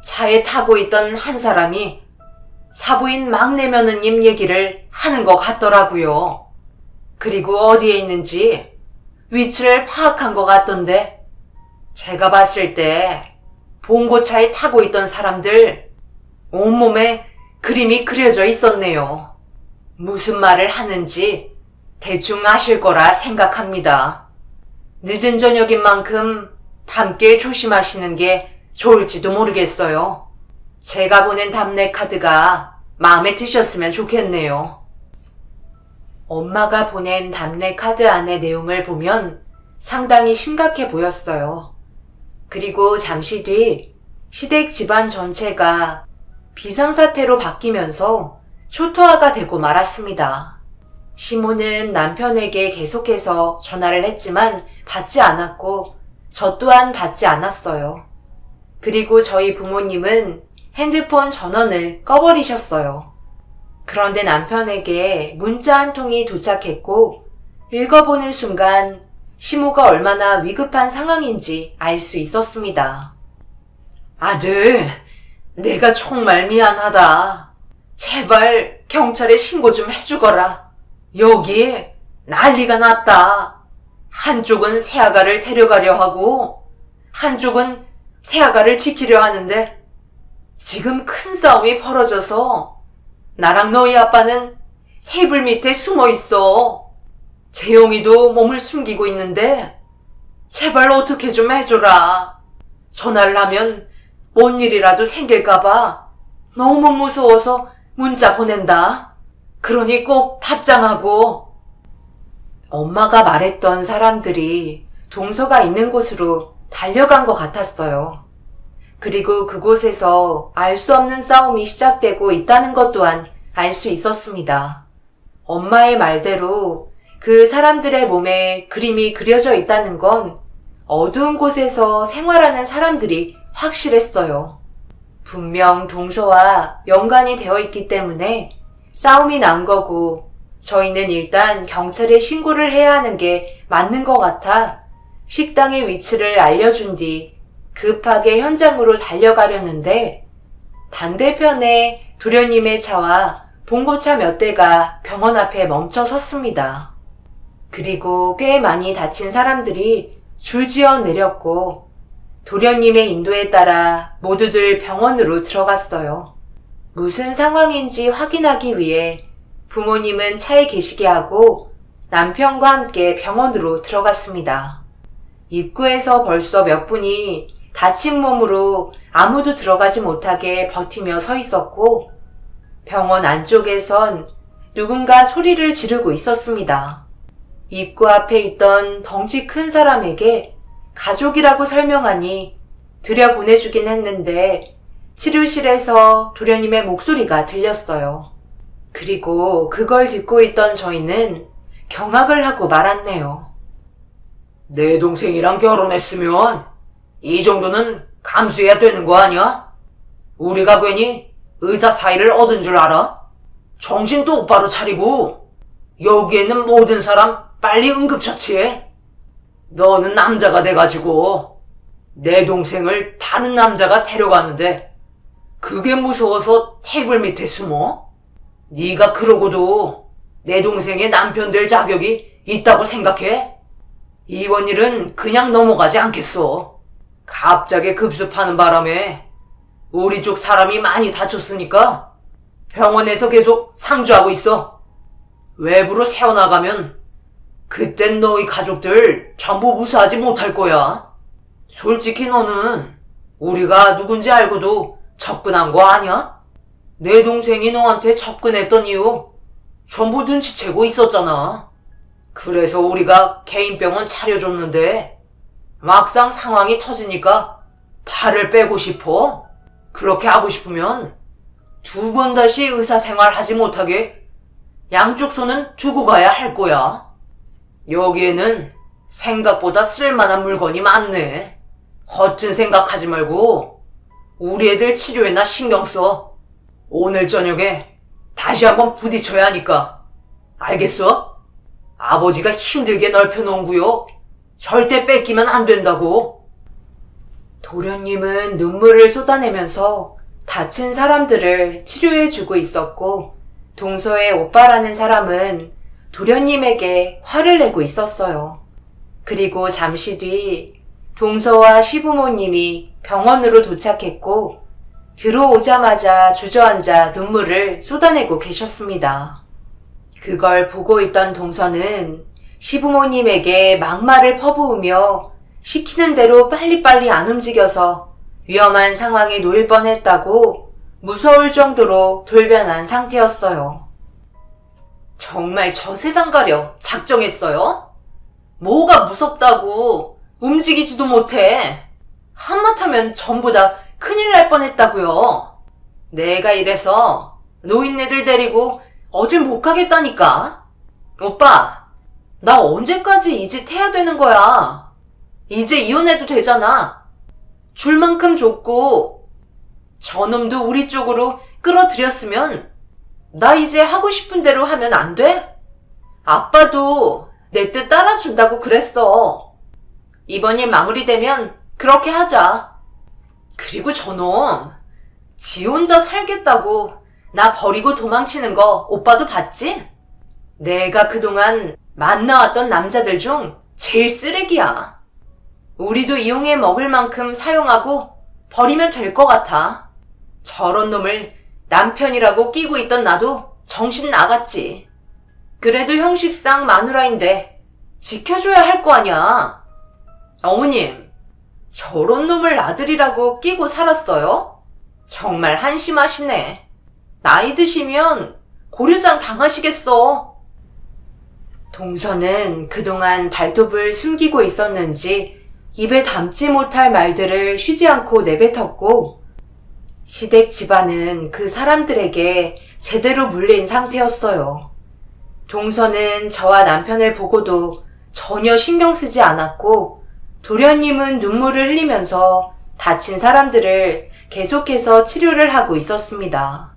차에 타고 있던 한 사람이 사부인 막내 며느님 얘기를 하는 것 같더라고요. 그리고 어디에 있는지 위치를 파악한 것 같던데 제가 봤을 때 봉고차에 타고 있던 사람들 온몸에 그림이 그려져 있었네요. 무슨 말을 하는지 대충 아실 거라 생각합니다. 늦은 저녁인 만큼 밤길 조심하시는 게 좋을지도 모르겠어요. 제가 보낸 답례 카드가 마음에 드셨으면 좋겠네요. 엄마가 보낸 답례 카드 안의 내용을 보면 상당히 심각해 보였어요. 그리고 잠시 뒤 시댁 집안 전체가 비상사태로 바뀌면서 초토화가 되고 말았습니다. 시모는 남편에게 계속해서 전화를 했지만 받지 않았고 저 또한 받지 않았어요. 그리고 저희 부모님은 핸드폰 전원을 꺼버리셨어요. 그런데 남편에게 문자 한 통이 도착했고 읽어보는 순간 시모가 얼마나 위급한 상황인지 알 수 있었습니다. 아들, 내가 정말 미안하다. 제발 경찰에 신고 좀 해주거라. 여기 난리가 났다. 한쪽은 새아가를 데려가려 하고 한쪽은 새아가를 지키려 하는데 지금 큰 싸움이 벌어져서 나랑 너희 아빠는 테이블 밑에 숨어 있어. 재용이도 몸을 숨기고 있는데 제발 어떻게 좀 해줘라. 전화를 하면 뭔 일이라도 생길까봐 너무 무서워서 문자 보낸다. 그러니 꼭 답장하고. 엄마가 말했던 사람들이 동서가 있는 곳으로 달려간 것 같았어요. 그리고 그곳에서 알 수 없는 싸움이 시작되고 있다는 것 또한 알 수 있었습니다. 엄마의 말대로 그 사람들의 몸에 그림이 그려져 있다는 건 어두운 곳에서 생활하는 사람들이 확실했어요. 분명 동서와 연관이 되어 있기 때문에 싸움이 난 거고 저희는 일단 경찰에 신고를 해야 하는 게 맞는 것 같아 식당의 위치를 알려준 뒤 급하게 현장으로 달려가려는데 반대편에 도련님의 차와 봉고차 몇 대가 병원 앞에 멈춰 섰습니다. 그리고 꽤 많이 다친 사람들이 줄지어 내렸고 도련님의 인도에 따라 모두들 병원으로 들어갔어요. 무슨 상황인지 확인하기 위해 부모님은 차에 계시게 하고 남편과 함께 병원으로 들어갔습니다. 입구에서 벌써 몇 분이 다친 몸으로 아무도 들어가지 못하게 버티며 서 있었고 병원 안쪽에선 누군가 소리를 지르고 있었습니다. 입구 앞에 있던 덩치 큰 사람에게 가족이라고 설명하니 들여보내주긴 했는데 치료실에서 도련님의 목소리가 들렸어요. 그리고 그걸 듣고 있던 저희는 경악을 하고 말았네요.
내 동생이랑 결혼했으면 이 정도는 감수해야 되는 거 아니야? 우리가 괜히 의사 사이를 얻은 줄 알아? 정신 똑바로 차리고 여기에는 모든 사람 빨리 응급처치해. 너는 남자가 돼가지고 내 동생을 다른 남자가 데려가는데 그게 무서워서 테이블 밑에 숨어? 네가 그러고도 내 동생의 남편 될 자격이 있다고 생각해? 이번 일은 그냥 넘어가지 않겠어. 갑자기 급습하는 바람에 우리 쪽 사람이 많이 다쳤으니까 병원에서 계속 상주하고 있어. 외부로 새어나가면 그땐 너희 가족들 전부 무사하지 못할 거야. 솔직히 너는 우리가 누군지 알고도 접근한 거 아니야? 내 동생이 너한테 접근했던 이유 전부 눈치채고 있었잖아. 그래서 우리가 개인병원 차려줬는데 막상 상황이 터지니까 팔을 빼고 싶어? 그렇게 하고 싶으면 두 번 다시 의사생활 하지 못하게 양쪽 손은 두고 가야 할 거야. 여기에는 생각보다 쓸만한 물건이 많네. 헛진 생각하지 말고 우리 애들 치료에나 신경 써. 오늘 저녁에 다시 한번 부딪혀야 하니까. 알겠어? 아버지가 힘들게 넓혀놓은 구역 절대 뺏기면 안 된다고.
도련님은 눈물을 쏟아내면서 다친 사람들을 치료해주고 있었고, 동서의 오빠라는 사람은 도련님에게 화를 내고 있었어요. 그리고 잠시 뒤 동서와 시부모님이 병원으로 도착했고, 들어오자마자 주저앉아 눈물을 쏟아내고 계셨습니다. 그걸 보고 있던 동서는 시부모님에게 막말을 퍼부으며 시키는 대로 빨리빨리 안 움직여서 위험한 상황에 놓일 뻔했다고 무서울 정도로 돌변한 상태였어요.
정말 저 세상 가려 작정했어요? 뭐가 무섭다고 움직이지도 못해. 한마타면 전부 다 큰일 날 뻔했다고요. 내가 이래서 노인네들 데리고 어딜 못 가겠다니까. 오빠, 나 언제까지 이 짓 해야 되는 거야? 이제 이혼해도 되잖아. 줄 만큼 줬고 저놈도 우리 쪽으로 끌어들였으면 나 이제 하고 싶은 대로 하면 안 돼? 아빠도 내 뜻 따라준다고 그랬어. 이번 일 마무리되면 그렇게 하자. 그리고 저놈 지 혼자 살겠다고 나 버리고 도망치는 거 오빠도 봤지? 내가 그동안 만나왔던 남자들 중 제일 쓰레기야. 우리도 이용해 먹을 만큼 사용하고 버리면 될 것 같아. 저런 놈을 남편이라고 끼고 있던 나도 정신 나갔지. 그래도 형식상 마누라인데 지켜줘야 할 거 아니야. 어머님, 저런 놈을 아들이라고 끼고 살았어요? 정말 한심하시네. 나이 드시면 고려장 당하시겠어.
동서는 그동안 발톱을 숨기고 있었는지 입에 담지 못할 말들을 쉬지 않고 내뱉었고, 시댁 집안은 그 사람들에게 제대로 물린 상태였어요. 동서는 저와 남편을 보고도 전혀 신경 쓰지 않았고, 도련님은 눈물을 흘리면서 다친 사람들을 계속해서 치료를 하고 있었습니다.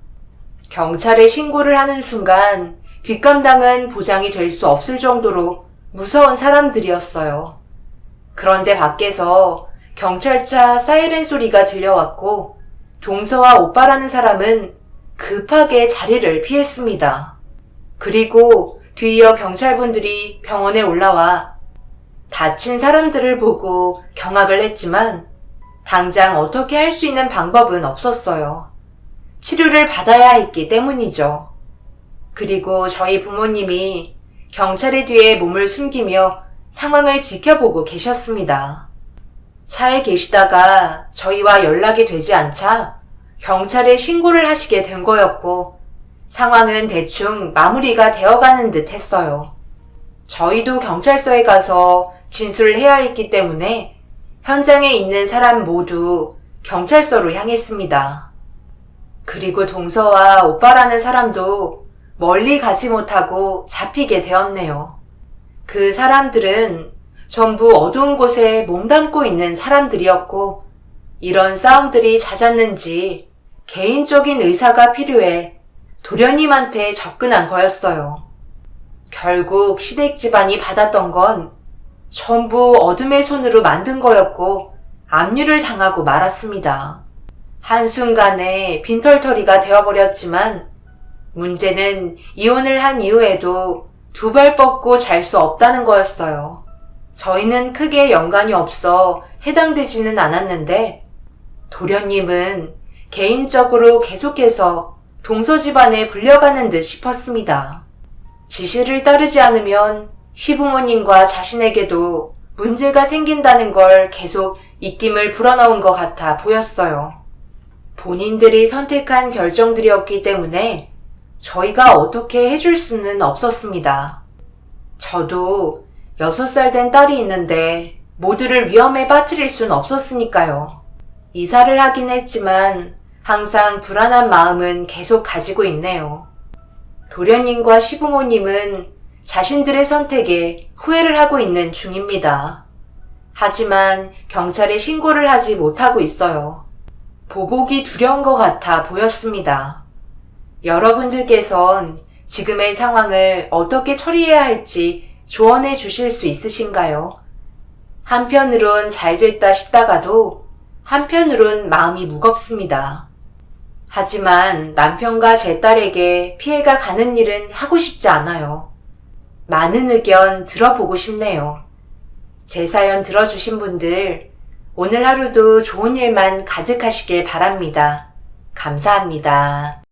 경찰에 신고를 하는 순간 뒷감당은 보장이 될 수 없을 정도로 무서운 사람들이었어요. 그런데 밖에서 경찰차 사이렌 소리가 들려왔고, 동서와 오빠라는 사람은 급하게 자리를 피했습니다. 그리고 뒤이어 경찰분들이 병원에 올라와 다친 사람들을 보고 경악을 했지만 당장 어떻게 할 수 있는 방법은 없었어요. 치료를 받아야 했기 때문이죠. 그리고 저희 부모님이 경찰의 뒤에 몸을 숨기며 상황을 지켜보고 계셨습니다. 차에 계시다가 저희와 연락이 되지 않자 경찰에 신고를 하시게 된 거였고, 상황은 대충 마무리가 되어가는 듯 했어요. 저희도 경찰서에 가서 진술을 해야 했기 때문에 현장에 있는 사람 모두 경찰서로 향했습니다. 그리고 동서와 오빠라는 사람도 멀리 가지 못하고 잡히게 되었네요. 그 사람들은 전부 어두운 곳에 몸담고 있는 사람들이었고, 이런 싸움들이 잦았는지 개인적인 의사가 필요해 도련님한테 접근한 거였어요. 결국 시댁 집안이 받았던 건 전부 어둠의 손으로 만든 거였고 압류를 당하고 말았습니다. 한순간에 빈털터리가 되어버렸지만 문제는 이혼을 한 이후에도 두 발 뻗고 잘 수 없다는 거였어요. 저희는 크게 연관이 없어 해당되지는 않았는데 도련님은 개인적으로 계속해서 동서 집안에 불려가는 듯 싶었습니다. 지시를 따르지 않으면 시부모님과 자신에게도 문제가 생긴다는 걸 계속 입김을 불어넣은 것 같아 보였어요. 본인들이 선택한 결정들이었기 때문에 저희가 어떻게 해줄 수는 없었습니다. 저도 6살 된 딸이 있는데 모두를 위험에 빠뜨릴 순 없었으니까요. 이사를 하긴 했지만 항상 불안한 마음은 계속 가지고 있네요. 도련님과 시부모님은 자신들의 선택에 후회를 하고 있는 중입니다. 하지만 경찰에 신고를 하지 못하고 있어요. 보복이 두려운 것 같아 보였습니다. 여러분들께선 지금의 상황을 어떻게 처리해야 할지 조언해 주실 수 있으신가요? 한편으론 잘 됐다 싶다가도 한편으론 마음이 무겁습니다. 하지만 남편과 제 딸에게 피해가 가는 일은 하고 싶지 않아요. 많은 의견 들어보고 싶네요. 제 사연 들어주신 분들, 오늘 하루도 좋은 일만 가득하시길 바랍니다. 감사합니다.